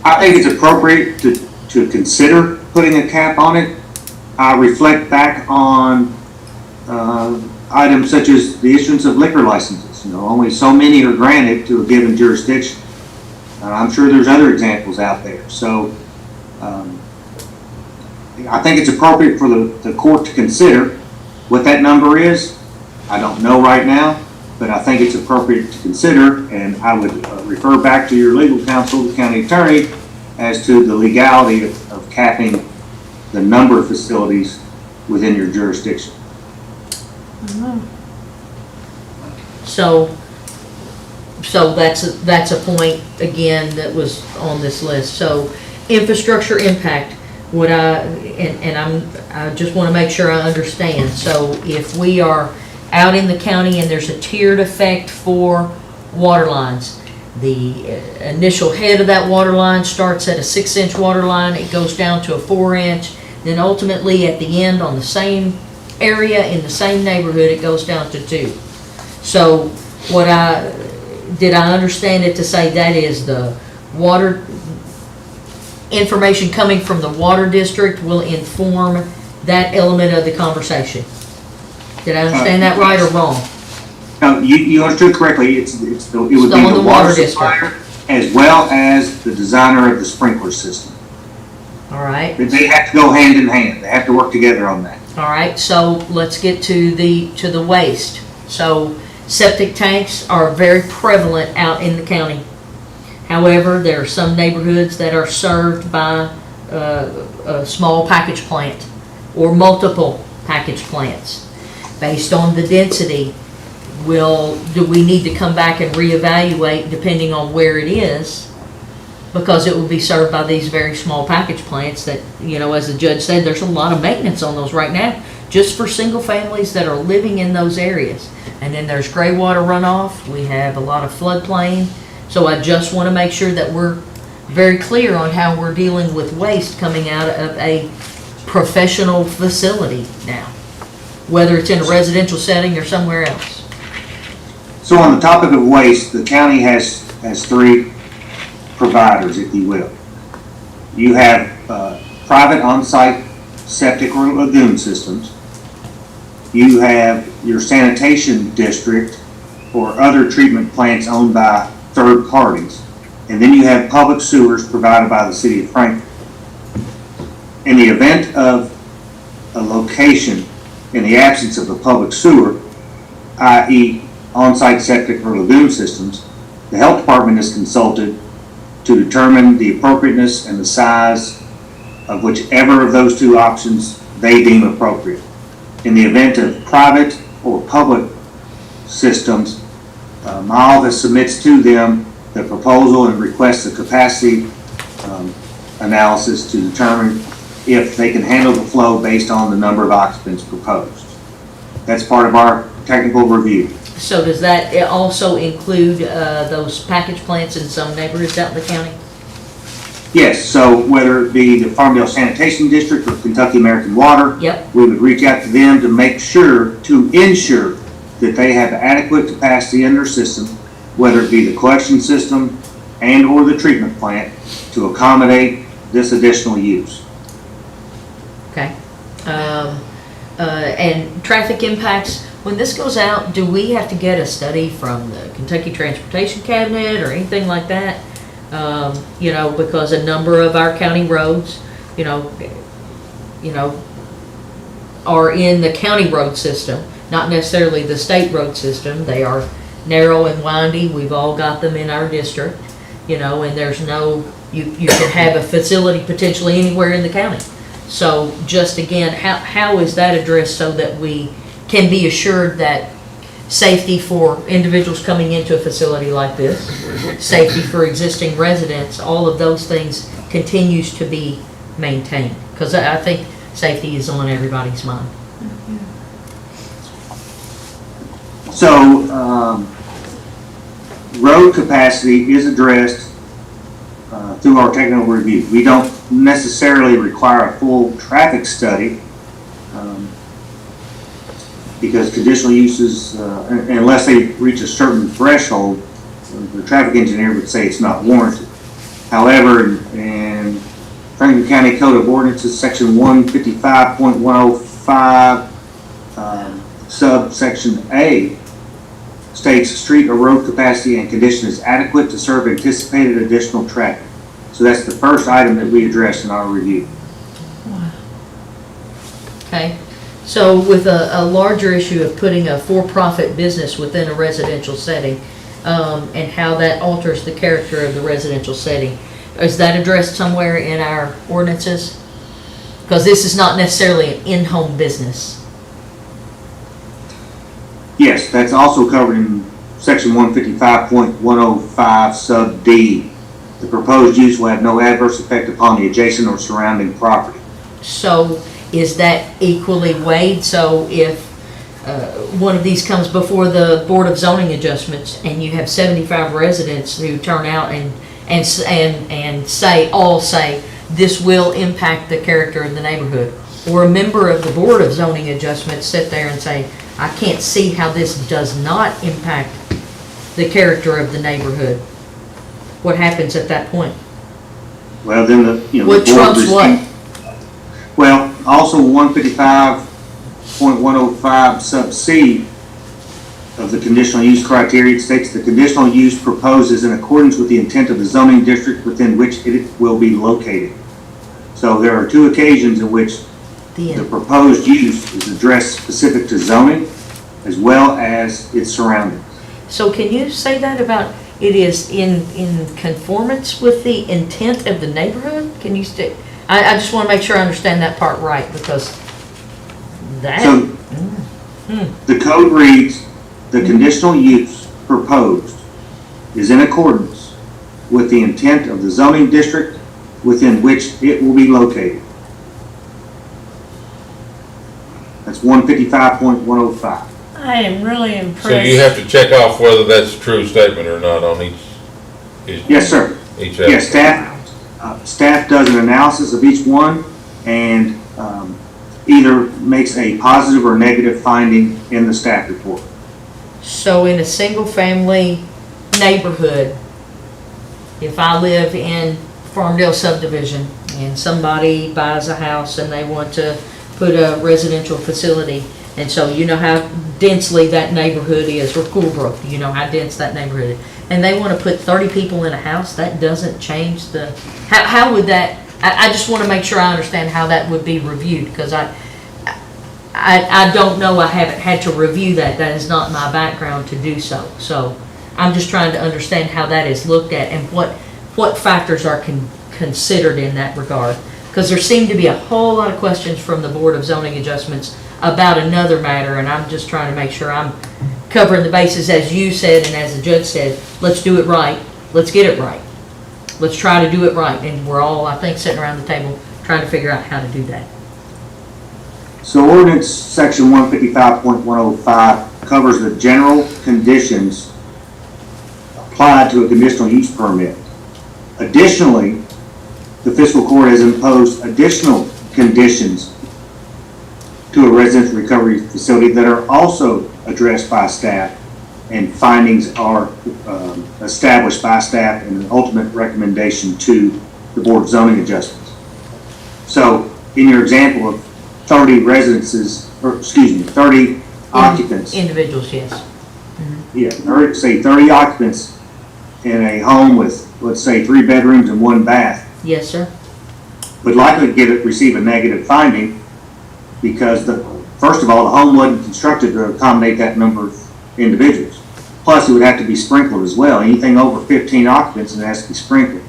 I think it's appropriate to consider putting a cap on it. I reflect back on items such as the issuance of liquor licenses. Only so many are granted to a given jurisdiction. I'm sure there's other examples out there. So I think it's appropriate for the court to consider what that number is. I don't know right now, but I think it's appropriate to consider, and I would refer back to your legal counsel, the county attorney, as to the legality of capping the number of facilities within your jurisdiction. So that's a point, again, that was on this list. So infrastructure impact, I just want to make sure I understand. So if we are out in the county and there's a tiered effect for water lines, the initial head of that water line starts at a 6-inch water line, it goes down to a 4-inch, then ultimately at the end on the same area in the same neighborhood, it goes down to 2. So did I understand it to say that is the water information coming from the water district will inform that element of the conversation? Did I understand that right or wrong? No, you understood correctly. It would be the water supplier as well as the designer of the sprinkler system. All right. They have to go hand in hand. They have to work together on that. All right, so let's get to the waste. So septic tanks are very prevalent out in the county. However, there are some neighborhoods that are served by a small package plant or multiple package plants. Based on the density, do we need to come back and reevaluate depending on where it is? Because it will be served by these very small package plants that, as the judge said, there's a lot of maintenance on those right now, just for single families that are living in those areas. And then there's gray water runoff, we have a lot of floodplain. So I just want to make sure that we're very clear on how we're dealing with waste coming out of a professional facility now, whether it's in a residential setting or somewhere else. So on the topic of waste, the county has three providers, if you will. You have private on-site septic or lagoon systems. You have your sanitation district or other treatment plants owned by third parties. And then you have public sewers provided by the city of Frankfort. In the event of a location in the absence of a public sewer, i.e. on-site septic or lagoon systems, the health department is consulted to determine the appropriateness and the size of whichever of those two options they deem appropriate. In the event of private or public systems, my office submits to them the proposal and requests a capacity analysis to determine if they can handle the flow based on the number of occupants proposed. That's part of our technical review. So does that also include those package plants in some neighborhoods out in the county? Yes, so whether it be the Farmdale Sanitation District or Kentucky American Water, Yep. we would reach out to them to make sure, to ensure that they have adequate capacity in their system, whether it be the collection system and or the treatment plant, to accommodate this additional use. Okay. And traffic impacts, when this goes out, do we have to get a study from the Kentucky Transportation Cabinet or anything like that? Because a number of our county roads, are in the county road system, not necessarily the state road system. They are narrow and windy. We've all got them in our district, and there's you can have a facility potentially anywhere in the county. So just again, how is that addressed so that we can be assured that safety for individuals coming into a facility like this, safety for existing residents, all of those things continues to be maintained? Because I think safety is on everybody's mind. So, road capacity is addressed through our technical review. We don't necessarily require a full traffic study because conditional uses, unless they reach a certain threshold, the traffic engineer would say it's not warranted. However, in Franklin County Code of Ordinances, section 155.105, subsection A, states street or road capacity and condition is adequate to serve anticipated additional traffic. So that's the first item that we address in our review. Okay. So with a larger issue of putting a for-profit business within a residential setting, and how that alters the character of the residential setting, is that addressed somewhere in our ordinances? Because this is not necessarily an in-home business. Yes, that's also covered in section 155.105 sub D. The proposed use will have no adverse effect upon the adjacent or surrounding property. So is that equally weighed? So if one of these comes before the Board of Zoning Adjustments and you have 75 residents who turn out and say this will impact the character of the neighborhood, or a member of the Board of Zoning Adjustments sit there and say, I can't see how this does not impact the character of the neighborhood, what happens at that point? Well, then what trumps what? Well, also 155.105 sub C of the conditional use criteria, it states the conditional use proposed is in accordance with the intent of the zoning district within which it will be located. So there are two occasions in which the proposed use is addressed specific to zoning as well as its surroundings. So can you say that about it is in conformance with the intent of the neighborhood? Can you stick, I just want to make sure I understand that part right, because that. So, the code reads, the conditional use proposed is in accordance with the intent of the zoning district within which it will be located. That's 155.105. I am really impressed. So you have to check off whether that's a true statement or not on each. Yes, sir. Each Yes, staff does an analysis of each one and either makes a positive or negative finding in the staff report. So in a single-family neighborhood, if I live in Farmdale subdivision and somebody buys a house and they want to put a residential facility, and so you know how densely that neighborhood is, or Coolbrook, you know how dense that neighborhood is, and they want to put 30 people in a house, that doesn't change the, how would that, I just want to make sure I understand how that would be reviewed, because I don't know, I haven't had to review that. That is not my background to do so. So I'm just trying to understand how that is looked at and what factors are considered in that regard. Because there seem to be a whole lot of questions from the Board of Zoning Adjustments about another matter, and I'm just trying to make sure I'm covering the bases, as you said and as the judge said. Let's do it right. Let's get it right. Let's try to do it right. And we're all, I think, sitting around the table trying to figure out how to do that. So ordinance section 155.105 covers the general conditions applied to a conditional use permit. Additionally, the fiscal court has imposed additional conditions to a residential recovery facility that are also addressed by staff, and findings are established by staff and an ultimate recommendation to the Board of Zoning Adjustments. So in your example of 30 residences, or excuse me, 30 occupants. Individuals, yes. Yeah, or say 30 occupants in a home with, let's say, 3 bedrooms and 1 bath. Yes, sir. Would likely receive a negative finding because first of all, the home wasn't constructed to accommodate that number of individuals. Plus, it would have to be sprinkled as well. Anything over 15 occupants, it has to be sprinkled.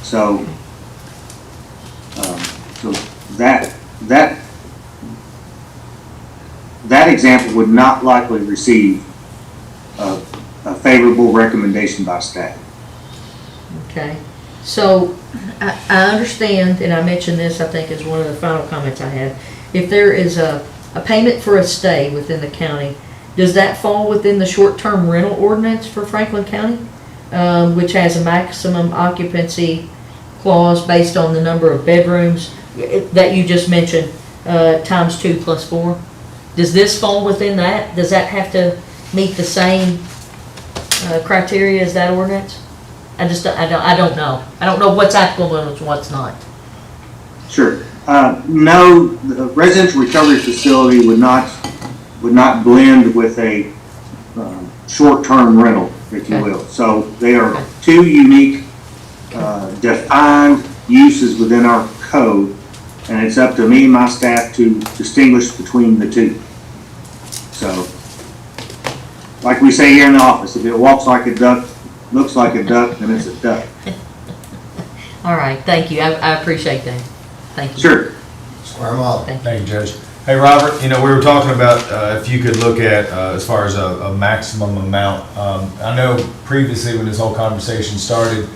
So, that example would not likely receive a favorable recommendation by staff. Okay. So I understand, and I mentioned this, I think, as one of the final comments I had. If there is a payment for a stay within the county, does that fall within the short-term rental ordinance for Franklin County, which has a maximum occupancy clause based on the number of bedrooms that you just mentioned, times 2 plus 4? Does this fall within that? Does that have to meet the same criteria as that ordinance? I don't know. I don't know what's applicable and what's not. Sure. No, the residential recovery facility would not blend with a short-term rental, if you will. So they are 2 unique defined uses within our code, and it's up to me and my staff to distinguish between the 2. So, like we say here in the office, if it walks like a duck, looks like a duck, then it's a duck. All right, thank you. I appreciate that. Thank you. Sure. Square them all. Thank you, Judge. Hey, Robert, we were talking about if you could look at, as far as a maximum amount. I know previously when this whole conversation started,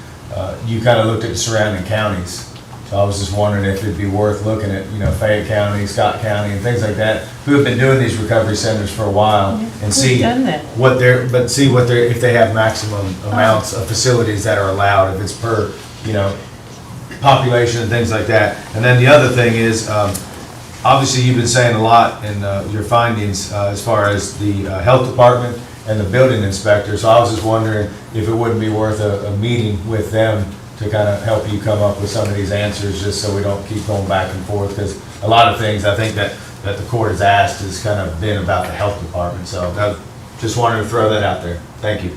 you kind of looked at the surrounding counties. So I was just wondering if it'd be worth looking at, Fayette County, Scott County, and things like that, who have been doing these recovery centers for a while, and see done that. if they have maximum amounts of facilities that are allowed, if it's per, population and things like that. And then the other thing is, obviously you've been saying a lot in your findings as far as the health department and the building inspector. So I was just wondering if it wouldn't be worth a meeting with them to kind of help you come up with some of these answers, just so we don't keep going back and forth. Because a lot of things I think that the court has asked has kind of been about the health department. So I just wanted to throw that out there. Thank you.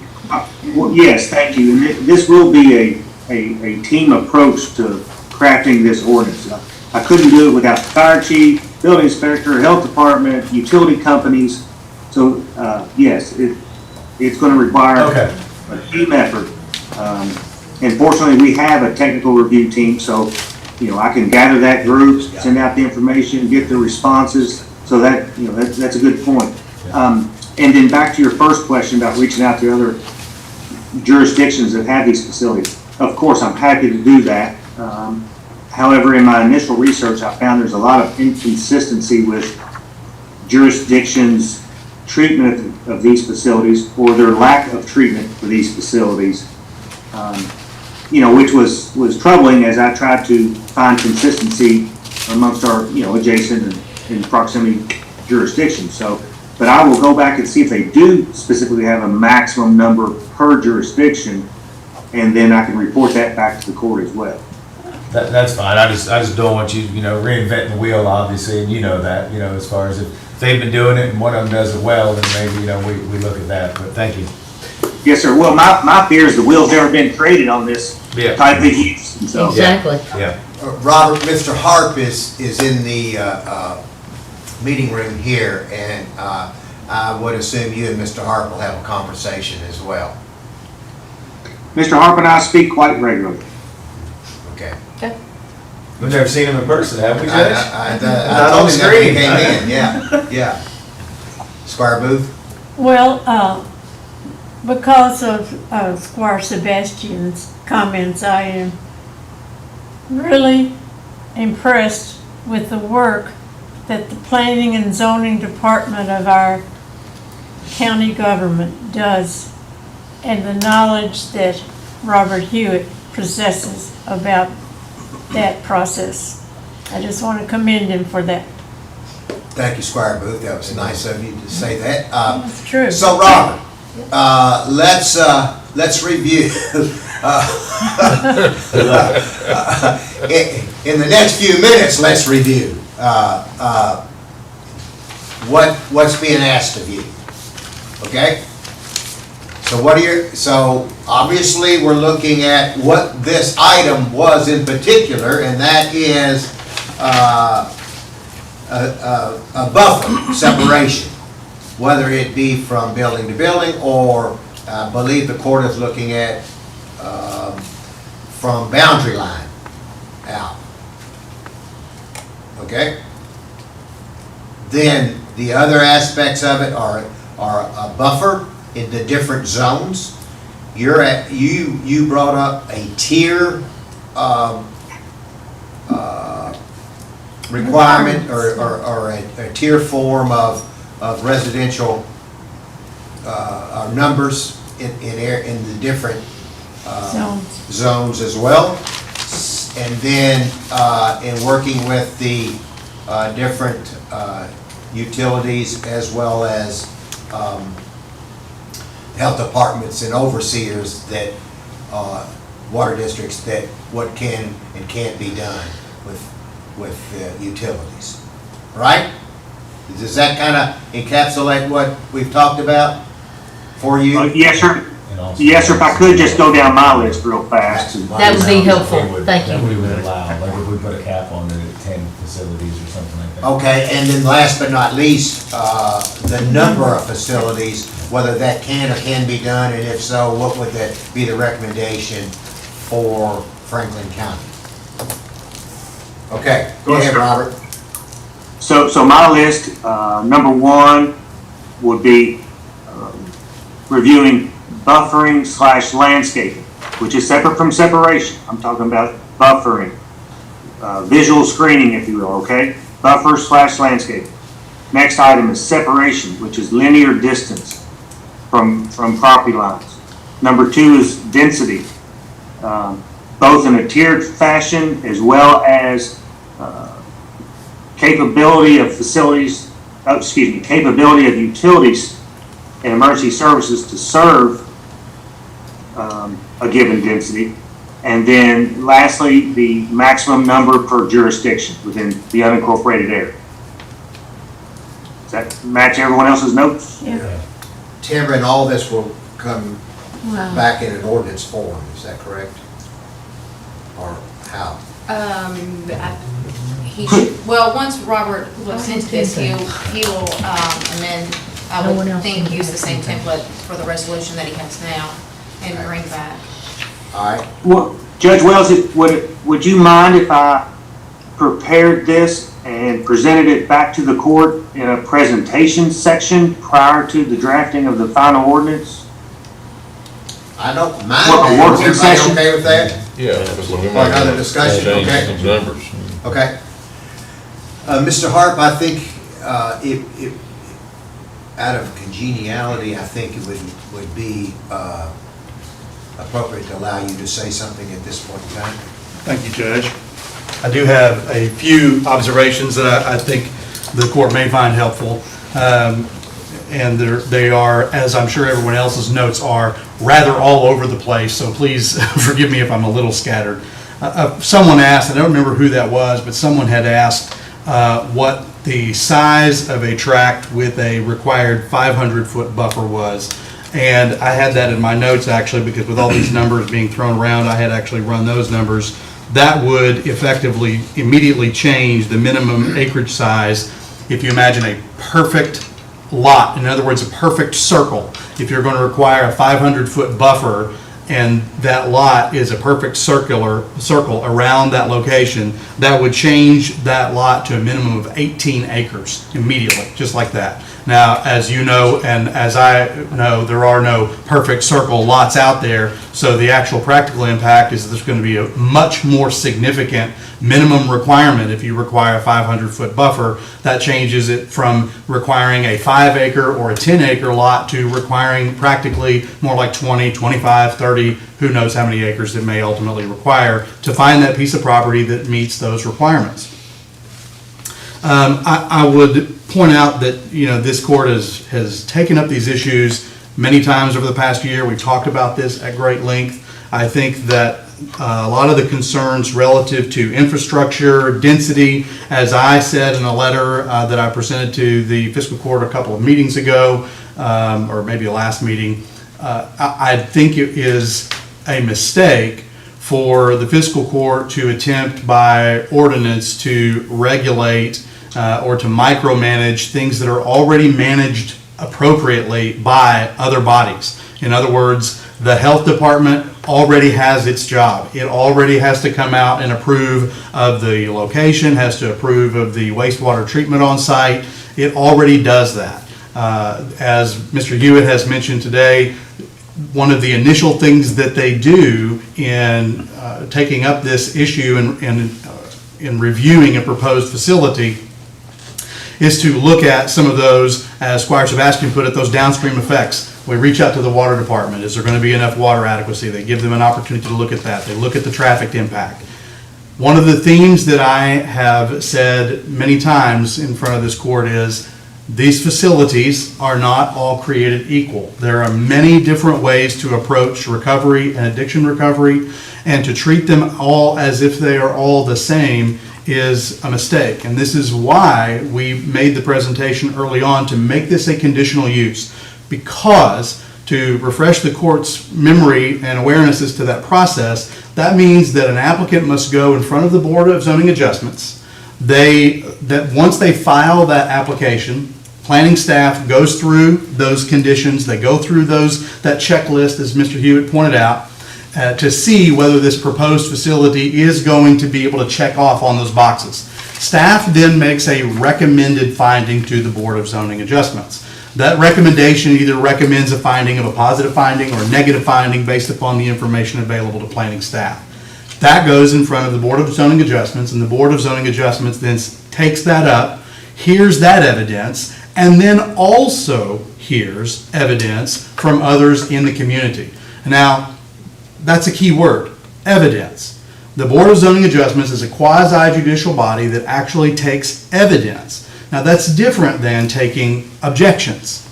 Well, yes, thank you. And this will be a team approach to crafting this ordinance. I couldn't do it without the fire chief, building inspector, health department, utility companies. So, yes, it's going to require a team effort. And fortunately, we have a technical review team, so, I can gather that group, send out the information, get the responses, so that, that's a good point. And then back to your first question about reaching out to other jurisdictions that have these facilities. Of course, I'm happy to do that. However, in my initial research, I found there's a lot of inconsistency with jurisdictions' treatment of these facilities or their lack of treatment for these facilities, which was troubling as I tried to find consistency amongst our, adjacent and proximity jurisdictions. So, but I will go back and see if they do specifically have a maximum number per jurisdiction, and then I can report that back to the court as well. That's fine. I just don't want you, reinventing the wheel, obviously, and that, as far as if they've been doing it and one of them does it well, then maybe, we look at that, but thank you. Yes, sir. Well, my fear is the wheel's never been created on this type of use. And so, Exactly. Yeah. Robert, Mr. Harp is in the meeting room here, and I would assume you and Mr. Harp will have a conversation as well. Mr. Harp and I speak quite regularly. Okay. We've never seen him in person, have we, Judge? I Not told on him that when he screen. came in, yeah. Squire Booth? Well, because of Squire Sebastian's comments, I am really impressed with the work that the planning and zoning department of our county government does, and the knowledge that Robert Hewitt possesses about that process. I just want to commend him for that. Thank you, Squire Booth. That was nice of you to say that. That's true. So, Robert, let's review. In the next few minutes, let's review what's being asked of you. Okay? So obviously we're looking at what this item was in particular, and that is a buffer separation, whether it be from building to building, or I believe the court is looking at from boundary line out. Okay? Then the other aspects of it are a buffer in the different zones. You brought up a tier requirement or a tier form of residential numbers in the different zones as well. And then in working with the different utilities as well as health departments and overseers that water districts, that what can and can't be done with utilities, right? Does that kind of encapsulate what we've talked about for you? Yes, sir. Yes, sir. If I could just go down my list real fast. That would be helpful. Thank That we you. would allow, like if we put a cap on it at 10 facilities or something like that. Okay, and then last but not least, the number of facilities, whether that can or can be done, and if so, what would that be the recommendation for Franklin County? Okay, go ahead, Robert. So my list, number one would be reviewing buffering / landscaping, which is separate from separation. I'm talking about buffering, visual screening, if you will, okay? Buffer / landscaping. Next item is separation, which is linear distance from property lines. Number two is density, both in a tiered fashion as well as capability of facilities, capability of utilities and emergency services to serve a given density. And then lastly, the maximum number per jurisdiction within the unincorporated area. Does that match everyone else's notes? Yeah. Timber, and all this will come Wow. back in an ordinance form, is that correct? Or how? He should, well, once Robert looks into this, he will amend, I would think, use the same template for the resolution that he has now, and bring back. All right, Well, Judge Wells, would you mind if I prepared this and presented it back to the court in a presentation section prior to the drafting of the final ordinance? I don't mind Well, that. working Is everybody session? okay with that? Yeah. because we Like might other discussion, change okay. some numbers. Okay. Mr. Harp, I think if out of congeniality, I think it would be appropriate to allow you to say something at this point in time. Thank you, Judge. I do have a few observations that I think the court may find helpful. And they are, as I'm sure everyone else's notes are, rather all over the place, so please forgive me if I'm a little scattered. Someone asked, I don't remember who that was, but someone had asked what the size of a tract with a required 500-foot buffer was. And I had that in my notes, actually, because with all these numbers being thrown around, I had actually run those numbers. That would effectively immediately change the minimum acreage size. If you imagine a perfect lot, in other words, a perfect circle, if you're going to require a 500-foot buffer and that lot is a perfect circle around that location, that would change that lot to a minimum of 18 acres immediately, just like that. Now, as you know, and as I know, there are no perfect circle lots out there, so the actual practical impact is that there's going to be a much more significant minimum requirement. If you require a 500-foot buffer, that changes it from requiring a 5-acre or a 10-acre lot to requiring practically more like 20, 25, 30, who knows how many acres it may ultimately require to find that piece of property that meets those requirements. I would point out that, you know, this court has taken up these issues many times over the past year. We've talked about this at great length. I think that a lot of the concerns relative to infrastructure, density, as I said in a letter that I presented to the Fiscal Court a couple of meetings ago, or maybe a last meeting, I think it is a mistake for the Fiscal Court to attempt by ordinance to regulate or to micromanage things that are already managed appropriately by other bodies. In other words, the health department already has its job. It already has to come out and approve of the location, has to approve of the wastewater treatment on site. It already does that. As Mr. Hewitt has mentioned today, one of the initial things that they do in taking up this issue and in reviewing a proposed facility is to look at some of those, as Squire Sebastian put it, those downstream effects. We reach out to the water department. Is there going to be enough water adequacy? They give them an opportunity to look at that. They look at the traffic impact. One of the themes that I have said many times in front of this court is these facilities are not all created equal. There are many different ways to approach recovery and addiction recovery, and to treat them all as if they are all the same is a mistake. And this is why we made the presentation early on to make this a conditional use, because to refresh the court's memory and awareness as to that process, that means that an applicant must go in front of the Board of Zoning Adjustments. That once they file that application, planning staff goes through those conditions, they go through that checklist, as Mr. Hewitt pointed out, to see whether this proposed facility is going to be able to check off on those boxes. Staff then makes a recommended finding to the Board of Zoning Adjustments. That recommendation either recommends a finding of a positive finding or a negative finding based upon the information available to planning staff. That goes in front of the Board of Zoning Adjustments, and the Board of Zoning Adjustments then takes that up, hears that evidence, and then also hears evidence from others in the community. Now, that's a key word, evidence. The Board of Zoning Adjustments is a quasi-judicial body that actually takes evidence. Now, that's different than taking objections.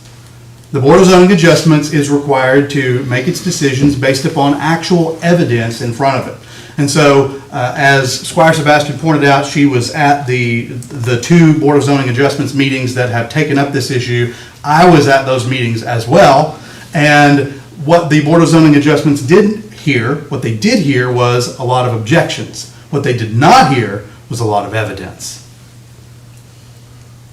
The Board of Zoning Adjustments is required to make its decisions based upon actual evidence in front of it. And so, as Squire Sebastian pointed out, she was at the two Board of Zoning Adjustments meetings that have taken up this issue. I was at those meetings as well. And what the Board of Zoning Adjustments didn't hear, what they did hear was a lot of objections. What they did not hear was a lot of evidence.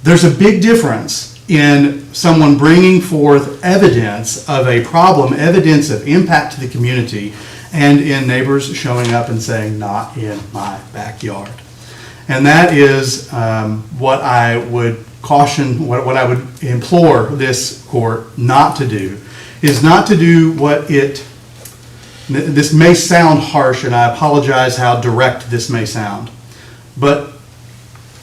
There's a big difference in someone bringing forth evidence of a problem, evidence of impact to the community, and in neighbors showing up and saying, not in my backyard. And that is what I would caution, what I would implore this court not to do, is not to do what this may sound harsh, and I apologize how direct this may sound, but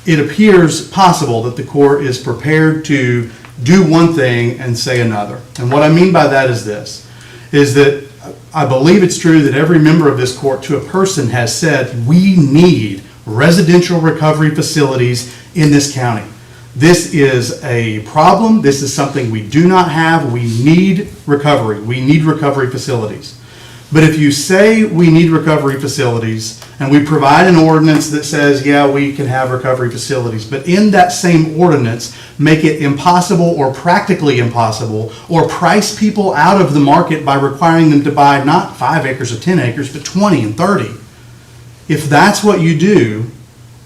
it appears possible that the court is prepared to do one thing and say another. And what I mean by that is this, is that I believe it's true that every member of this court to a person has said, we need residential recovery facilities in this county. This is a problem. This is something we do not have. We need recovery. We need recovery facilities. But if you say we need recovery facilities and we provide an ordinance that says, yeah, we can have recovery facilities, but in that same ordinance make it impossible or practically impossible or price people out of the market by requiring them to buy not 5 acres or 10 acres, but 20 and 30. If that's what you do,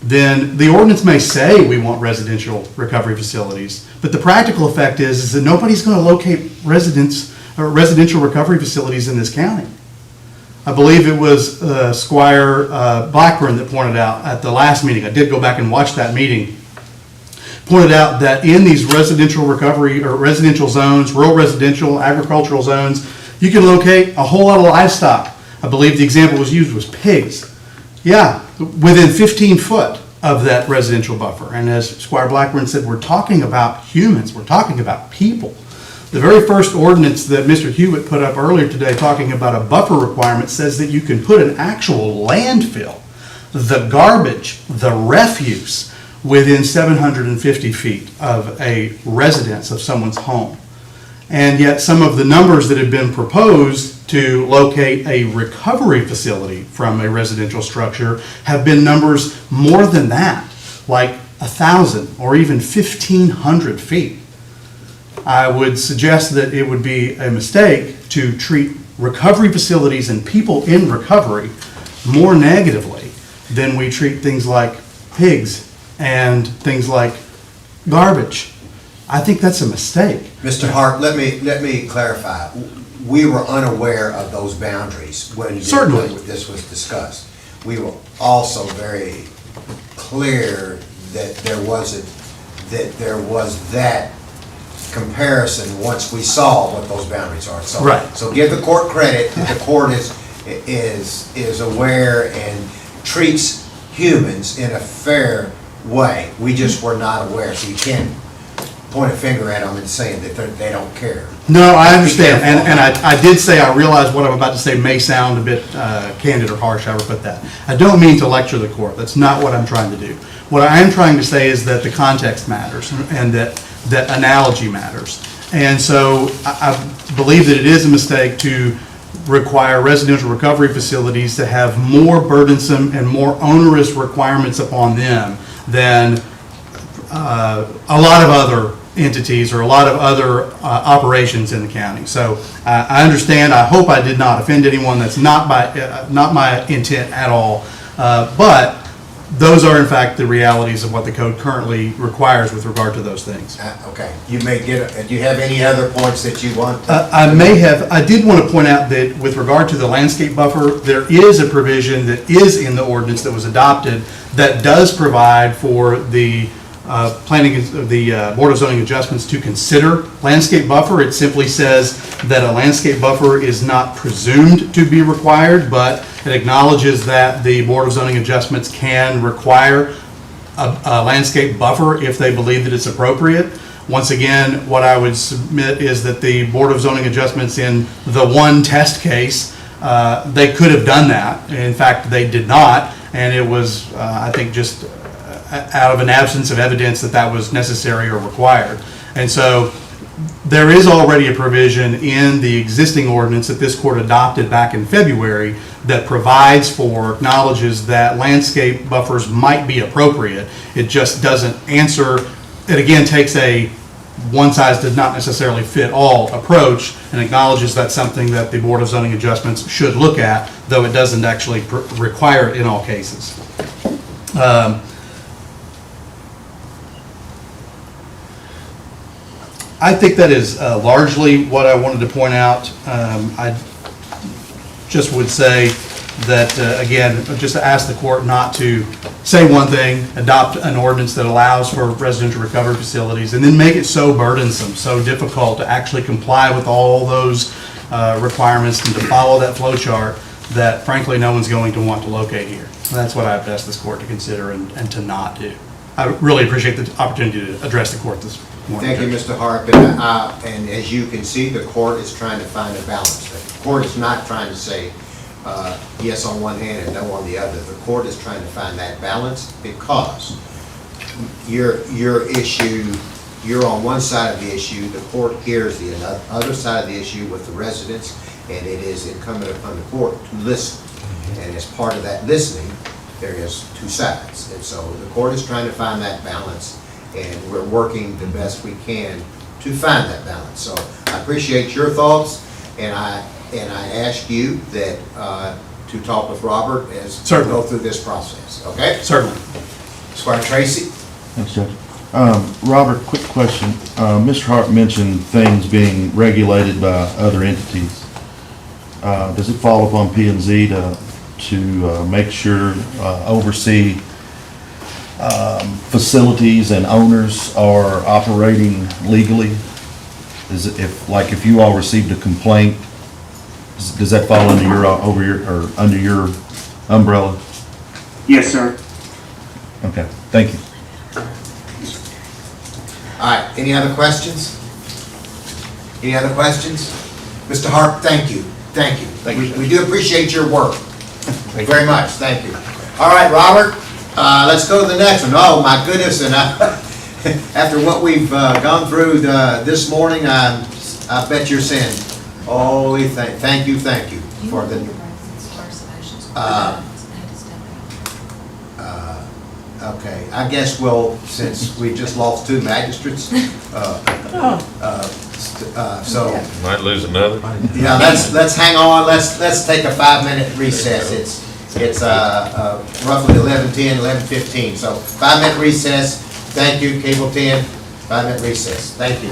then the ordinance may say we want residential recovery facilities, but the practical effect is that nobody's going to locate residential recovery facilities in this county. I believe it was Squire Blackburn that pointed out at the last meeting, I did go back and watch that meeting, pointed out that in these residential recovery or residential zones, rural residential, agricultural zones, you can locate a whole lot of livestock. I believe the example was used was pigs. Yeah, within 15 foot of that residential buffer. And as Squire Blackburn said, we're talking about humans, we're talking about people. The very first ordinance that Mr. Hewitt put up earlier today talking about a buffer requirement says that you can put an actual landfill, the garbage, the refuse, within 750 feet of a residence of someone's home. And yet some of the numbers that have been proposed to locate a recovery facility from a residential structure have been numbers more than that, like 1,000 or even 1,500 feet. I would suggest that it would be a mistake to treat recovery facilities and people in recovery more negatively than we treat things like pigs and things like garbage. I think that's a mistake. Mr. Hart, let me clarify. We were unaware of those boundaries when this was discussed. We were also very clear that there was that comparison once we saw what those boundaries are. So, right. So give the court credit that the court is aware and treats humans in a fair way. We just were not aware, so you can't point a finger at them and saying that they don't care. No, I understand, and I did say I realize what I'm about to say may sound a bit candid or harsh, however put that. I don't mean to lecture the court. That's not what I'm trying to do. What I am trying to say is that the context matters and that analogy matters. And so I believe that it is a mistake to require residential recovery facilities to have more burdensome and more onerous requirements upon them than a lot of other entities or a lot of other operations in the county. So I understand. I hope I did not offend anyone. That's not my intent at all. But those are in fact the realities of what the code currently requires with regard to those things. Okay. You may get. Do you have any other points that you want? I did want to point out that with regard to the landscape buffer, there is a provision that is in the ordinance that was adopted that does provide for the Board of Zoning Adjustments to consider landscape buffer. It simply says that a landscape buffer is not presumed to be required, but it acknowledges that the Board of Zoning Adjustments can require a landscape buffer if they believe that it's appropriate. Once again, what I would submit is that the Board of Zoning Adjustments in the one test case, they could have done that. In fact, they did not, and it was, I think, just out of an absence of evidence that that was necessary or required. And so there is already a provision in the existing ordinance that this court adopted back in February that provides for, acknowledges that landscape buffers might be appropriate. It just doesn't answer, it again takes a one size does not necessarily fit all approach and acknowledges that's something that the Board of Zoning Adjustments should look at, though it doesn't actually require it in all cases. I think that is largely what I wanted to point out. I just would say that, again, just to ask the court not to say one thing, adopt an ordinance that allows for residential recovery facilities, and then make it so burdensome, so difficult to actually comply with all those requirements and to follow that flow chart, that frankly, no one's going to want to locate here. And that's what I've asked this court to consider and to not do. I really appreciate the opportunity to address the court this morning. Thank you, Mr. Harp. And as you can see, the court is trying to find a balance. The court is not trying to say yes on one hand and no on the other. The court is trying to find that balance because your issue, you're on one side of the issue, the court hears the other side of the issue with the residents, and it is incumbent upon the court to listen. And as part of that listening, there is two sides. And so the court is trying to find that balance, and we're working the best we can to find that balance. So I appreciate your thoughts, and I ask you that to talk with Robert as we go through this process, okay? Certainly. Squire Tracy? Thanks, Judge. Robert, quick question. Mr. Hart mentioned things being regulated by other entities. Does it fall upon P&Z to make sure, oversee facilities and owners are operating legally? Is it if you all received a complaint, does that fall under under your umbrella? Yes, sir. Okay, thank you. All right, any other questions? Any other questions? Mr. Hart, thank you. Thank you. We do appreciate your work. Very much, thank you. All right, Robert, let's go to the next one. Oh, my goodness, and after what we've gone through this morning, I bet you're saying, holy thank you for the... Okay, I guess since we just lost two magistrates, so... Might lose another. Yeah, let's hang on, let's take a 5-minute recess. It's roughly 11:10, 11:15, so 5-minute recess. Thank you, Cable 10, 5-minute recess. Thank you.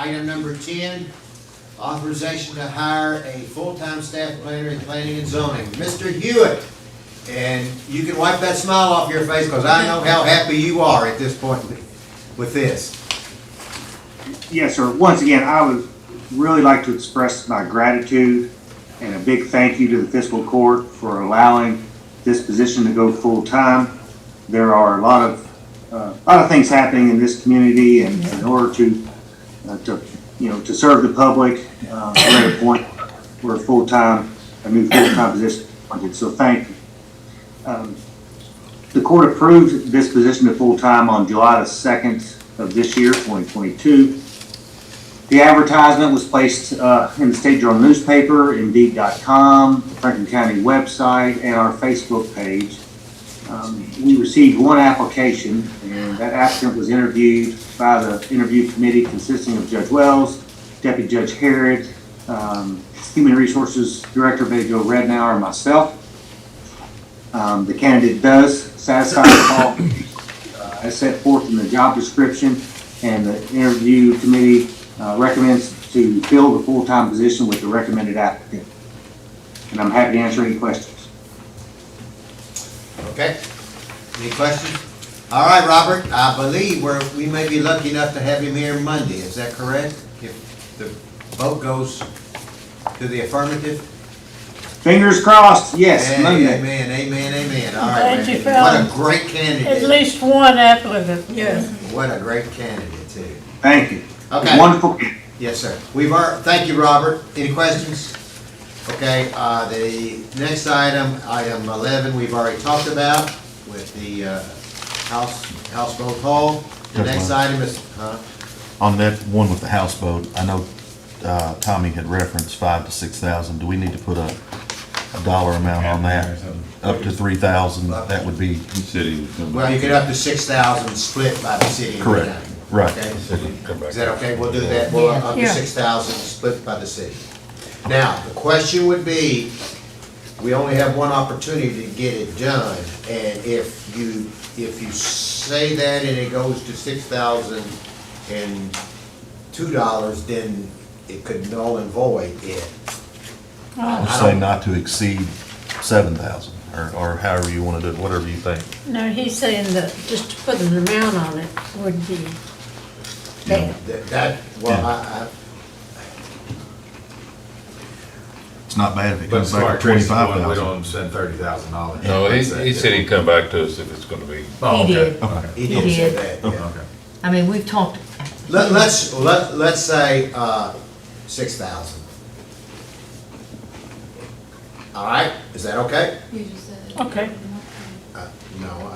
Item number 10, authorization to hire a full-time staff planner in planning and zoning. Mr. Hewitt, and you can wipe that smile off your face because I know how happy you are at this point with this. Yes, sir. Once again, I would really like to express my gratitude and a big thank you to the Fiscal Court for allowing this position to go full-time. There are a lot of things happening in this community, and in order to serve the public, we're at a point where a new full-time position is appointed. So thank you. The court approved this position to full-time on July the 2nd of this year, 2022. The advertisement was placed in the State Journal newspaper, Indeed.com, the Franklin County website, and our Facebook page. We received one application, and that applicant was interviewed by the interview committee consisting of Judge Wells, Deputy Judge Harrod, Human Resources Director Betty Jo Rednauer, and myself. The candidate does satisfy the call as set forth in the job description, and the interview committee recommends to fill the full-time position with the recommended applicant. And I'm happy to answer any questions. Okay, any questions? All right, Robert, I believe we may be lucky enough to have him here Monday, is that correct? If the vote goes to the affirmative? Fingers crossed, yes, Hey, Monday. amen, amen, amen. All right, Thank you, man. fella. What a great candidate. At least one applicant, yes. What a great candidate, too. Thank you. Okay. Wonderful. Yes, sir. Thank you, Robert. Any questions? Okay, the next item 11, we've already talked about with the houseboat hall. The next item is, On that one with the houseboat, I know Tommy had referenced 5,000 to 6,000. Do we need to put a dollar amount on that? Up to 3,000, that would be. well, you get up to 6,000 split by the city. and the Correct. county. Right. Okay? Is that okay? We'll do that. We'll up to Yeah. 6,000 split by the city. Now, the question would be, we only have one opportunity to get it done, and if you say that and it goes to $6,002, then it could null and void it. I'll say not to exceed 7,000, or however you want to do it, whatever you think. No, he's saying that just to put an amount on it would be bad. It's not bad if it But comes back Smart to Tracy's the one, 25,000. we don't spend $30,000. No, he said he'd come back to us if it's gonna be. Oh, He okay. did. Okay. He He did say did. that, yeah. Okay. I mean, we've talked, Let's say 6,000. All right, is that okay? You just said. Okay. No,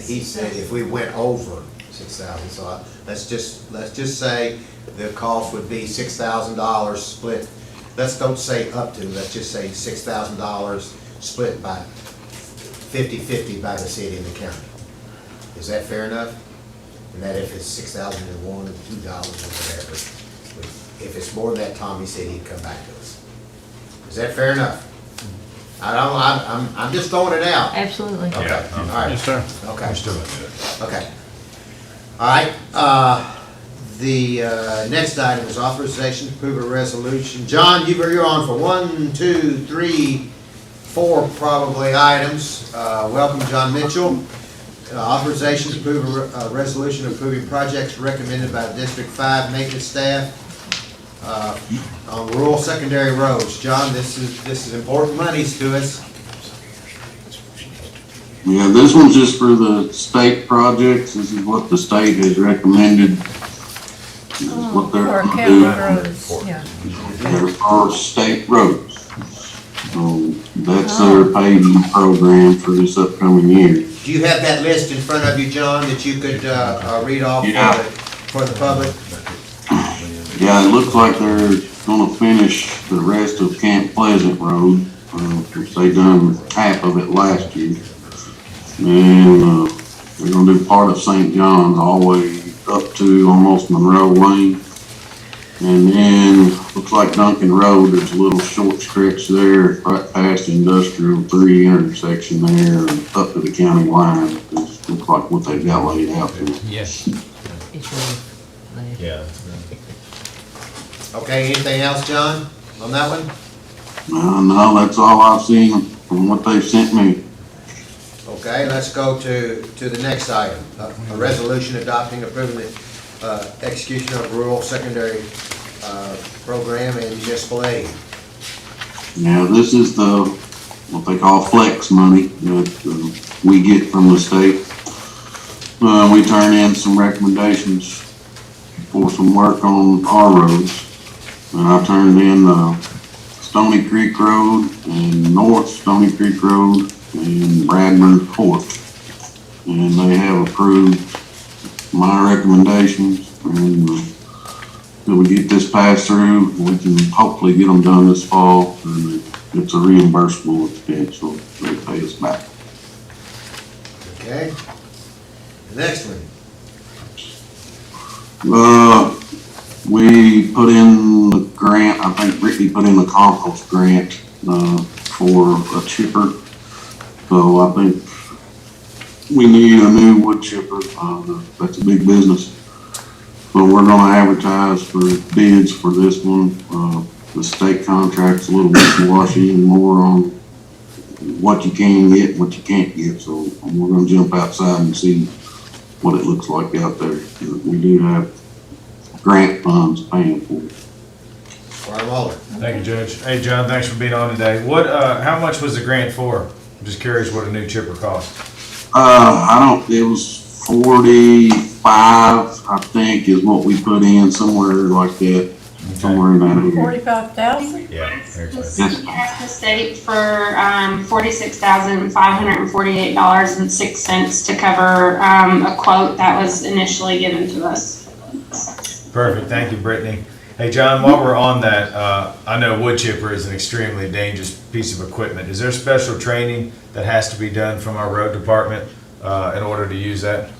he said if we went over 6,000, so let's just say the cost would be $6,000 split. Don't say up to, let's just say $6,000 split by 50-50 by the city and the county. Is that fair enough? And that if it's 6,001 or $2 or whatever, if it's more than that, Tommy said he'd come back to us. Is that fair enough? I'm just throwing it out. absolutely. Okay, Yeah. all right. Yes, sir. Okay. We're still gonna do it. Okay. All right, the next item is authorization to approve a resolution. John, you're on for 1, 2, 3, 4 probably items. Welcome, John Mitchell. Authorization to approve a resolution approving projects recommended by District 5 maintenance staff on rural secondary roads. John, this is important monies to us. Yeah, this one's just for the state projects. This is what the state has recommended. This is what they're For gonna county do. roads, yeah. They're for state roads. So that's their paving program for this upcoming year. Do you have that list in front of you, John, that you could read off Yeah. for the public? Yeah, it looks like they're gonna finish the rest of Camp Pleasant Road. They done half of it last year. And, we're gonna do part of St. John's all the way up to almost Monroe Lane. And then, looks like Duncan Road, there's a little short stretch there, right past Industrial 3 intersection there, and up to the county line. It looks like what they've got laid out there. Yes. It's really bad. Yeah. Okay, anything else, John, on that one? No, that's all I've seen from what they've sent me. Okay, let's go to the next item. A resolution adopting, approving the execution of rural secondary program and municipal aid. Now, this is what they call flex money that we get from the state. We turn in some recommendations for some work on our roads. And I turned in Stony Creek Road and North Stony Creek Road and Bradburn Court. And they have approved my recommendations. And if we get this passed through, we can hopefully get them done this fall. And it's a reimbursable expense, so they pay us back. Okay. The next one. We put in the grant, I think Ricky put in the compost grant for a chipper. So I think we need a new wood chipper. That's a big business. So we're gonna advertise for bids for this one. The state contract's a little wishy-washy and more on what you can get and what you can't get. So we're gonna jump outside and see what it looks like out there. We do have grant funds paying for it. Thank you, Judge. Hey, John, thanks for being on today. How much was the grant for? I'm just curious what a new chipper cost. It was 45, I think, is what we put in, somewhere like that, somewhere in that area. 45,000? Yeah. Yes. Asked the state for $46,548.06 to cover a quote that was initially given to us. Perfect. Thank you, Brittany. Hey, John, while we're on that, I know wood chipper is an extremely dangerous piece of equipment. Is there special training that has to be done from our road department in order to use that?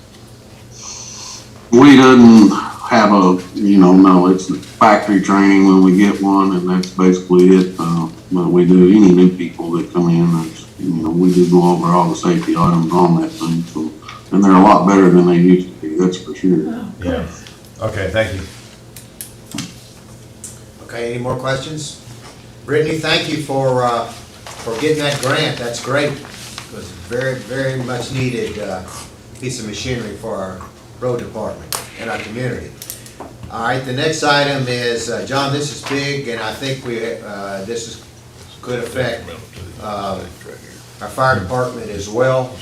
We didn't have no, it's factory training when we get one, and that's basically it. But we do, any new people that come in, we do go over all the safety items on that thing. So, and they're a lot better than they used to be, that's for sure. Yeah. Okay, thank you. Okay, any more questions? Brittany, thank you for getting that grant. That's great. It was very, very much needed piece of machinery for our road department and our community. All right, the next item is, John, this is big, and I think this could affect our fire department as well.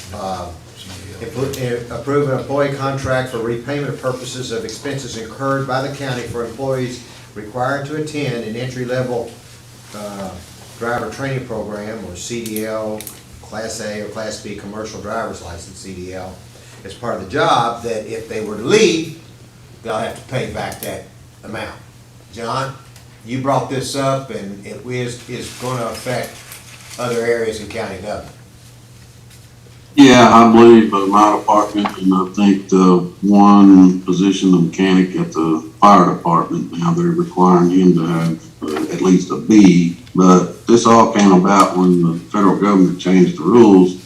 Approve an employee contract for repayment purposes of expenses incurred by the county for employees required to attend an entry-level driver training program, or CDL, Class A or Class B commercial driver's license, CDL, as part of the job, that if they were to leave, they'll have to pay back that amount. John, you brought this up, and it is going to affect other areas in county government. Yeah, I believe my department, and I think the one position, the mechanic at the fire department, now they're requiring him to have at least a B. But this all came about when the federal government changed the rules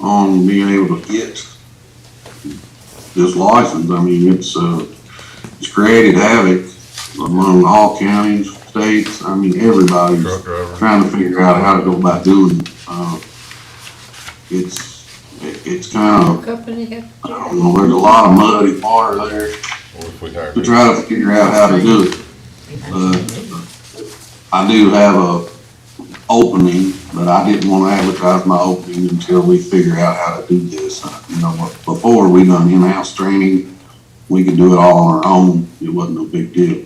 on being able to get this license. I mean, it's created havoc among all counties, states. I mean, everybody's trying to figure out how to go about doing it. It's kind of, I don't know, there's a lot of muddy water there to try to figure out how to do it. I do have a opening, but I didn't want to advertise my opening until we figure out how to do this. Before we done in-house training, we could do it all on our own. It wasn't no big deal.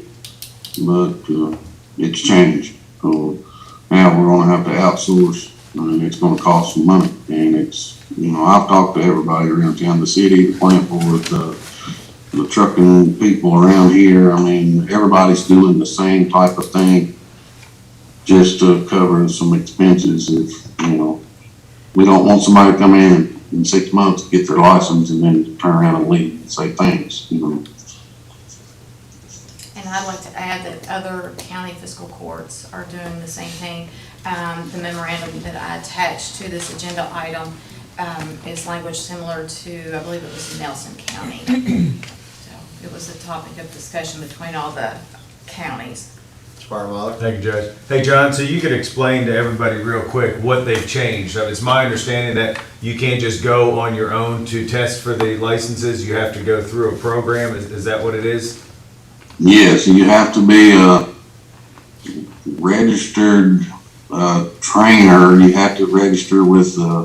But it's changed. So now we're going to have to outsource, and it's going to cost some money. And it's, I've talked to everybody around town, the city, the plant board, the trucking people around here. I mean, everybody's doing the same type of thing just to cover some expenses. If, we don't want somebody to come in 6 months, get their license, and then turn around and leave and say thanks, And I'd like to add that other county fiscal courts are doing the same thing. The memorandum that I attached to this agenda item is language similar to, I believe it was Nelson County. So it was a topic of discussion between all the counties. Squire Muller. Thank you, Judge. Hey, John, so you could explain to everybody real quick what they've changed. So it's my understanding that you can't just go on your own to test for the licenses. You have to go through a program. Is that what it is? Yes, you have to be a registered trainer. You have to register with the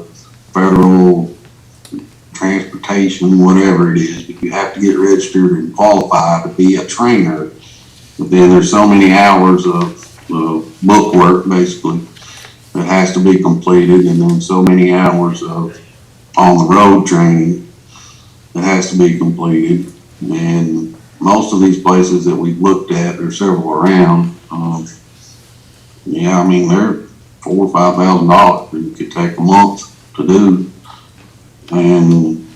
federal transportation, whatever it is, but you have to get registered and qualified to be a trainer. But then there's so many hours of book work, basically, that has to be completed, and then so many hours of on-the-road training that has to be completed. And most of these places that we've looked at, there's several around, yeah, I mean, they're $4,000 or $5,000. It could take a month to do. And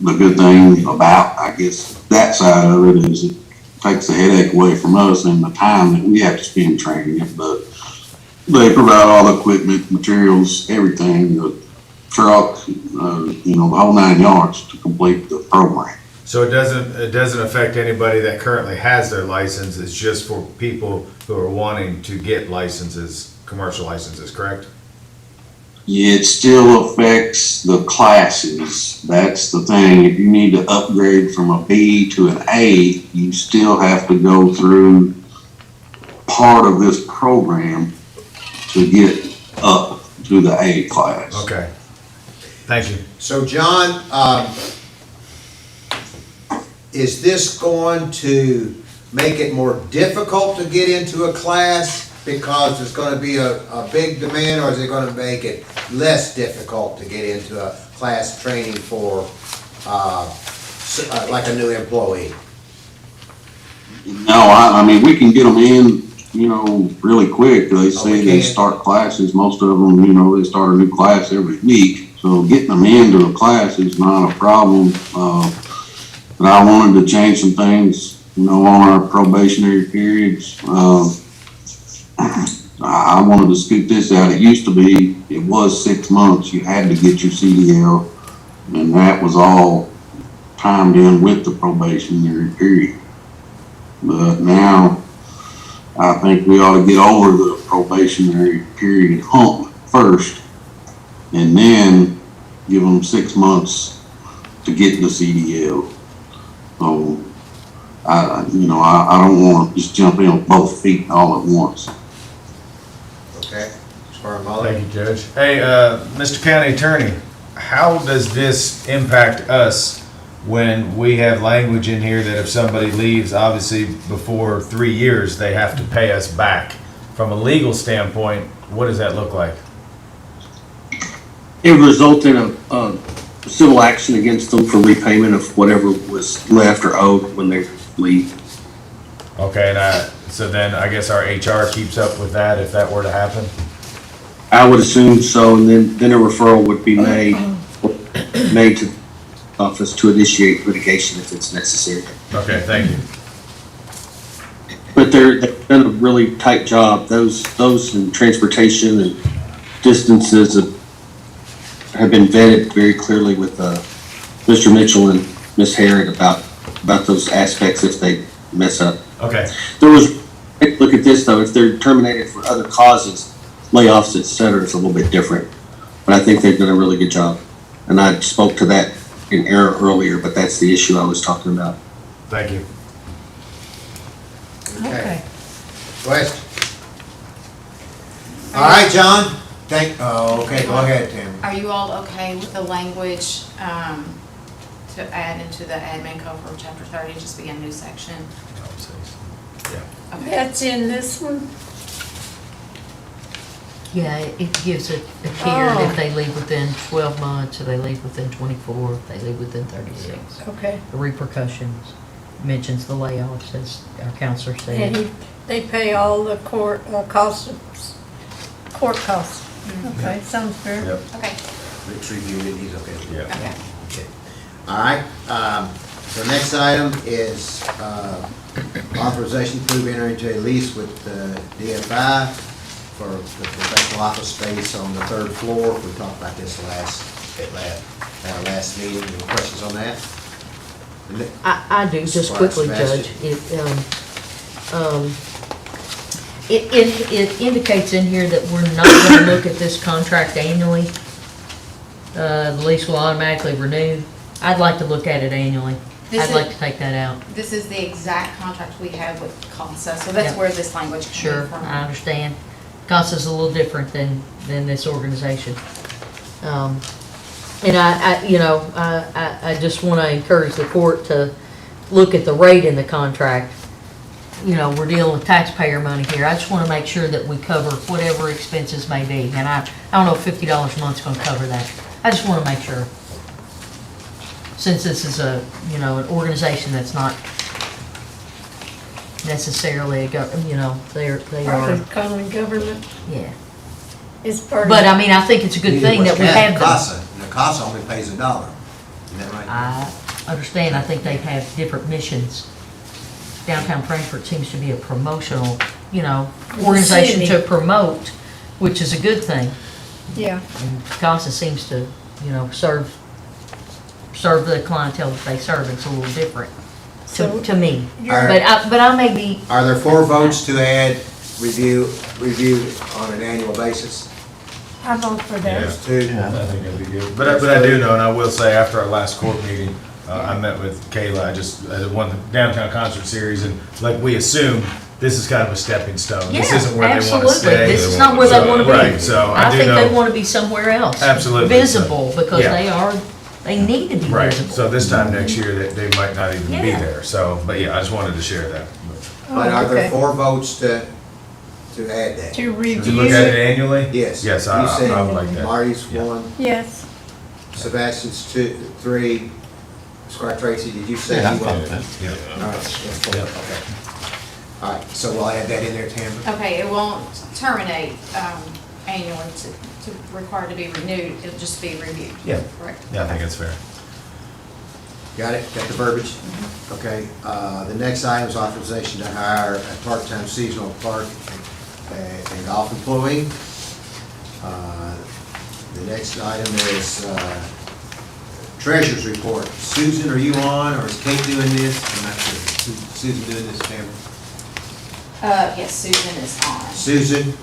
the good thing about, I guess, that side of it is it takes the headache away from us and the time that we have to spend training it. But they provide all the equipment, materials, everything, the truck, the whole 9 yards to complete the program. So it doesn't affect anybody that currently has their license. It's just for people who are wanting to get licenses, commercial licenses, correct? It still affects the classes. That's the thing. If you need to upgrade from a B to an A, you still have to go through part of this program to get up to the A class. Okay. Thank you. So John, is this going to make it more difficult to get into a class because there's going to be a big demand, or is it going to make it less difficult to get into a class training for like a new employee? No, I mean, we can get them in, really quick. They say they start classes. Most of them, they start a new class every week. So getting them into a class is not a problem. But I wanted to change some things, on our probationary periods. I wanted to scoot this out. It was 6 months. You had to get your CDL, and that was all timed in with the probationary period. But now, I think we ought to get over the probationary period hump first, and then give them 6 months to get the CDL. So, I don't want to just jump in with both feet all at once. Okay. Squire Muller. Thank you, Judge. Hey, Mr. County Attorney, how does this impact us when we have language in here that if somebody leaves, obviously before 3 years, they have to pay us back? From a legal standpoint, what does that look like? It would result in a civil action against them for repayment of whatever was left or owed when they leave. Okay, so then I guess our HR keeps up with that if that were to happen? I would assume so, and then a referral would be made to the office to initiate litigation if it's necessary. Okay, thank you. But they've done a really tight job. Those in transportation and distances have been vetted very clearly with Mr. Mitchell and Ms. Harrod about those aspects if they mess up. Okay. Look at this though, if they're terminated for other causes, layoffs, et cetera, it's a little bit different. But I think they've done a really good job. And I spoke to that in error earlier, but that's the issue I was talking about. Thank you. Okay. Question? All right, John. Okay, go ahead, Tammy. Are you all okay with the language to add into the admin code for chapter 30, just be a new section? Okay. That's in this one? Yeah, it gives a period if they leave within 12 months, or they leave within 24, if they leave within 36. Okay. The repercussions, mentions the layoffs, as our counselor said. And they pay all the court costs. Okay, sounds fair. Yep. Okay. Rick's reviewed it, he's okay. Yeah. Okay. All right, the next item is authorization to approve entering into a lease with DFI for the professional office space on the 3rd floor. We talked about this at our last meeting. Any questions on that? I do, just Squire quickly, Sebastian. Judge. It indicates in here that we're not gonna look at this contract annually. The lease will automatically renew. I'd like to look at it annually. I'd like to take that out. This is the exact contract we have with CASA, so that's Yeah. where this language came Sure, from. I understand. CASA's a little different than this organization. And I just want to encourage the court to look at the rate in the contract. You know, we're dealing with taxpayer money here. I just want to make sure that we cover whatever expenses may be. And I don't know if $50 a month's going to cover that. I just want to make sure. Since this is an organization that's not necessarily they are. Part of common government Yeah. is part of. But I mean, I think it's a good thing that we have them. CASA, and the CASA only pays $1. Isn't that right? I understand, I think they have different missions. Downtown Frankfurt seems to be a promotional, organization to City. promote, which is a good thing. Yeah. And CASA seems to, serve the clientele that they serve. It's a little different to me. you're- But I may be, Are there 4 votes to add review on an annual basis? I vote for that. There's 2. I think that'd be good. But I do know, and I will say, after our last court meeting, I met with Kayla, I won the downtown concert series, and like we assumed, this is kind of a stepping stone. This yeah, isn't where they want to absolutely. stay. This is not where they want to be. Right, so I do think know. they want to be somewhere else. Absolutely. Visible, because Yeah. they need to be Right, visible. so this time next year, they might not even be Yeah. there, so, but yeah, I just wanted to share that. But are there okay. 4 votes to add that? To To review. look at it annually? Yes. Yes, You I said would like that. Marty's 1, Yes. Sebastian's 2, 3, Squire Tracy, did you say Yeah, I'm you fine wanted? with that. All right, that's 4, okay. All right, so we'll add that in there, Tamara? Okay, it won't terminate annually to require to be renewed, it'll just be reviewed. Yeah. Correct. Yeah, I think it's fair. Got it? Got the verbiage? Okay, the next item is authorization to hire a part-time seasonal clerk and golf employee. The next item is treasurer's report. Susan, are you on, or is Kate doing this? I'm not sure. Susan doing this, Tamara? Yes, Susan is on. Susan,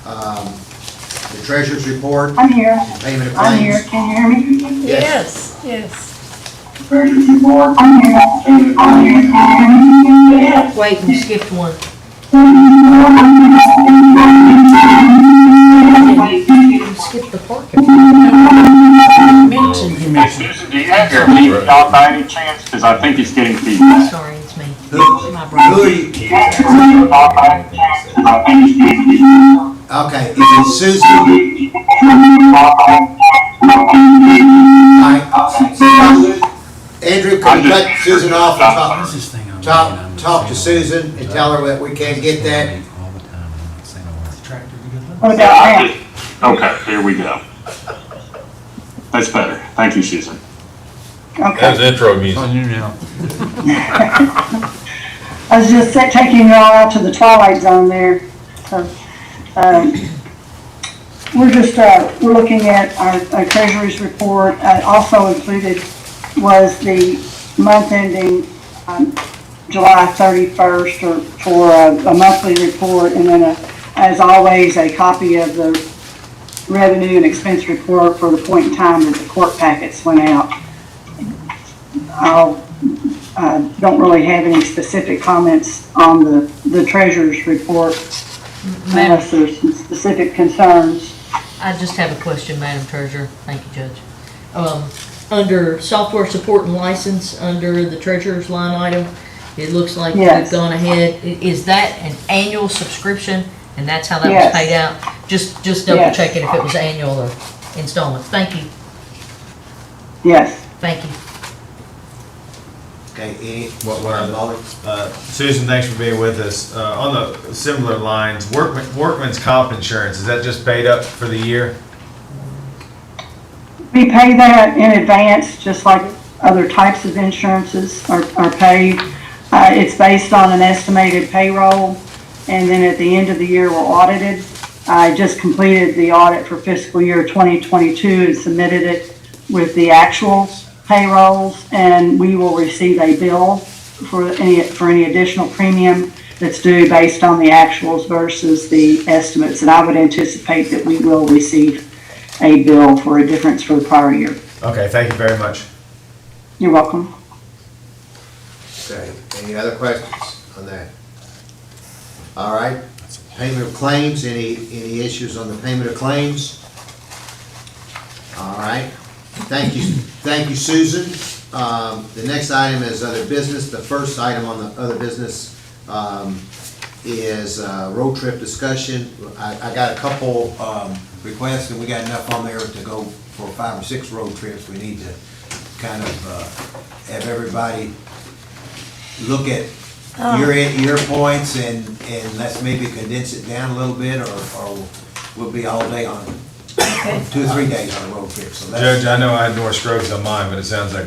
the treasurer's report. I'm here. Payment of I'm here. claims. Can you hear me? Yes, yes. I'm here. Wait, you skipped one. You skipped the parking. Mentioned. Susan, do you have your lead off by any chance? Because I think it's getting feedback. Sorry, it's me. Who My are brother. you? Do you have your lead off by any chance? Because I think it's getting feedback. Okay, is it Susan? Andrew, can you cut Susan off and talk to Susan and tell her that we can't get that? Okay, here we go. That's better. Thank you, Susan. That's intro music. I was just taking you all out to the twilight zone there. So, we're looking at our treasury's report. Also included was the month ending July 31st for a monthly report, and then as always, a copy of the revenue and expense report for the point in time that the court packets went out. I don't really have any specific comments on the treasurer's report unless there's some specific concerns. I just have a question, Madam Treasurer. Thank you, Judge. Under software support and license, under the treasurer's line item, it looks like we've Yes. gone ahead. Is that an annual subscription? And that's how that was Yes. paid out? Just double Yes. checking if it was annual or installment. Thank you. Yes. Thank you. Okay, Susan, thanks for being with us. On the similar lines, workman's comp insurance, is that just paid up for the year? We pay that in advance, just like other types of insurances are paid. It's based on an estimated payroll, and then at the end of the year, we're audited. I just completed the audit for fiscal year 2022 and submitted it with the actual payrolls, and we will receive a bill for any additional premium that's due based on the actuals versus the estimates. And I would anticipate that we will receive a bill for a difference for the prior year. Okay, thank you very much. You're welcome. Okay, any other questions on that? All right, payment of claims, any issues on the payment of claims? All right, thank you, Susan. The next item is other business. The first item on the other business is road trip discussion. I got a couple requests, and we got enough on there to go for 5 or 6 road trips. We need to kind of have everybody look at your points, and let's maybe condense it down a little bit, or we'll be all day on 2 or 3 days on a road trip. So Judge, I know I had North Scruggs on mine, but it sounds like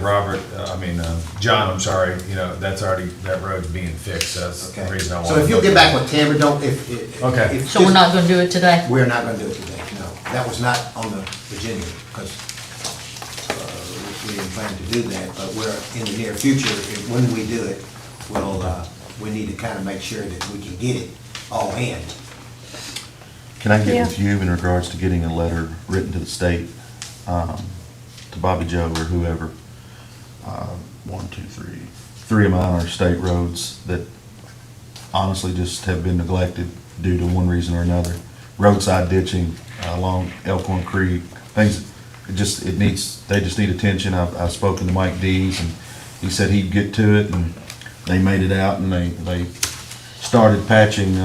John, I'm sorry, that's already, that road's being fixed. That's the reason I want. So if you'll get back with Tamara, Okay. So we're not gonna do it today? We're not gonna do it today, no. That was not on the agenda, because we didn't plan to do that, but we're in the near future, when we do it, we need to kind of make sure that we can get it all in. Can I get with you in regards to getting a letter written to the state, to Bobby Joe or whoever? 1, 2, 3. 3 of mine are state roads that honestly just have been neglected due to one reason or another. Roadside ditching along Elkhorn Creek, things, they just need attention. I've spoken to Mike Dees, and he said he'd get to it, and they made it out, and they started patching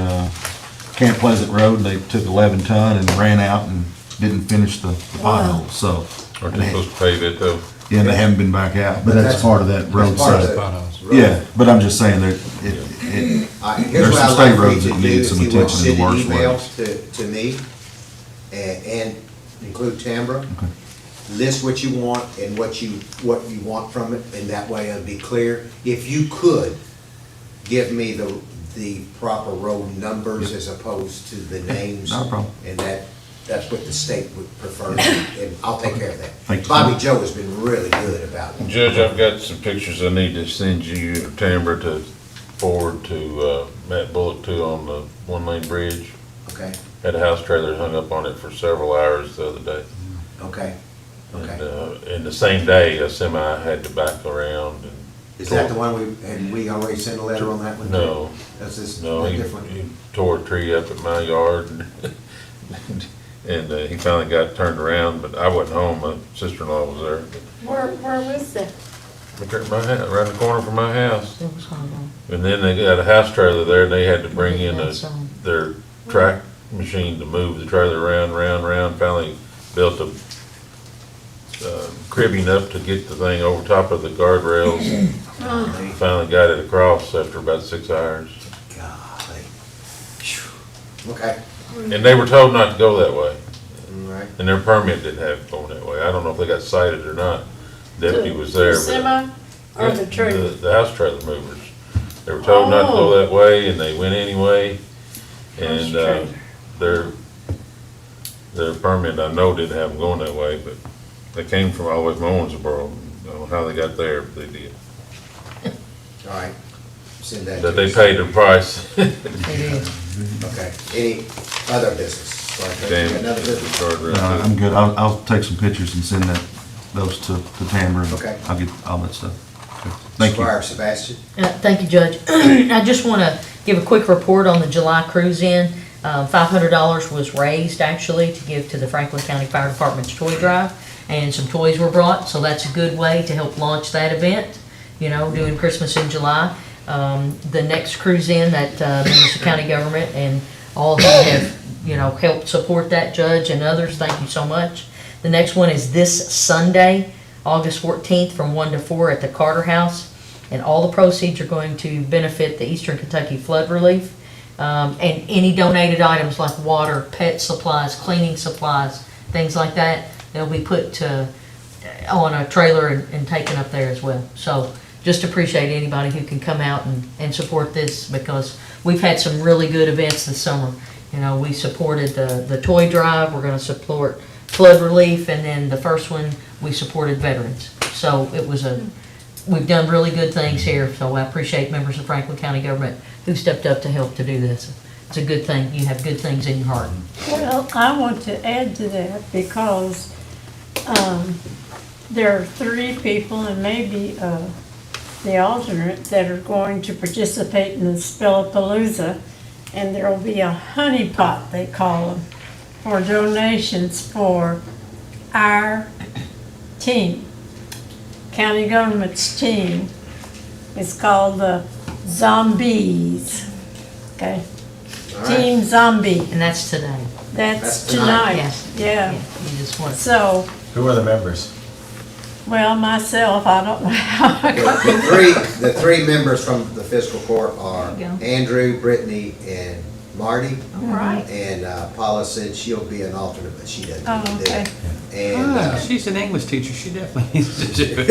Camp Pleasant Road, and they took 11 ton and ran out and didn't finish the potholes, so. Aren't they supposed to pave it though? Yeah, they haven't been back out, but that's part of that roadside. Yeah, but I'm just saying that Here's there's what some I'd state like for roads you that to do, need if some you want, attention in the worst send an email ways. to me, and include Tambra. List what you want and what you want from it, and that way it'll be clear. If you could, give me the proper road numbers as opposed to the names. Not a problem. And that's what the state would prefer, and I'll take care of that. Thank you. Bobby Joe has been really good about it. Judge, I've got some pictures I need to send you, Tambra, to forward to Matt Bullock too, on the 1-lane bridge. Okay, Had a house trailer hung up on it for several hours the other day. okay, okay. And the same day, a semi had to back around and. Is that the one had we already sent a letter on that one? No. That's just No, he different. tore a tree up at my yard, and he finally got turned around, but I wasn't home, my sister-in-law was there. Where was that? At my house, right in the corner from my house. And then they got a house trailer there, and they had to bring in their track machine to move the trailer around, finally built a cribbing up to get the thing over top of the guardrails. Finally got it across after about 6 hours. Golly. Okay. And they were told not to go that way. Right. And their permit didn't have it going that way. I don't know if they got cited or not. Deputy was there. The but- semi or the trailer? The house trailer movers. They were told not to go that way, and they went anyway. And their permit, I know, didn't have them going that way, but they came from all the way from Owensboro. I don't know how they got there, but they did. All right. Send that. But to they us. paid the price. Okay. Any other business? So I think another business. I'm good. I'll take some pictures and send those to Tamara. and Okay. I'll get all that stuff. Okay. Thank you. Squire Sebastian. Thank you, Judge. I just want to give a quick report on the July cruise-in. $500 was raised, actually, to give to the Franklin County Fire Department's toy drive, and some toys were brought, so that's a good way to help launch that event, doing Christmas in July. The next cruise-in that members of county government and all who have, helped support that, Judge, and others, thank you so much. The next one is this Sunday, August 14th, from 1 to 4 at the Carter House, and all the proceeds are going to benefit the Eastern Kentucky Flood Relief, and any donated items like water, pet supplies, cleaning supplies, things like that, they'll be put on a trailer and taken up there as well. So just appreciate anybody who can come out and support this, because we've had some really good events this summer. We supported the toy drive, we're going to support flood relief, and then the first one, we supported veterans. So we've done really good things here, so I appreciate members of Franklin County government who stepped up to help to do this. It's a good thing. You have good things in your heart. Well, I want to add to that because there are 3 people and maybe the alternate that are going to participate in the Spellapalooza, and there will be a honey pot, they call them, for donations for our team, county government's team. It's called the Zombies, okay? All right. Team Zombie. And that's today. That's That's tonight. tonight, Yes. yeah. You just want. So, Who are the members? well, myself, I don't know how I got The three members from the fiscal court are There you go. Andrew, Brittany, and Marty. All right. And Paula said she'll be an alternate, but she doesn't Oh, need to do okay. it. And, She's an English teacher, she definitely needs to do it.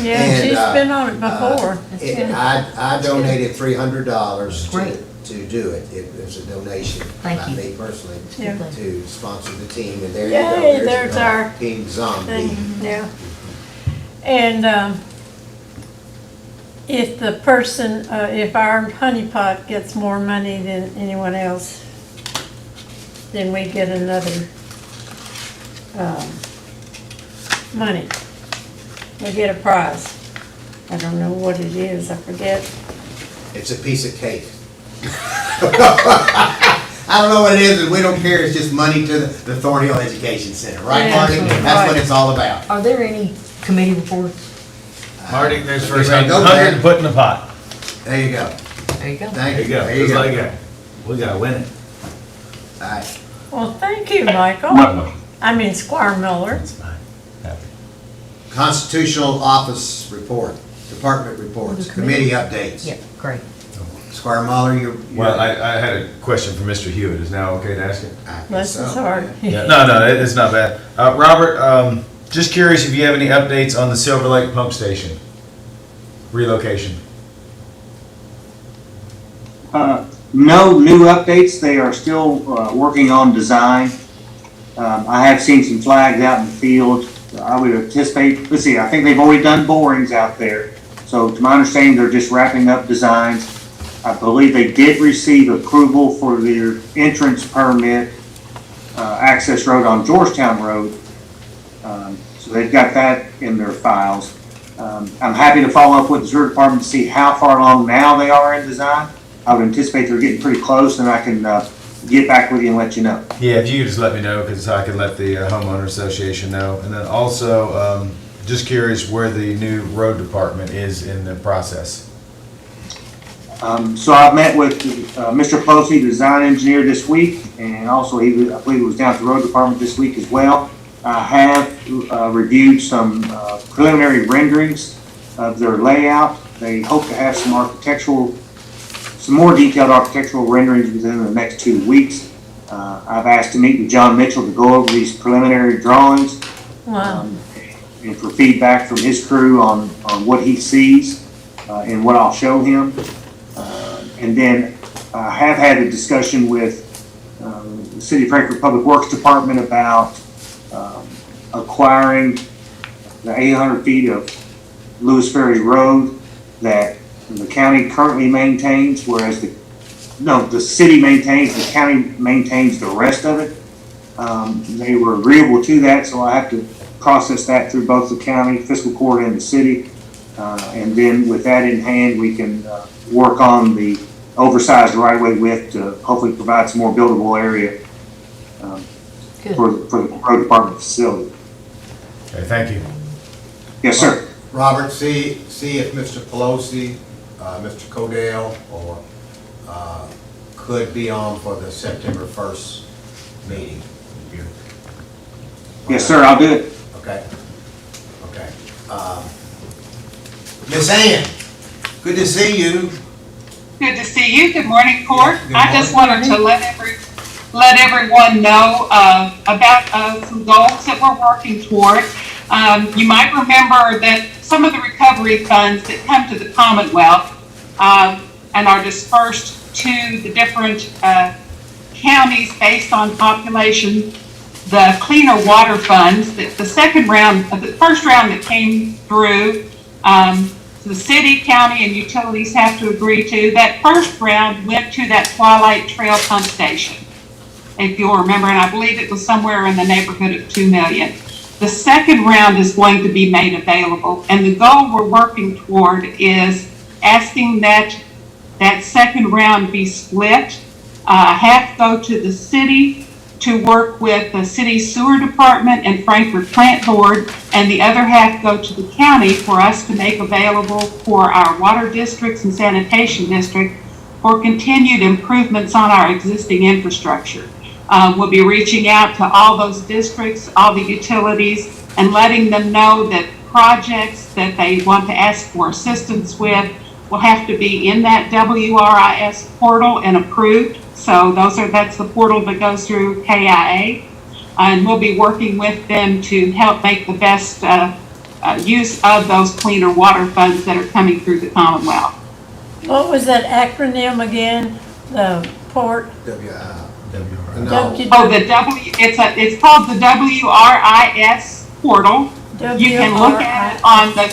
Yeah, And, she's been on it before. I donated $300 Great. to do it. It was a donation Thank by you. me personally Yeah. to sponsor the team. And there you go. Yay, there's our Team Zombie. thing, yeah. And if the person, if our honeypot gets more money than anyone else, then we get another money. We get a prize. I don't know what it is, I forget. It's a piece of cake. I don't know what it is, and we don't care. It's just money to the Thornhill Education Center, right, Yeah, Marty? That's what right. it's all about. Are there any committee reports? Marty, there's Okay, first go 100 back. to put in the pot. There you go. There you go. Thank There you go. There you Just go. like that. We gotta win it. All right. Well, thank you, Michael. I mean Squire Miller. Constitutional Office Report, Department Reports, Committee Updates. Yep, great. Squire Muller, you're. Well, I had a question for Mr. Hewitt. Is now okay to ask it? Bless his heart. Yeah. No, it's not bad. Robert, just curious if you have any updates on the Silver Lake Pump Station relocation. No new updates. They are still working on design. I have seen some flags out in the field. I would anticipate, let's see, I think they've already done borings out there. So to my understanding, they're just wrapping up designs. I believe they did receive approval for their entrance permit, access road on Georgetown Road. So they've got that in their files. I'm happy to follow up with the sewer department to see how far along now they are in design. I would anticipate they're getting pretty close, and I can get back with you and let you know. Yeah, if you could just let me know, because I can let the homeowner association know. And then also, just curious where the new road department is in the process. So I've met with Mr. Pelosi, the design engineer, this week, and also I believe he was down at the road department this week as well. I have reviewed some preliminary renderings of their layout. They hope to have some more detailed architectural renderings within the next 2 weeks. I've asked to meet with John Mitchell to go over these preliminary drawings. Wow. And for feedback from his crew on what he sees and what I'll show him. And then I have had a discussion with the City of Frankfort Public Works Department about acquiring the 800 feet of Lewis Ferry Road that the county currently maintains, whereas the city maintains, the county maintains the rest of it. They were agreeable to that, so I have to process that through both the county, fiscal court, and the city. And then with that in hand, we can work on the oversized right-of-way width to hopefully provide some more buildable area for the road department facility. Okay, thank you. Yes, sir. Robert, see if Mr. Pelosi, Mr. Codell, or could be on for the September 1st meeting. Yes, sir, I'll do it. Okay. Okay. Miss Ann, good to see you. Good to see you. Good morning, Court. Good I just wanted to let everyone know about some goals that we're working toward. You might remember that some of the recovery funds that come to the Commonwealth and are dispersed to the different counties based on population, the cleaner water funds, the first round that came through, the city, county, and utilities have to agree to. That first round went to that Twilight Trail pump station, if you'll remember, and I believe it was somewhere in the neighborhood of 2 million. The second round is going to be made available, and the goal we're working toward is asking that that second round be split. Half go to the city to work with the city sewer department and Frankfurt Plant Board, and the other half go to the county for us to make available for our water districts and sanitation district for continued improvements on our existing infrastructure. We'll be reaching out to all those districts, all the utilities, and letting them know that projects that they want to ask for assistance with will have to be in that WRIS portal and approved. So that's the portal that goes through KIA. And we'll be working with them to help make the best use of those cleaner water funds that are coming through the Commonwealth. What was that acronym again? The port? It's called the WRIS portal. You can look at it on the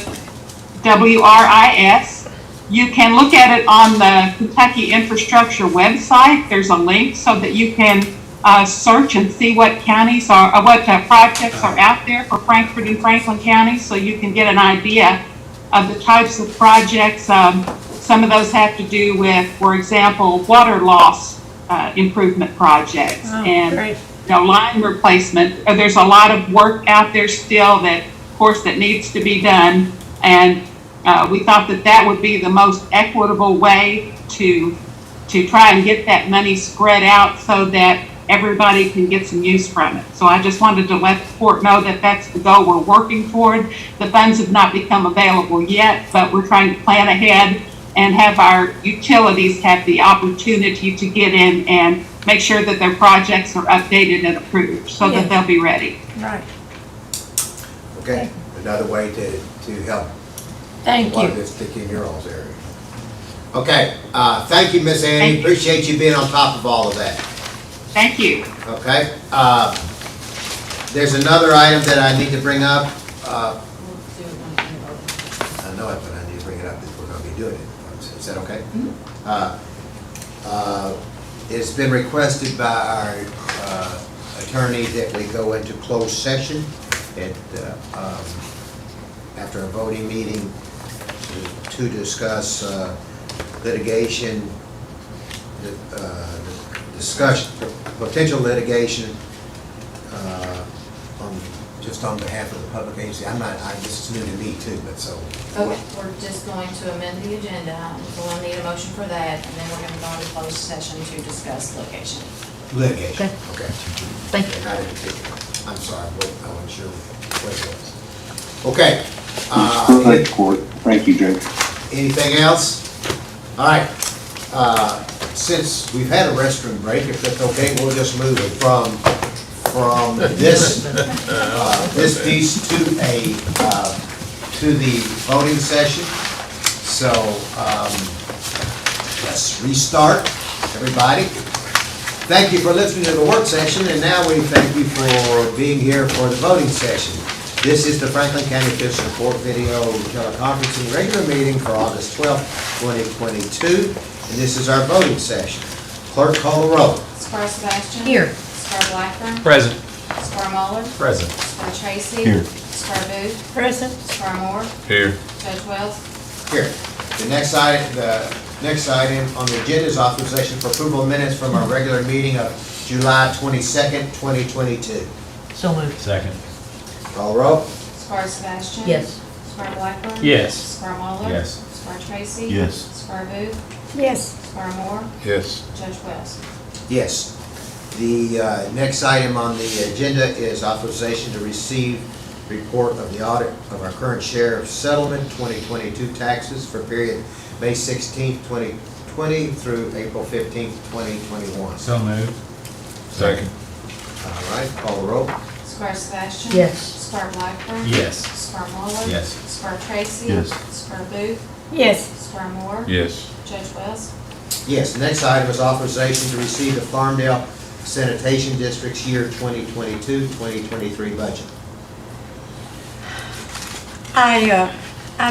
WRIS. You can look at it on the Kentucky Infrastructure website. There's a link so that you can search and see what counties are, what projects are out there for Frankfurt and Franklin counties, so you can get an idea of the types of projects. Some of those have to do with, for example, water loss improvement projects and line replacement. There's a lot of work out there still that, of course, that needs to be done, and we thought that would be the most equitable way to try and get that money spread out so that everybody can get some use from it. So I just wanted to let the court know that that's the goal we're working toward. The funds have not become available yet, but we're trying to plan ahead and have our utilities have the opportunity to get in and make sure that their projects are updated and approved so that they'll be ready. Right. Okay, another way to help. Thank a lot you. of this stick in your all's area. Okay, thank you, Miss Annie. Appreciate you being on top of all of that. Thank you. Okay, there's another item that I need to bring up. I know it, but I need to bring it up if we're going to be doing it. Is that okay? It's been requested by our attorney that we go into closed session after a voting meeting to discuss litigation, potential litigation on behalf of the public agency. This is new to me too, but so. Okay, we're just going to amend the agenda. We'll need a motion for that, and then we're going to go into closed session to discuss litigation. Litigation, okay. Thank you. Not in particular. I'm sorry, I wasn't sure what it was. Okay. Thank you, Court. Thank you, Judge. Anything else? All right. Since we've had a restroom break, if that's okay, we'll just move it from this piece to the voting session. So let's restart, everybody. Thank you for listening to the work session, and now we thank you for being here for the voting session. This is the Franklin County Fiscal Court video teleconferencing regular meeting for August 12th, 2022, and this is our voting session. Clerk, call the roll. Squire Sebastian. Here. Squire Blackburn. Present. Squire Muller. Present. Squire Tracy. Here. Squire Booth. Present. Squire Moore. Here. Judge Wells. Here. The next item on the agenda is authorization for approval of minutes from our regular meeting of July 22nd, 2022. So moved. Second. Call the roll. Squire Sebastian. Yes. Squire Blackburn. Yes. Squire Muller. Yes. Squire Tracy. Yes. Squire Booth. Yes. Squire Moore. Yes. Judge Wells. Yes. The next item on the agenda is authorization to receive report of the audit of our current share of settlement 2022 taxes for period May 16th, 2020 through April 15th, 2021. So moved. Second. All right, call the roll. Squire Sebastian. Yes. Squire Blackburn. Yes. Squire Muller. Yes. Squire Tracy. Yes. Squire Booth. Yes. Squire Moore. Yes. Judge Wells. Yes, the next item is authorization to receive the Farmdale Sanitation District's year 2022-2023 budget. I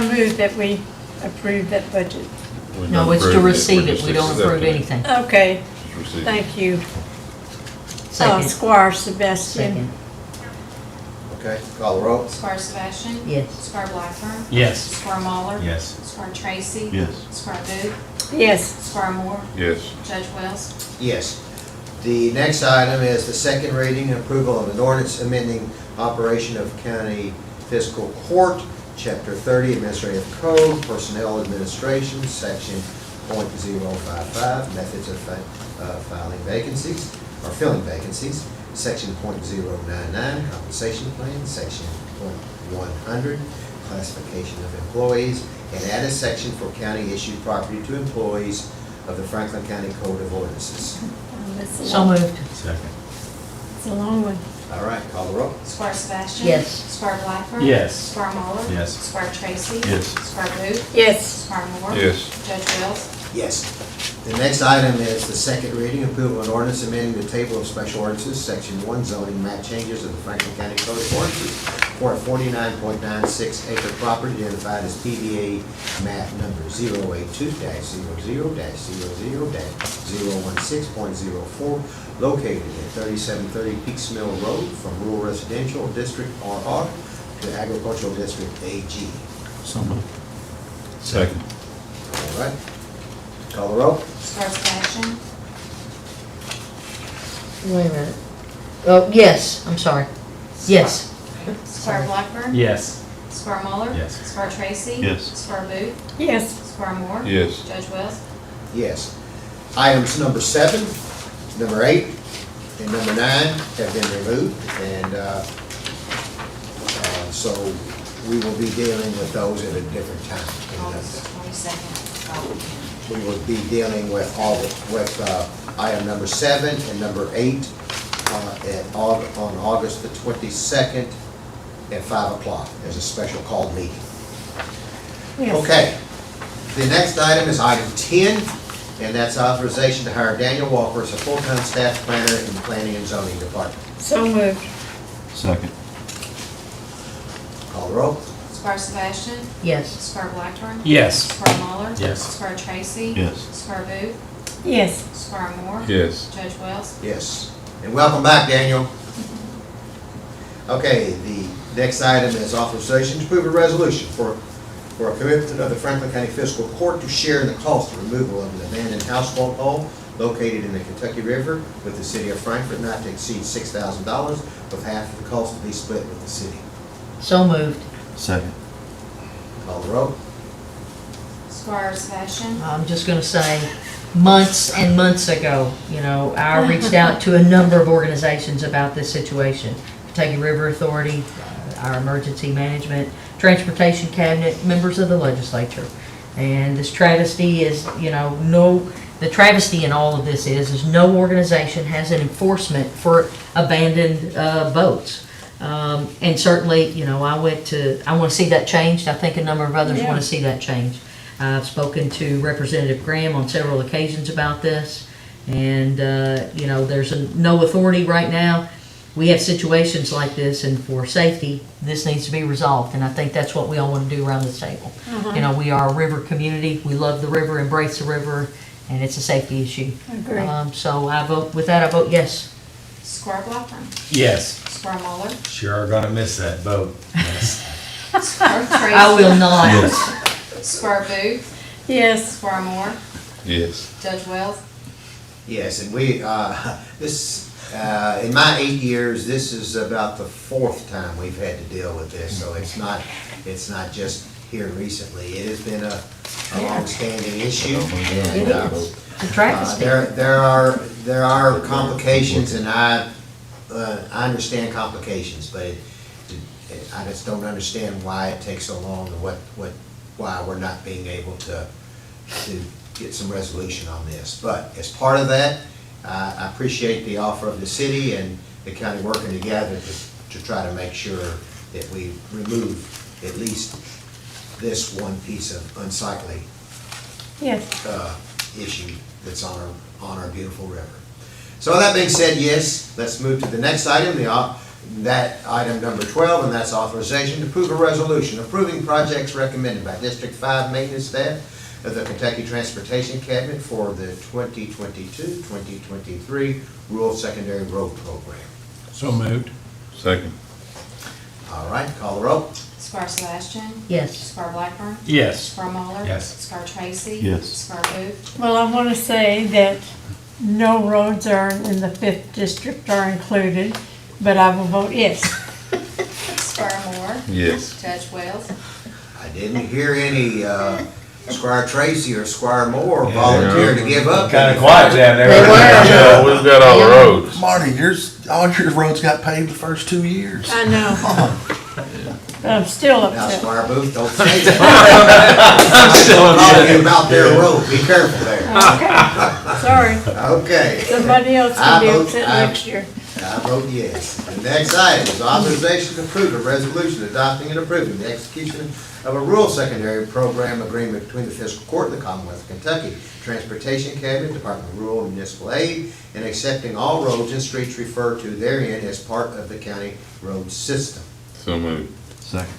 move that we approve that budget. No, it's to receive it, we don't approve anything. Okay, Receive it. thank you. Second. Squire Sebastian. Second. Okay, call the roll. Squire Sebastian? Yes. Squire Blackburn? Yes. Squire Muller? Yes. Squire Tracy? Yes. Squire Booth? Yes. Squire Moore? Yes. Judge Wells? Yes. The next item is the second reading and approval of an ordinance amending operation of county fiscal court, chapter 30 administrative code, personnel administration, section .055, methods of filing vacancies, or filling vacancies, section .099, compensation plan, section .100, classification of employees, and add a section for county-issued property to employees of the Franklin County Code of Ordinances. So moved. Second. It's a long one. All right, call the roll. Squire Sebastian? Yes. Squire Blackburn? Yes. Squire Muller? Yes. Squire Tracy? Yes. Squire Booth? Yes. Squire Moore? Yes. Judge Wells? Yes. The next item is the second reading, approval of an ordinance amending the table of special ordinances, section 1, zoning map changes of the Franklin County Code of Ordinances for a 49.96 acre property identified as PDA map number 082-00-00-016.04, located at 3730 Peaks Mill Road from rural residential district RR to agricultural district AG. So moved. Second. All right. Call the roll. Squire Sebastian? Wait a minute. Oh, yes, I'm sorry. Yes. Squire Blackburn? Yes. Squire Muller? Yes. Squire Tracy? Yes. Squire Booth? Yes. Squire Moore? Yes. Judge Wells? Yes. Items number 7, number 8, and number 9 have been removed, and so we will be dealing with those at a different time. August 22nd. We will be dealing with item number 7 and number 8 on August the 22nd at 5 o'clock. There's a special called meeting. Yes. Okay. The next item is item 10, and that's authorization to hire Daniel Walker as a full-time staff planner in the Planning and Zoning Department. So moved. Second. Call the roll. Squire Sebastian? Yes. Squire Blackburn? Yes. Squire Muller? Yes. Squire Tracy? Yes. Squire Booth? Yes. Squire Moore? Yes. Judge Wells? Yes. And welcome back, Daniel. Okay, the next item is authorization to approve a resolution for a commitment of the Franklin County Fiscal Court to share in the cost of removal of an abandoned house boat hole located in the Kentucky River with the city of Frankfort not to exceed $6,000, with half of the cost to be split with the city. So moved. Second. Call the roll. Squire Sebastian? I'm just gonna say, months and months ago, I reached out to a number of organizations about this situation. Kentucky River Authority, our emergency management, transportation cabinet, members of the legislature. And this travesty is, the travesty in all of this is no organization has an enforcement for abandoned boats. And certainly, I want to see that changed. I think a number of others want to see that changed. I've spoken to Representative Graham on several occasions about this, and, there's no authority right now. We have situations like this, and for safety, this needs to be resolved, and I think that's what we all want to do around this table. We are a river community. We love the river, embrace the river, and it's a safety issue. Agree. So I vote yes. Squire Blackburn? Yes. Squire Muller? Sure are gonna miss that boat. Yes. Squire Tracy? I will not. Yes. Squire Booth? Yes. Squire Moore? Yes. Judge Wells? Yes, and we, in my 8 years, this is about the 4th time we've had to deal with this, so it's not just here recently. It has been a long-standing issue, and It is. It's a travesty. there are complications, and I understand complications, but I just don't understand why it takes so long, and why we're not being able to get some resolution on this. But as part of that, I appreciate the offer of the city and the county working together to try to make sure that we remove at least this one piece of unsightly issue that's on our beautiful river. So that being said, yes, let's move to the next item, that item number 12, and that's authorization to approve a resolution approving projects recommended by District 5 maintenance staff of the Kentucky Transportation Cabinet for the 2022-2023 Rural Secondary Road Program. So moved. Second. All right, call the roll. Squire Sebastian? Yes. Squire Blackburn? Yes. Squire Muller? Yes. Squire Tracy? Yes. Squire Booth? Well, I want to say that no roads are in the 5th district are included, but I will vote yes. Squire Moore? Yes. Judge Wells? I didn't hear any Squire Tracy or Squire Moore volunteer to give up. Kind of quiet down there. They were. Yeah, we've got all the roads. Marty, all your roads got paved the first 2 years. I know. But I'm still Now, upset. Squire Booth, don't say that. I'm still Talking about their road, be careful there. Okay, sorry. Okay. Somebody else I can be vote- upset I- next year. I vote yes. The next item is authorization to approve a resolution adopting and approving the execution of a rural secondary program agreement between the Fiscal Court and the Commonwealth of Kentucky Transportation Cabinet, Department of Rural and Municipal Aid, and accepting all roads and streets referred to therein as part of the county road system. So moved. Second.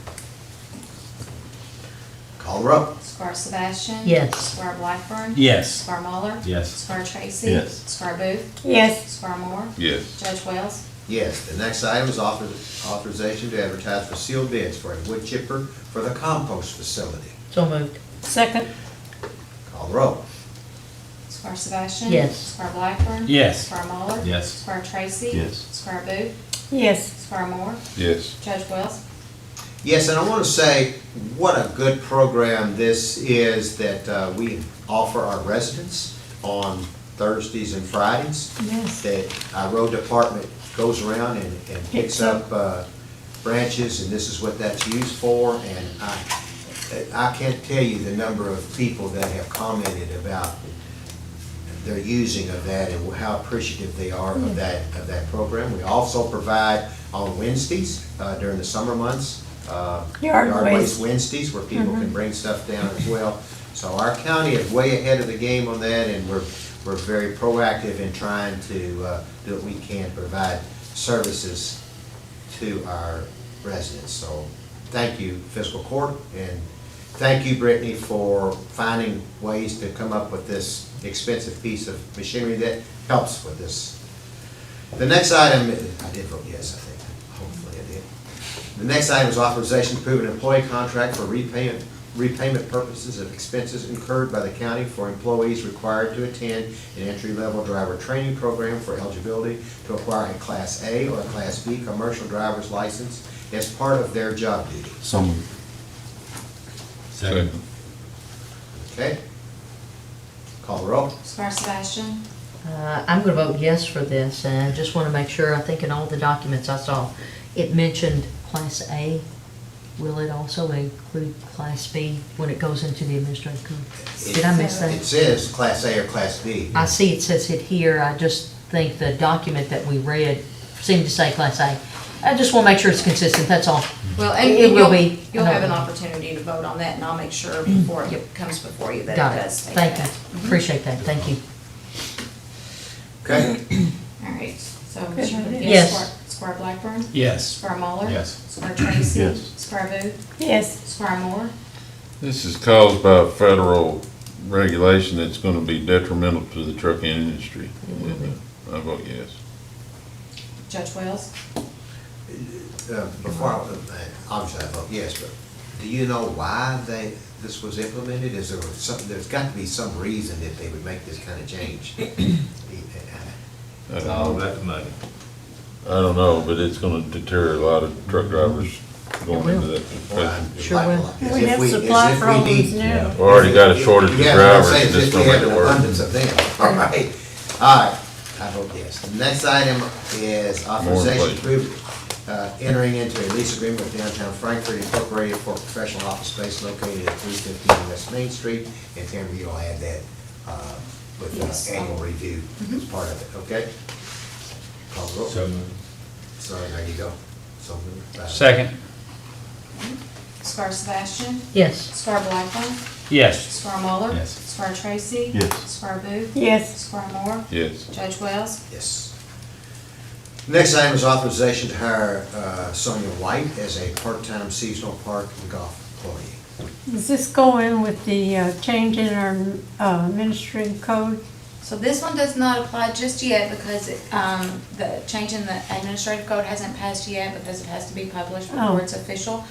Call the roll. Squire Sebastian? Yes. Squire Blackburn? Yes. Squire Muller? Yes. Squire Tracy? Yes. Squire Booth? Yes. Squire Moore? Yes. Judge Wells? Yes, the next item is authorization to advertise for sealed bids for a wood chipper for the compost facility. So moved. Second. Call the roll. Squire Sebastian? Yes. Squire Blackburn? Yes. Squire Muller? Yes. Squire Tracy? Yes. Squire Booth? Yes. Squire Moore? Yes. Judge Wells? Yes, and I want to say what a good program this is that we offer our residents on Thursdays and Fridays. Yes. That our road department goes around and picks up branches, and this is what that's used for. And I can't tell you the number of people that have commented about their using of that and how appreciative they are of that program. We also provide on Wednesdays during the summer months, Yard waste waste. Wednesdays, where people can bring stuff down as well. So our county is way ahead of the game on that, and we're very proactive in trying to do what we can to provide services to our residents. So thank you, Fiscal Court, and thank you, Brittany, for finding ways to come up with this expensive piece of machinery that helps with this. The next item, I did vote yes, I think. Hopefully I did. The next item is authorization to approve an employee contract for repayment purposes of expenses incurred by the county for employees required to attend an entry-level driver training program for eligibility to acquire a Class A or a Class B commercial driver's license as part of their job duty. So moved. Second. Okay? Call the roll. Squire Sebastian? I'm going to vote yes for this, and I just want to make sure, I think in all the documents I saw, it mentioned Class A. Will it also include Class B when it goes into the administrative code? Did I miss It that? says Class A or Class B. I see it says it here, I just think the document that we read seemed to say Class A. I just want to make sure it's consistent, that's all. Well, and It will you'll, be. you'll have an opportunity to vote on that, and I'll make sure before it comes before you that it Got it. does state Thank that. you. Appreciate that, thank you. Okay? All right, so Yes. yes, Squire Blackburn? Yes. Squire Muller? Yes. Squire Tracy? Yes. Squire Booth? Yes. Squire Moore? This is caused by federal regulation that's gonna be detrimental to the trucking industry. I vote yes. Judge Wells? Before, obviously I vote yes, but do you know why this was implemented? Is there something, there's got to be some reason that they would make this kind of change? It's all about the money. I don't know, but it's gonna deter a lot of truck drivers going into that profession. Sure will. We have supply problems now. We already got a shortage of drivers, and This it's gonna make it worse. abundance of them. All right, all right, I vote yes. The next item is authorization to approve entering into a lease agreement with Downtown Frankfurt Incorporated for professional office space located at 315 West Main Street. And Tamara, you'll add that with Yes. the annual review as part of it, okay? Call the roll. So moved. Sorry, there you go. So moved. Second. Squire Sebastian? Yes. Squire Blackburn? Yes. Squire Muller? Yes. Squire Tracy? Yes. Squire Booth? Yes. Squire Moore? Yes. Judge Wells? Yes. Next item is authorization to hire Sonia White as a part-time seasonal park and golf employee. Does this go in with the change in our administrative code? So this one does not apply just yet because the change in the administrative code hasn't passed yet because it has to be published before it's official.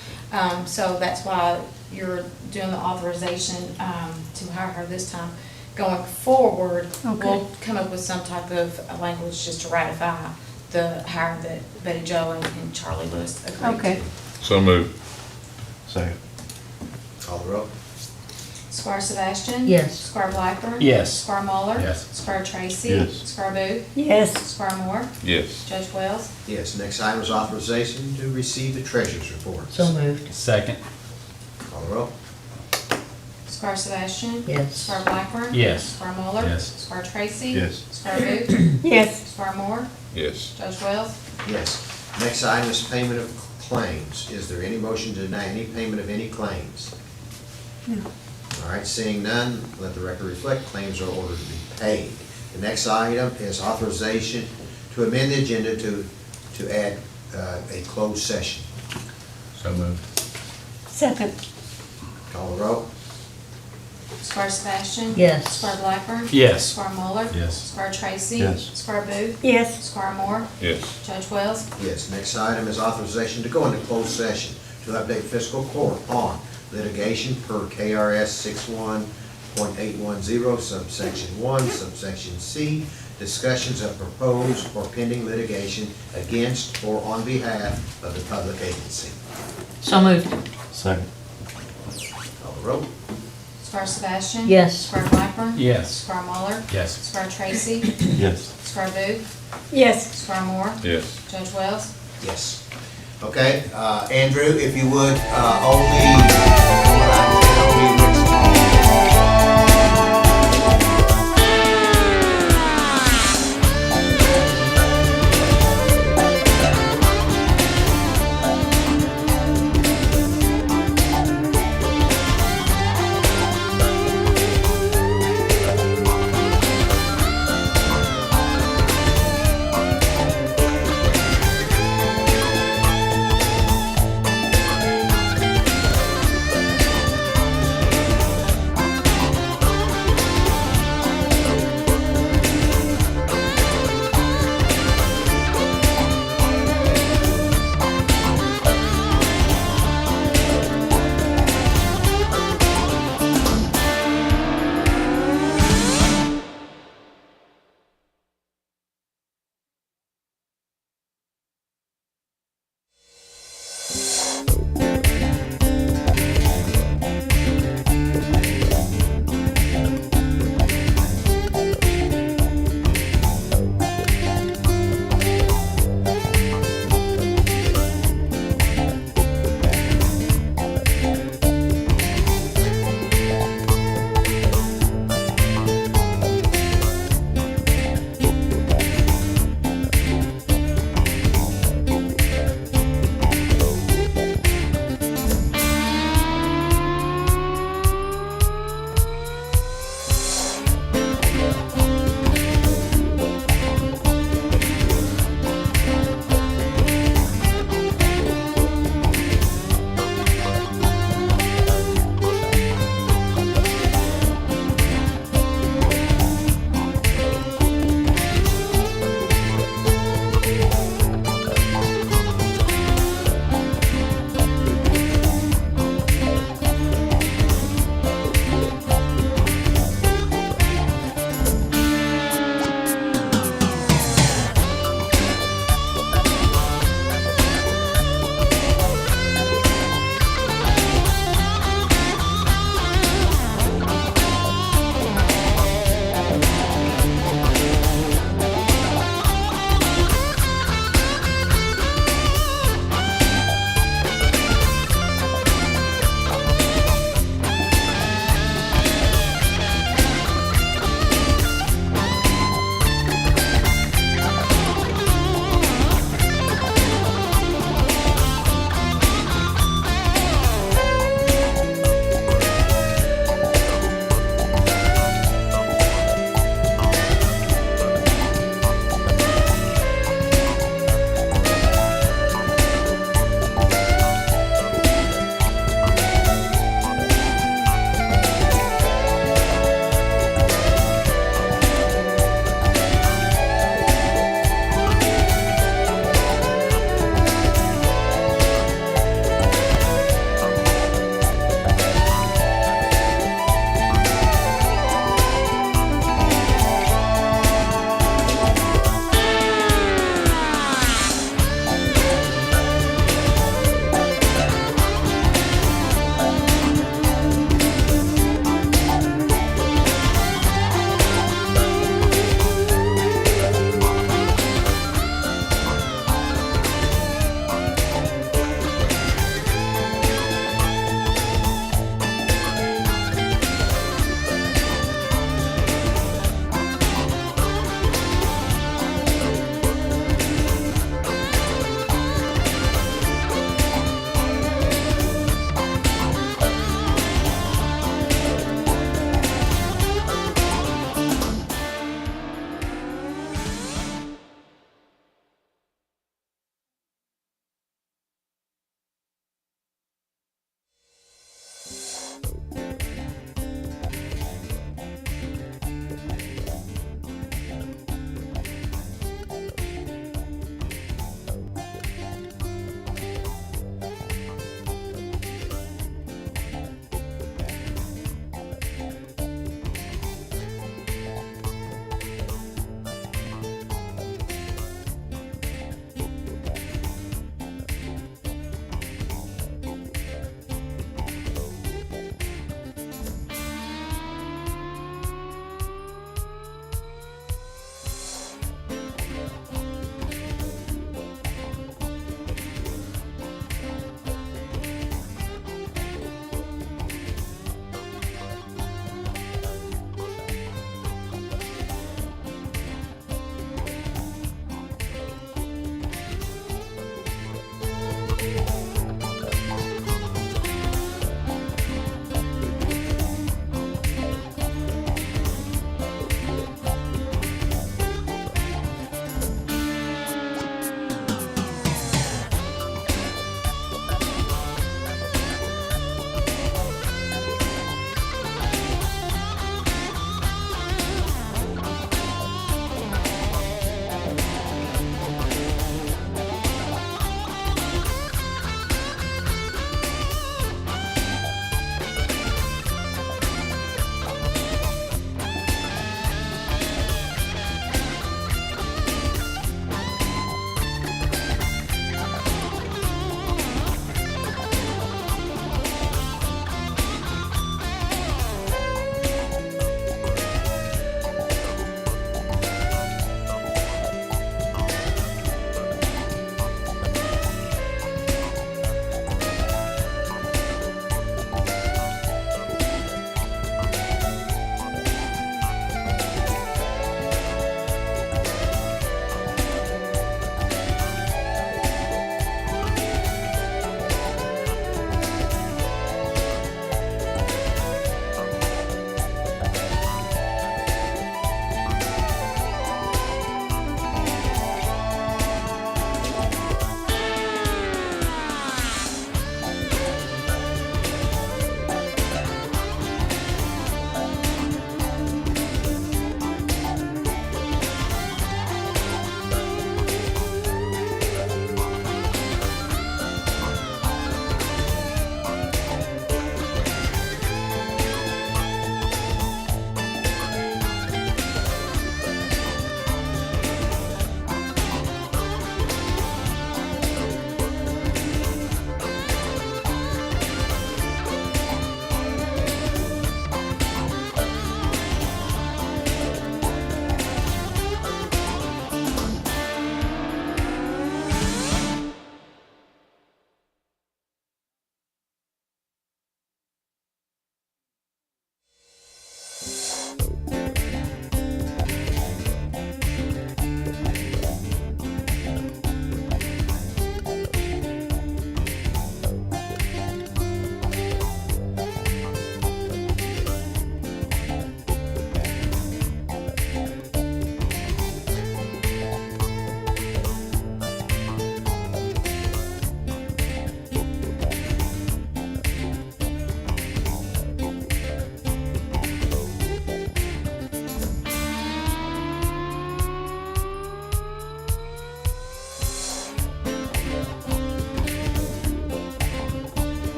So that's why you're doing the authorization to hire her this time. Going forward, we'll come up with some type of language just to ratify the hire that Betty Jo and Charlie Lewis agreed to. So moved. Second. Call the roll. Squire Sebastian? Yes. Squire Blackburn? Yes. Squire Muller? Yes. Squire Tracy? Yes. Squire Booth? Yes. Squire Moore? Yes. Judge Wells? Yes, next item is authorization to receive the treasurer's report. So moved. Second. Call the roll. Squire Sebastian? Yes. Squire Blackburn? Yes. Squire Muller? Yes. Squire Tracy? Yes. Squire Booth? Yes. Squire Moore? Yes. Judge Wells? Yes. Next item is payment of claims. Is there any motion to deny any payment of any claims? No. All right, seeing none, let the record reflect claims are ordered to be paid. The next item is authorization to amend the agenda to add a closed session. So moved. Second. Call the roll. Squire Sebastian? Yes. Squire Blackburn? Yes. Squire Muller? Yes. Squire Tracy? Yes. Squire Booth? Yes. Squire Moore? Yes. Judge Wells? Yes, next item is authorization to go into closed session to update fiscal court on litigation per KRS 61.810 subsection 1, subsection C, discussions of proposed or pending litigation against or on behalf of the public agency. So moved. Second. Call the roll. Squire Sebastian? Yes. Squire Blackburn? Yes. Squire Muller? Yes. Squire Tracy? Yes. Squire Booth? Yes. Squire Moore? Yes. Judge Wells? Yes. Okay, Andrew, if you would, only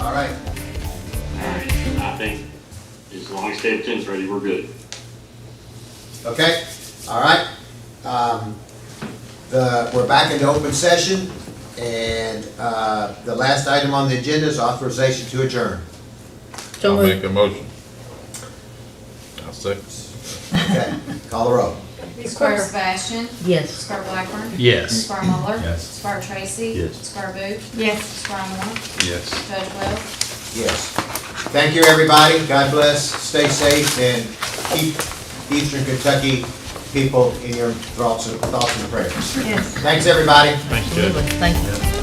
All right. I think as long as Ted 10's ready, we're good. Okay, all right. We're back into open session, and the last item on the agenda is authorization to adjourn. I'll make a motion. I'll second. Okay, call the roll. Squire Sebastian. Yes. Squire Blackburn. Yes. Squire Muller. Yes. Squire Tracy. Yes. Squire Booth. Yes. Squire Moore. Yes. Judge Wells. Yes. Thank you, everybody. God bless. Stay safe, and keep Eastern Kentucky people in your thoughts and prayers. Yes. Thanks, everybody. Thanks, Judge. Thank you.